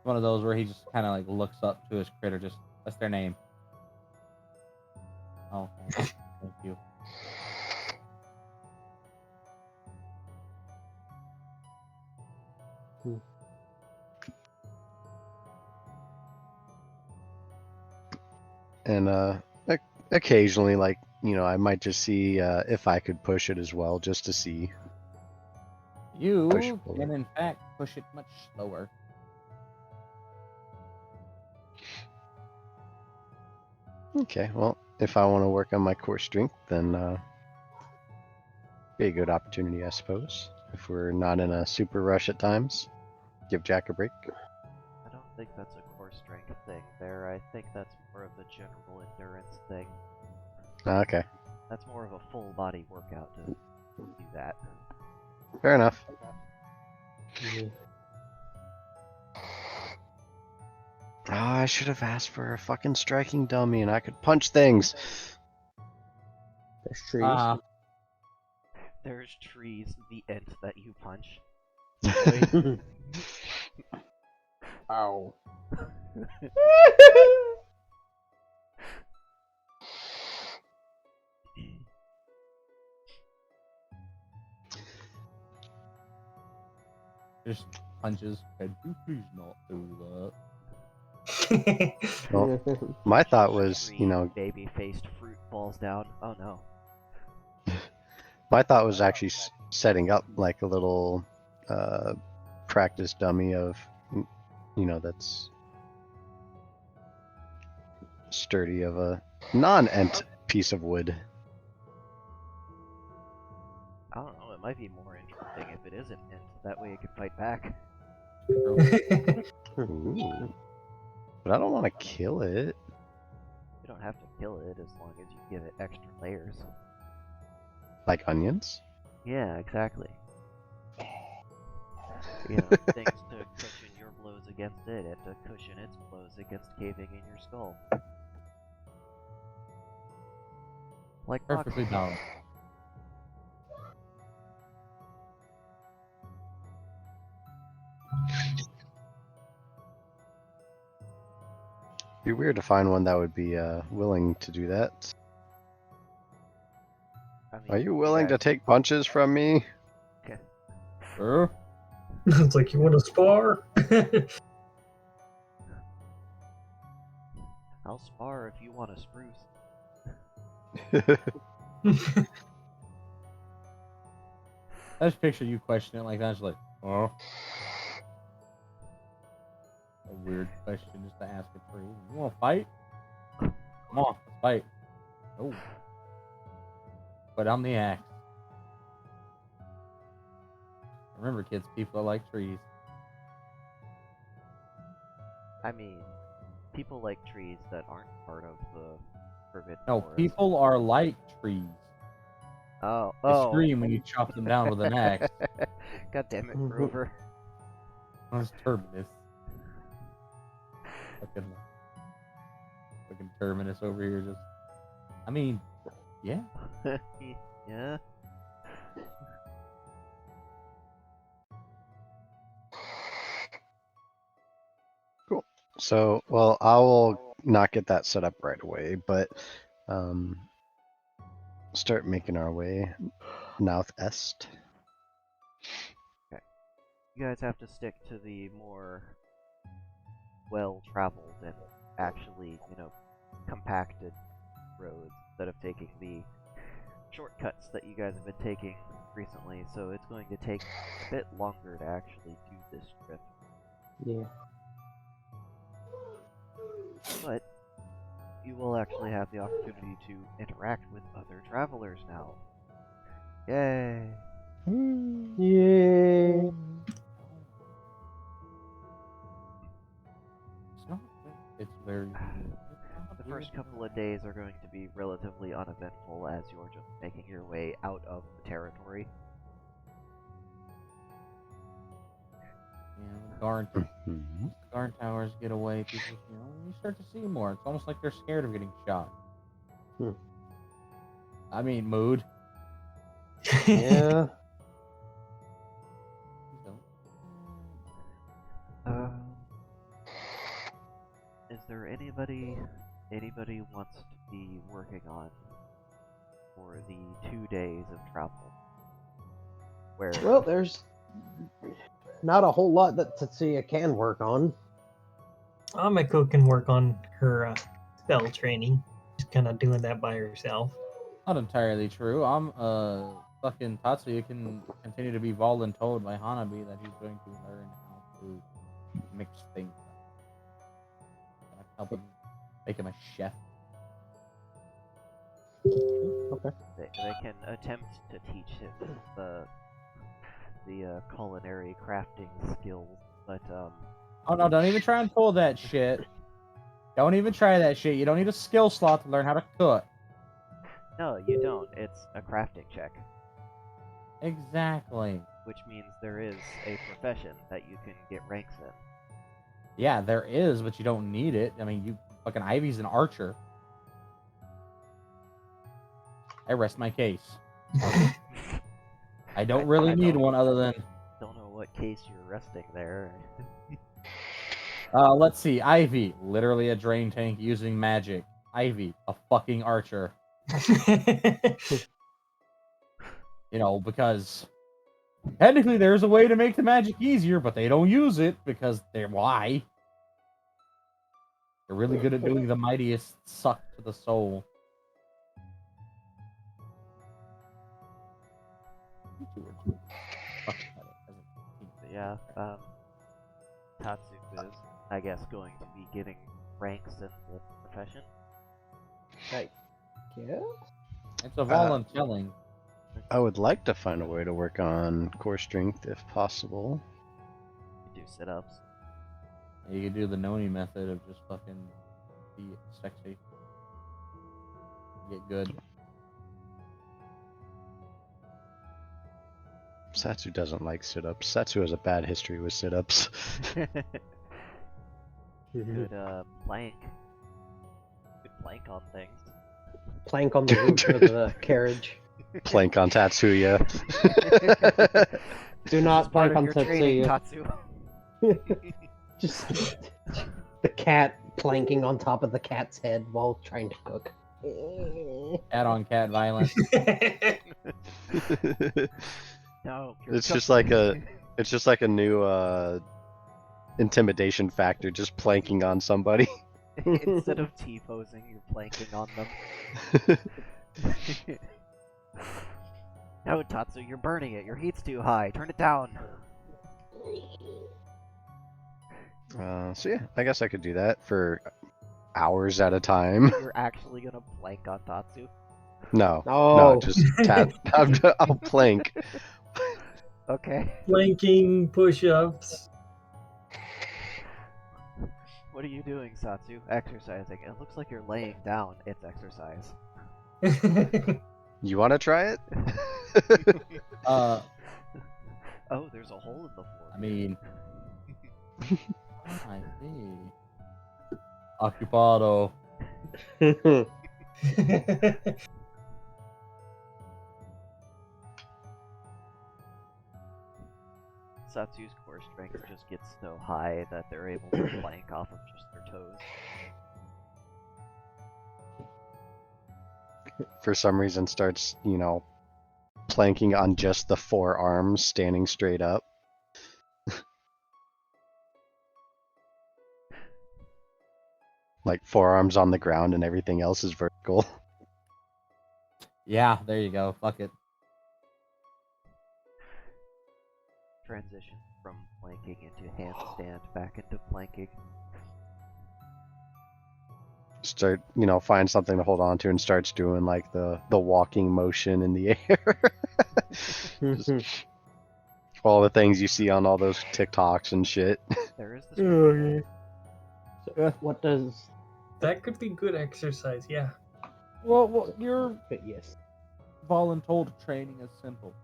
One of those where he just kind of like looks up to his critter, just that's their name. Oh, okay. Thank you. And occasionally, I might just see if I could push it as well, just to see. You Push-pull. can in fact push it much slower. Okay, well, if I want to work on my core strength, then be a good opportunity, I suppose. If we're not in a super rush at times, give Jack a break. I don't think that's a core strength thing there. I think that's more of a general endurance thing. Okay, That's more of a full body workout to do that. fair enough. Oh, I should have asked for a fucking striking dummy and I could punch things. There's trees. There's trees, the ent that you punch. Ow. Just punches. Could you please not do that? Well, my thought was, you know, Baby-faced fruit falls down. Oh no. my thought was actually setting up like a little practice dummy of, you know, that's sturdy of a non-ent piece of wood. I don't know, it might be more interesting if it isn't ent. That way it can fight back. Ooh. But I don't want to kill it. You don't have to kill it as long as you give it extra layers. Like onions? Yeah, exactly. You know, things to cushion your blows against it and to cushion its blows against caving in your skull. Like Perfectly boxing. balanced. Be weird to find one that would be willing to do that. I mean, Are you willing to guys- take punches from me? Sure. It's like, you want to spar? I'll spar if you want to spruce. I just picture you questioning it like that. It's like, oh. A weird question just to ask a tree. You want to fight? Come on, let's fight. Oh. Put on the axe. Remember, kids, people are like trees. I mean, people like trees that aren't part of the forbidden No, forest. people are like trees. Oh, They scream when you chop them down with an axe. God damn it, Grover. Where's Terminus? Fucking Terminus over here just... I mean, yeah. Yeah. So, well, I will not get that set up right away, but start making our way northeast. You guys have to stick to the more well-traveled and actually, you know, compacted roads instead of taking the shortcuts that you guys have been taking recently, so it's going to take a bit longer to actually do this trip. Yeah. But you will actually have the opportunity to interact with other travelers now. Yay! Yeah. It's not it's very... The first couple of days are going to be relatively uneventful as you're just making your way out of the territory. You know, guard towers get away. People, you know, you start to see more. It's almost like they're scared of getting shot. I mean, mood. Yeah. Is there anybody wants to be working on for the 2 days of travel? Where Well, there's not a whole lot that Tetsuya can work on. Amiko can work on her spell training. She's kind of doing that by herself. Not entirely true. I'm fucking Tatsuya can continue to be voluntold by Hanabi that he's going to learn how to mix things up. Help him make him a chef. they can attempt to teach him the culinary crafting skills, but Oh no, don't even try and pull that shit. Don't even try that shit. You don't need a skill slot to learn how to cook. no, you don't. It's a crafting check, Exactly. which means there is a profession that you can get ranks in. Yeah, there is, but you don't need it. I mean, you fucking Ivy's an archer. I rest my case. I don't really need one other than. Don't know what case you're resting there. Let's see. Ivy, literally a drain tank using magic. Ivy, a fucking archer. You know, because technically there's a way to make the magic easier, but they don't use it because they're why? They're really good at doing the mightiest suck to the soul. But yeah, Tatsu is, I guess, going to be getting ranks in the profession. Right. Yeah. It's a volunteering. I would like to find a way to work on core strength if possible. You do sit-ups. You could do the Noni method of just fucking be sexy. Get good. Satsu doesn't like sit-ups. Satsu has a bad history with sit-ups. Good plank. Good plank on things. Plank on the roof of the carriage. Plank on Tatsuya. Do not It's part plank of on your training, Tetsuya. Tatsu. Just the cat planking on top of the cat's head while trying to cook. Cat on cat violence. No, It's just like a new intimidation factor, just planking on somebody. instead of T-posing, you're planking on them. No, Tatsu, you're burning it. Your heat's too high. Turn it down. So yeah, I guess I could do that for hours at a time. You're actually gonna plank on Tatsu? No, No. no, just I'll plank. Okay. Flanking push-ups. What are you doing, Satsu? Exercising. It looks like you're laying down. It's exercise. You want to try it? Oh, there's a hole in the floor. I mean, I see. Occupado. Satsu's core strength just gets so high that they're able to plank off of just their toes. For some reason, starts planking on just the forearms, standing straight up. Like forearms on the ground and everything else is vertical. Yeah, there you go. Fuck it. Transition from planking into handstand back into planking. Start, find something to hold on to and starts doing like the walking motion in the air. Just all the things you see on all those TikToks and shit. There is this. So what does? That could be good exercise, yeah. Well, your But yes. voluntold training is simple.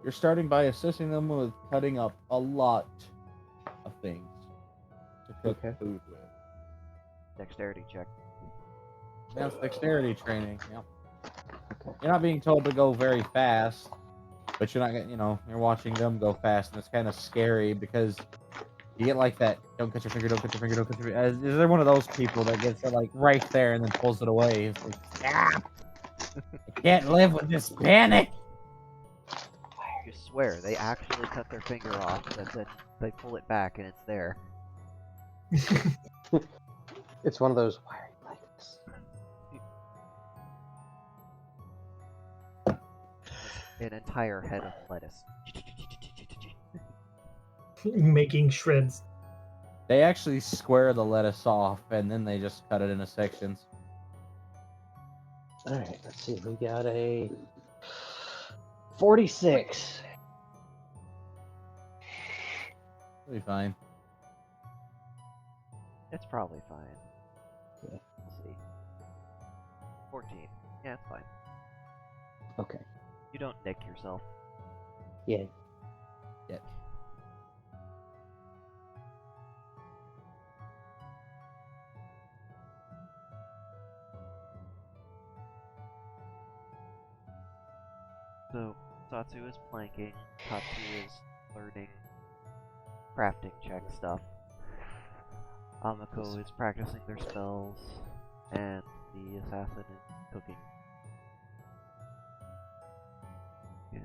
You're starting by assisting them with cutting up a lot of things to cook Okay. food with. Dexterity check. That's dexterity training. Yep. You're not being told to go very fast, but you're not getting, you're watching them go fast, and it's kind of scary because you get like that. Don't cut your finger. Don't cut your finger. Don't cut your finger. Is there one of those people that gets it like right there and then pulls it away? It's like, ah, I can't live with this panic. You swear they actually cut their finger off, and then they pull it back, and it's there. It's one of those. Why are you like this? An entire head of lettuce. Making shreds. They actually square the lettuce off, and then they just cut it into sections. All right. Let's see. We got a 46. It'll be fine. It's probably fine. Yeah. We'll see. 14. Yeah, it's fine. Okay. You don't nick yourself. Yeah. Yet. So, Satsu is planking, Tatsu is learning crafting check stuff. Amako is practicing their spells, and the assassin is cooking. Yeah.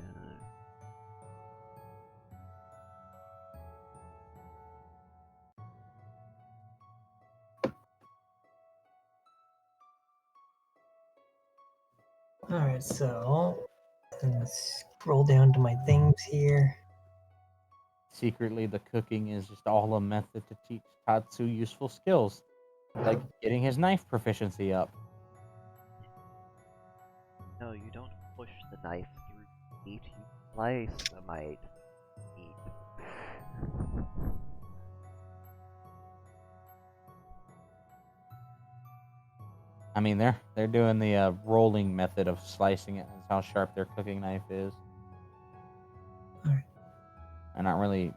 Alright, so let's scroll down to my things here. Secretly, the cooking is just all a method to teach Tatsu useful skills, like getting his knife proficiency up. No, you don't push the knife through meat, you slice the meat. I mean, they're doing the rolling method of slicing it. That's how sharp their cooking knife is. Alright. They're not really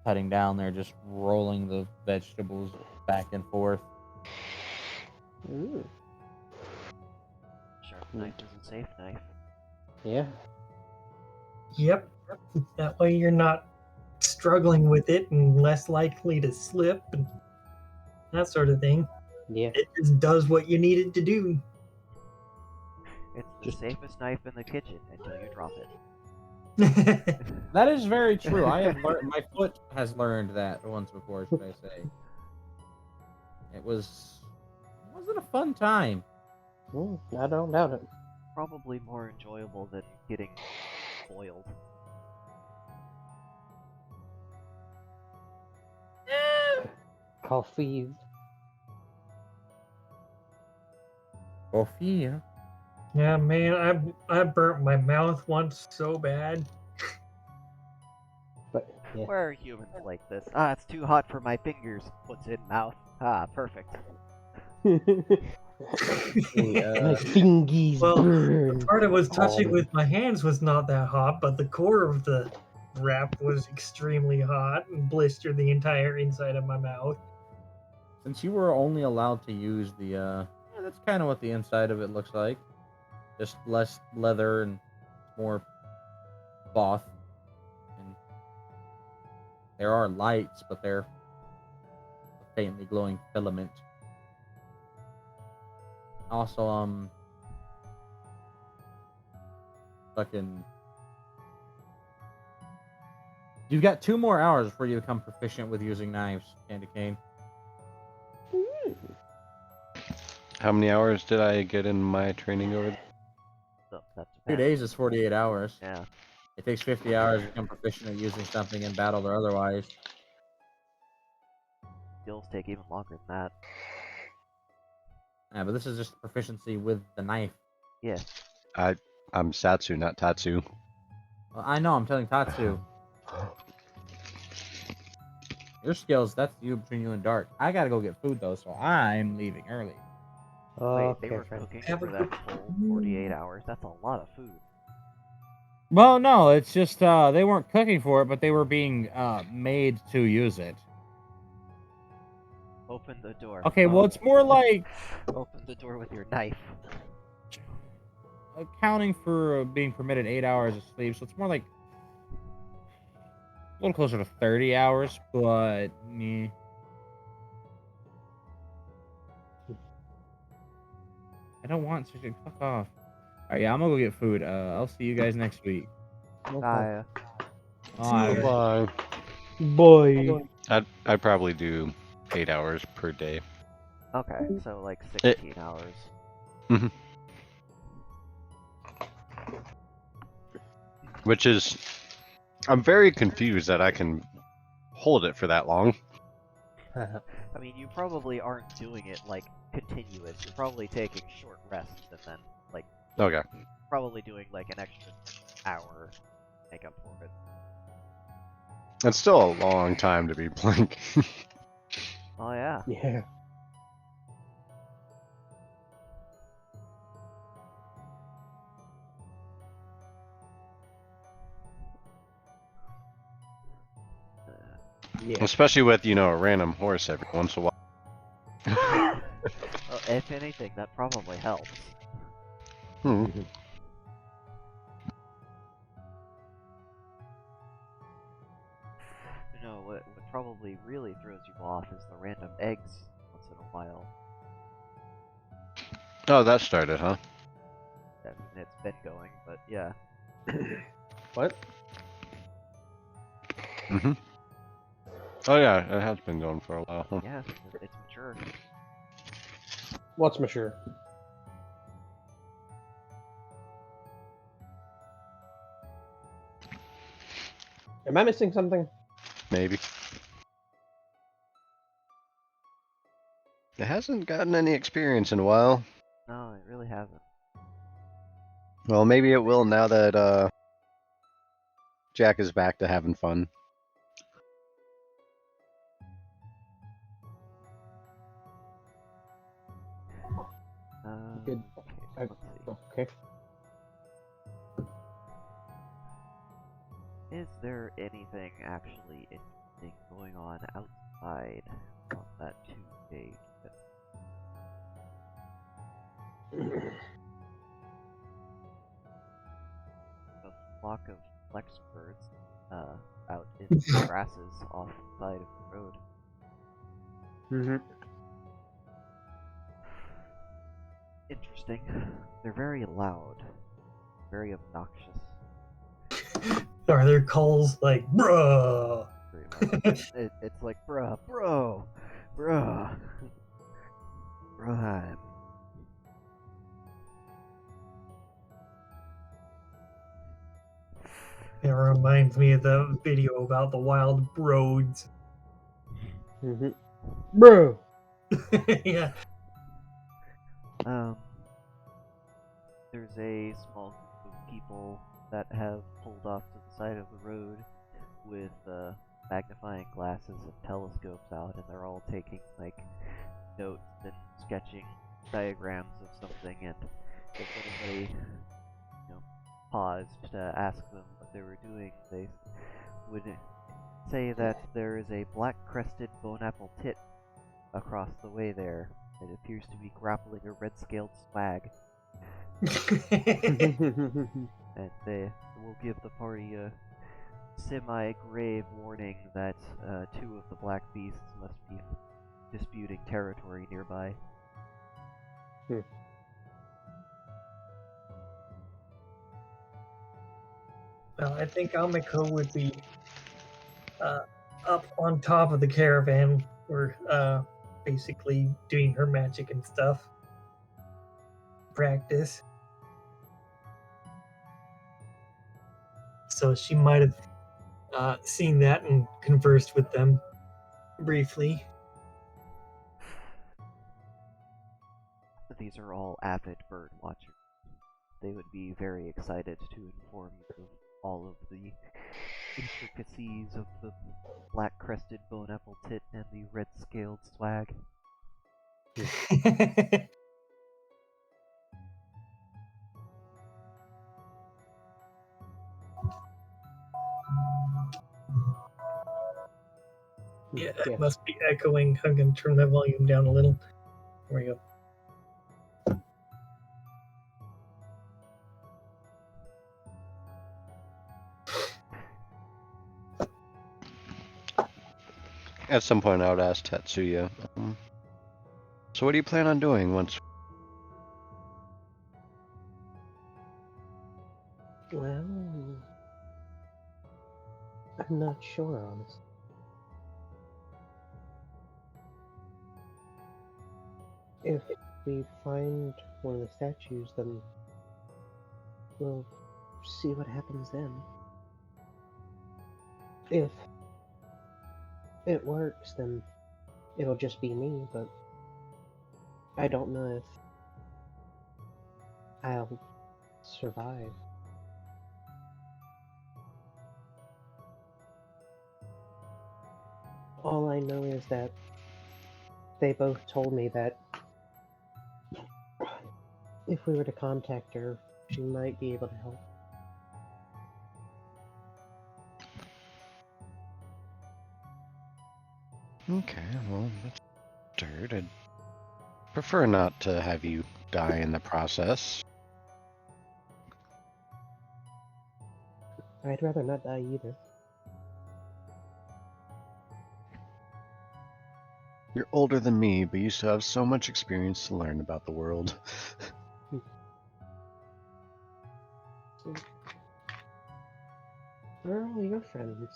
cutting down. They're just rolling the vegetables back and forth. Ooh. Sharp knife is a safe knife. Yeah. Yep. That way you're not struggling with it and less likely to slip and that sort of thing. Yeah. It just does what you need it to do. It's the Just- safest knife in the kitchen until you drop it. That is very true. I have learned. My foot has learned that once before. Should I say? It wasn't a fun time. I don't doubt it. Probably more enjoyable than getting boiled. Coffee. Coffee. Yeah, man, I burnt my mouth once so bad. But yeah. Where are humans like this? Ah, it's too hot for my fingers. Puts in mouth. Ah, perfect. My Yeah. fingies Well, burn. The part I was touching Oh. with my hands was not that hot, but the core of the wrap was extremely hot and blistered the entire inside of my mouth. Since you were only allowed to use the, yeah, that's kind of what the inside of it looks like. Just less leather and more cloth. And there are lights, but they're a faintly glowing filament. Also, fucking. You've got 2 more hours before you become proficient with using knives, Candy Cane. How many hours did I get in my training over there? So that's 2 days is 48 hours. Yeah. It takes 50 hours to become proficient at using something in battle or otherwise. Skills take even longer than that. Yeah, but this is just proficiency with the knife. Yeah. I'm Satsu, not Tatsu. Well, I know, I'm telling Tatsu. Your skills, that's you between you and Dark. I gotta go get food though, so I'm leaving early. Wait, they Okay, were friend. cooking Have for a that good- full 48 hours. That's a lot of food. Well, no, it's just they weren't cooking for it, but they were being made to use it. Open the door. Okay, well, it's more like Open the door with your knife. accounting for being permitted 8 hours of sleep, so it's more like a little closer to 30 hours, but meh. I don't want to fuck off. Alright, yeah, I'm gonna go get food. I'll see you guys next week. Okay. Bye. Bye. ya. Bye. Boy. I'd probably do 8 hours per day. Okay, so like 16 hours. Which is, I'm very confused that I can hold it for that long. I mean, you probably aren't doing it like continuous. You're probably taking short rests and then like Okay. probably doing like an extra hour to make up for it. It's still a long time to be blank. Oh yeah. Yeah. Yeah. Especially with, a random horse every once in a while. Well, if anything, that probably helps. Hmm. probably really throws you off is the random eggs once in a while. Oh, that started, huh? I mean, it's been going, but yeah. What? Mm-hmm. Oh yeah, it has been going for a while. Huh? Yeah, it's mature. What's mature? Am I missing something? Maybe. It hasn't gotten any experience in a while. No, it really hasn't. Well, maybe it will now that Jack is back to having fun. Good. Okay, let's see. Okay. Is there anything actually interesting going on outside on that Tuesday? A flock of flex birds out in the grasses off the side of the road. Mm-hmm. Interesting. They're very loud, very obnoxious. Are there calls like bruh? Pretty much. It's like bruh, bruh. Bruh. It reminds me of the video about the wild broads. Mm-hmm. Bro. Yeah. There's a small group of people that have pulled off to the side of the road with magnifying glasses and telescopes out, and they're all taking like notes and sketching diagrams of something. And if anybody, paused to ask them what they were doing, they would say that there is a black-crested bone-apple tit across the way there. It appears to be grappling a red-scaled swag, and they will give the party a semi-grave warning that two of the black beasts must be disputing territory nearby. Well, I think Amiko would be up on top of the caravan, or basically doing her magic and stuff. Practice. So she might have seen that and conversed with them briefly. These are all avid bird watchers. They would be very excited to inform you of all of the intricacies of the black-crested bone-apple tit and the red-scaled swag. Yeah, it must be echoing. I'm going to turn my volume down a little. There we go. At some point, I would ask Tetsuya. So, what do you plan on doing once? Well, I'm not sure, honestly. If we find one of the statues, then we'll see what happens then. If it works, then it'll just be me, but I don't know if I'll survive. All I know is that they both told me that if we were to contact her, she might be able to help. Okay, well, that's absurd. I'd prefer not to have you die in the process. I'd rather not die either. You're older than me, but you still have so much experience to learn about the world. Where are all your friends?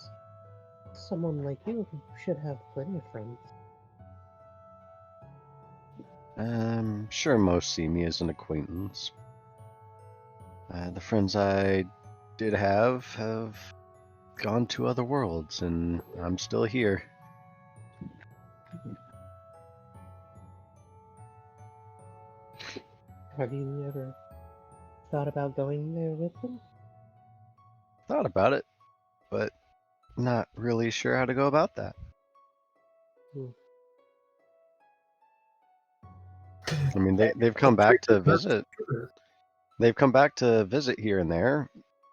Someone like you should have plenty of friends. I'm sure most see me as an acquaintance. The friends I did have gone to other worlds, and I'm still here. Have you ever thought about going there with them? Thought about it, but not really sure how to go about that. I mean, they've come back to visit. They've come back to visit here and there,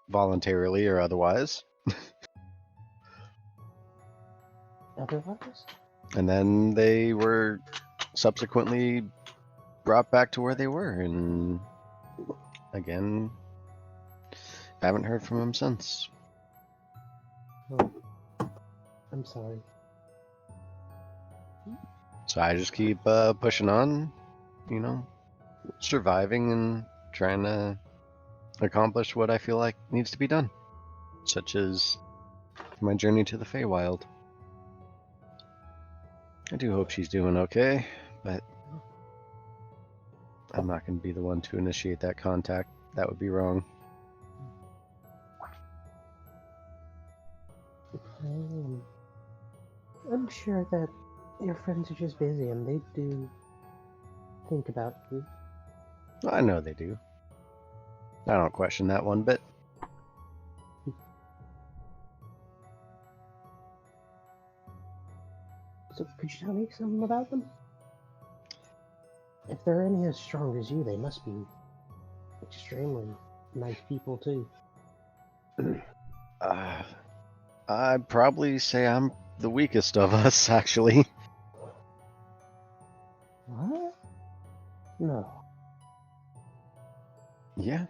voluntarily or otherwise. Otherwise? And then they were subsequently brought back to where they were, and again, haven't heard from them since. Oh, I'm sorry. So I just keep pushing on, you know, surviving and trying to accomplish what I feel like needs to be done, such as my journey to the Feywild. I do hope she's doing okay, but I'm not going to be the one to initiate that contact. That would be wrong. I'm sure that your friends are just busy and they do think about you. I know they do. I don't question that one bit. So could you tell me something about them? If they're any as strong as you, they must be extremely nice people too. I'd probably say I'm the weakest of us, actually. What? No. Yeah.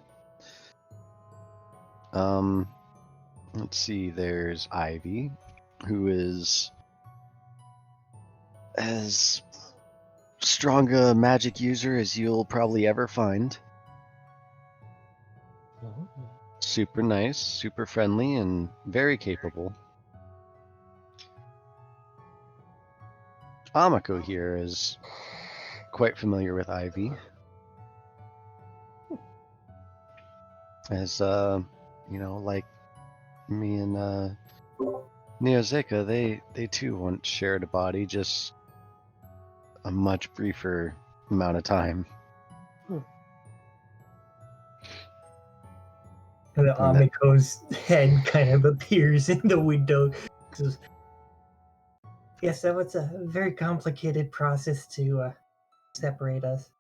Let's see, there's Ivy, who is as strong a magic user as you'll probably ever find. Oh. Super nice, super friendly, and very capable. Amako here is quite familiar with Ivy. As, you know, like me and Neozeka, they too once shared a body, just a much briefer amount of time. And the And that- Amiko's head kind of appears in the window. Says, yes, that was a very complicated process to separate us.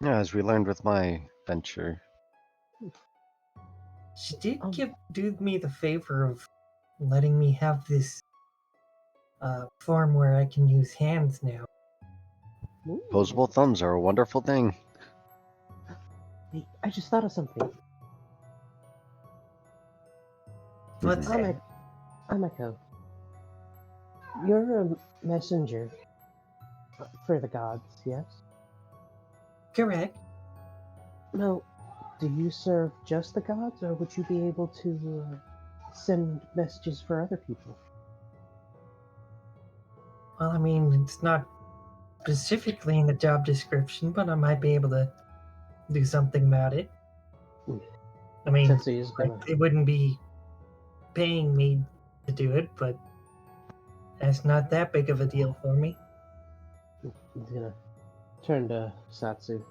Yeah, as we learned with my venture. She did Oh. do me the favor of letting me have this form where I can use hands now. Ooh. Opposable thumbs are a wonderful thing. Hey, I just thought of something. What's that? Amako, you're a messenger for the gods, yes? Correct. Now, do you serve just the gods, or would you be able to send messages for other people? Well, I mean, it's not specifically in the job description, but I might be able to do something about it. I mean, Tetsuya's gonna... they wouldn't be paying me to do it, but that's not that big of a deal for me. He's gonna turn to Satsu.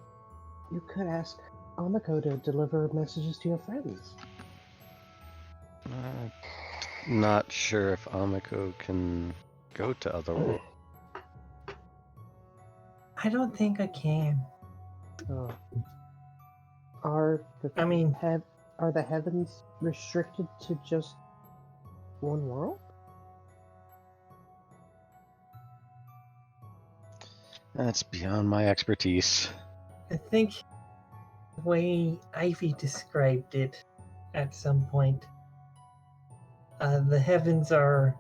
You could ask Amako to deliver messages to your friends. Not sure if Amako can go to other worlds. I don't think I can. Are the I mean, are the heavens restricted to just one world? That's beyond my expertise. I think the way Ivy described it at some point, the heavens are,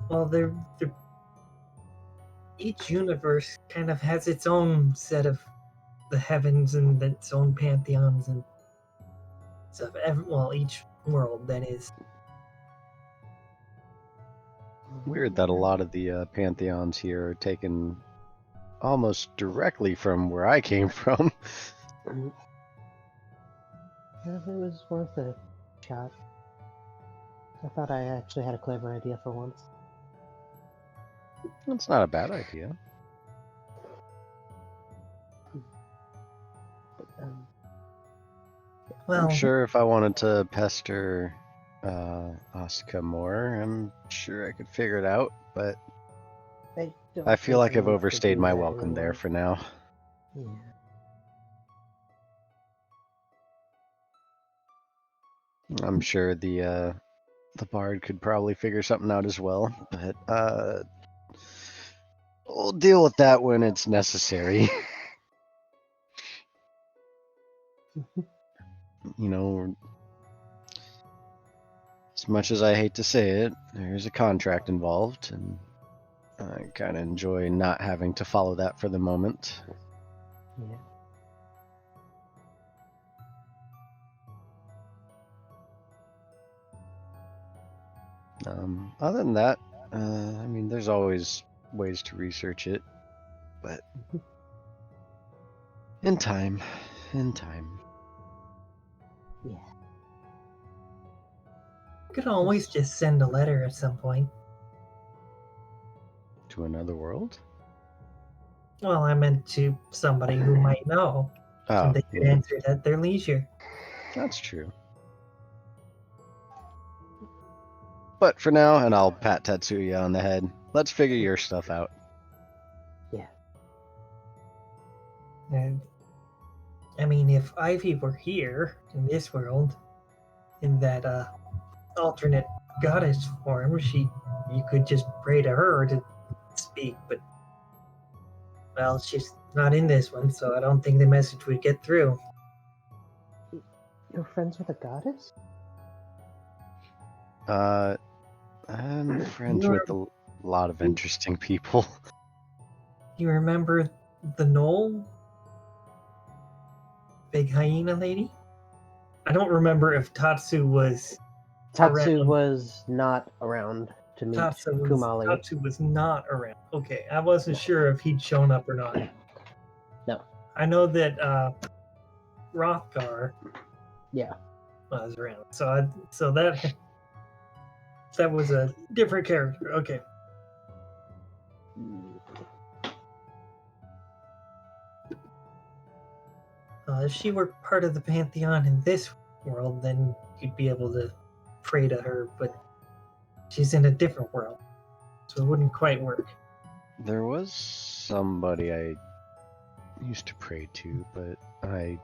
well, they're each universe kind of has its own set of the heavens and its own pantheons and stuff. Well, each world, that is. Weird that a lot of the pantheons here are taken almost directly from where I came from. It was worth a shot. I thought I actually had a clever idea for once. That's not a bad idea. Well, I'm sure if I wanted to pester Asuka more, I'm sure I could figure it out, but don't I feel think like I've we need to overstayed do my that welcome there anymore. for now. Yeah. I'm sure the bard could probably figure something out as well, but we'll deal with that when it's necessary. You know, as much as I hate to say it, there's a contract involved, and I kind of enjoy not having to follow that for the moment. Yeah. Other than that, I mean, there's always ways to research it, but in time. Yeah. you could always just send a letter at some point. To another world? Well, I meant to somebody who might know, Oh, and they could yeah, answer it at their leisure. that's true. But for now, and I'll pat Tetsuya on the head, let's figure your stuff out. And I mean, if Ivy were here in this world, in that alternate goddess form, you could just pray to her to speak. But well, she's not in this one, so I don't think the message would get through. You're friends with a goddess? I'm friends You're- with a lot of interesting people. You remember the Knoll? Big hyena lady? I don't remember if Tatsu was Tatsu around. was not around to meet Kumali. Tatsu was not around. Okay, I wasn't sure if he'd shown up or not. No. I know that Rothgar Yeah. was around, so that was a different character. Okay. If she were part of the pantheon in this world, then you'd be able to pray to her, but she's in a different world, so it wouldn't quite work. There was somebody I used to pray to, but I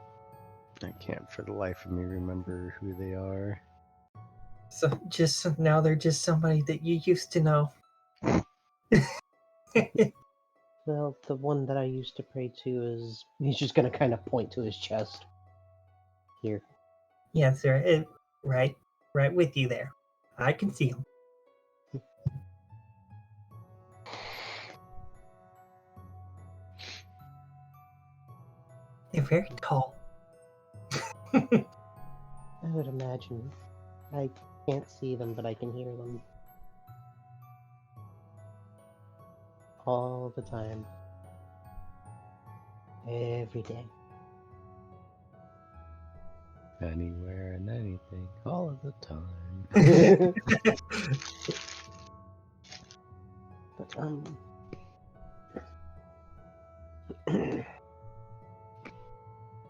can't for the life of me remember who they are. So now they're just somebody that you used to know. Well, the one that I used to pray to he's just gonna kind of point to his chest. Here. Yes, sir. Right with you there. I can see him. They're very tall. I would imagine. I can't see them, but I can hear them. All the time. Every day. Anywhere and anything, all of the time. But,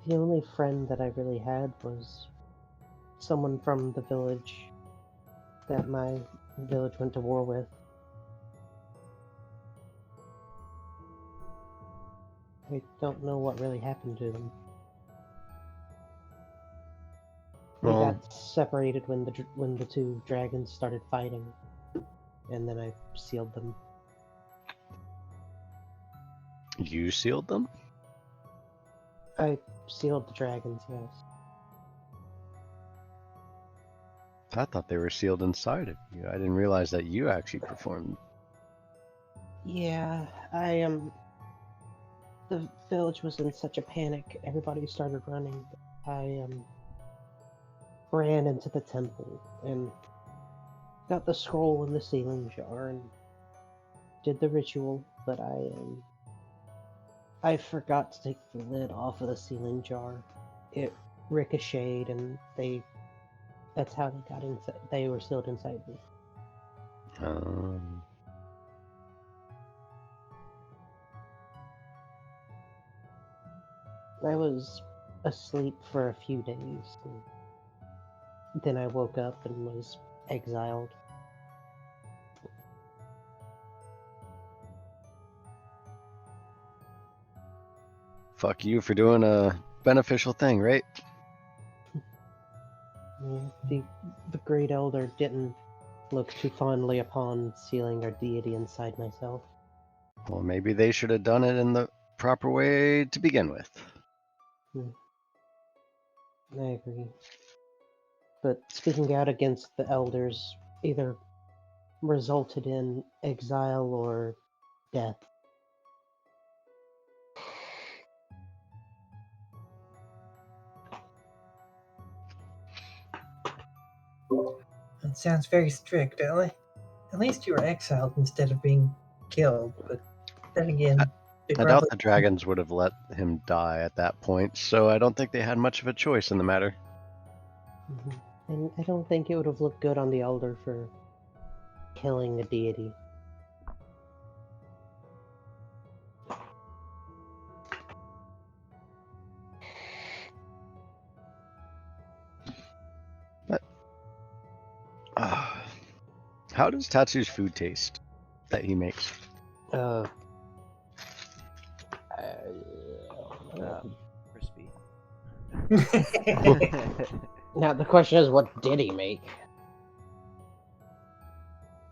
the only friend that I really had was someone from the village that my village went to war with. I don't know what really happened to them. We Well, got separated when the two dragons started fighting, and then I sealed them. you sealed them? I sealed the dragons, yes. I thought they were sealed inside of you. I didn't realize that you actually performed Yeah, the village was in such a panic. Everybody started running. I ran into the temple and got the scroll in the sealing jar and did the ritual, but I forgot to take the lid off of the sealing jar. It ricocheted and that's how they got inside. They were sealed inside me. I was asleep for a few days. And then I woke up and was exiled. Fuck you for doing a beneficial thing, right? Yeah, the Great Elder didn't look too fondly upon sealing our deity inside myself. Well, maybe they should have done it in the proper way to begin with. I agree. But speaking out against the elders either resulted in exile or death. That sounds very strict, Ellie. At least you were exiled instead of being killed, but then again, they I doubt probably the dragons would have let him die at that point, so I don't think they had much of a choice in the matter. Mhm. And I don't think it would have looked good on the elder for killing a deity. How does Tatsu's food taste that he makes? Uh, Crispy. now the question is, what did he make?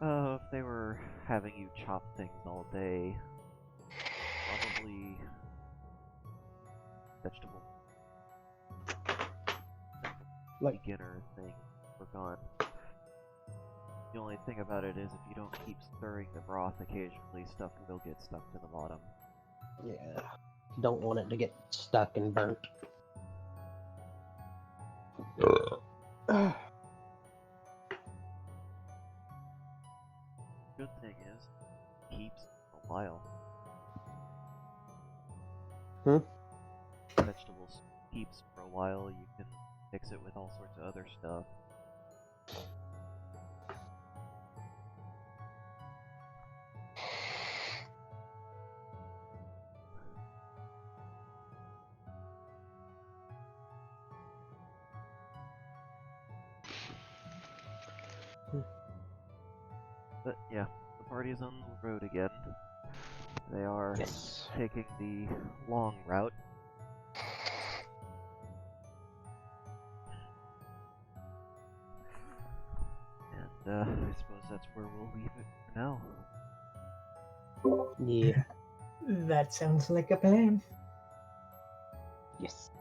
If they were having you chop things all day, probably vegetable. Like- beginner thing work on. The only thing about it is if you don't keep stirring the broth occasionally, stuff will get stuck to the bottom. Yeah. Don't want it to get stuck and burnt. Good thing is, keeps for a while. Vegetables keeps for a while. You can mix it with all sorts of other stuff. But yeah, the party is on the road again. They are Yes. taking the long route. And I suppose that's where we'll leave it for now. Yeah. That sounds like a plan. Yes.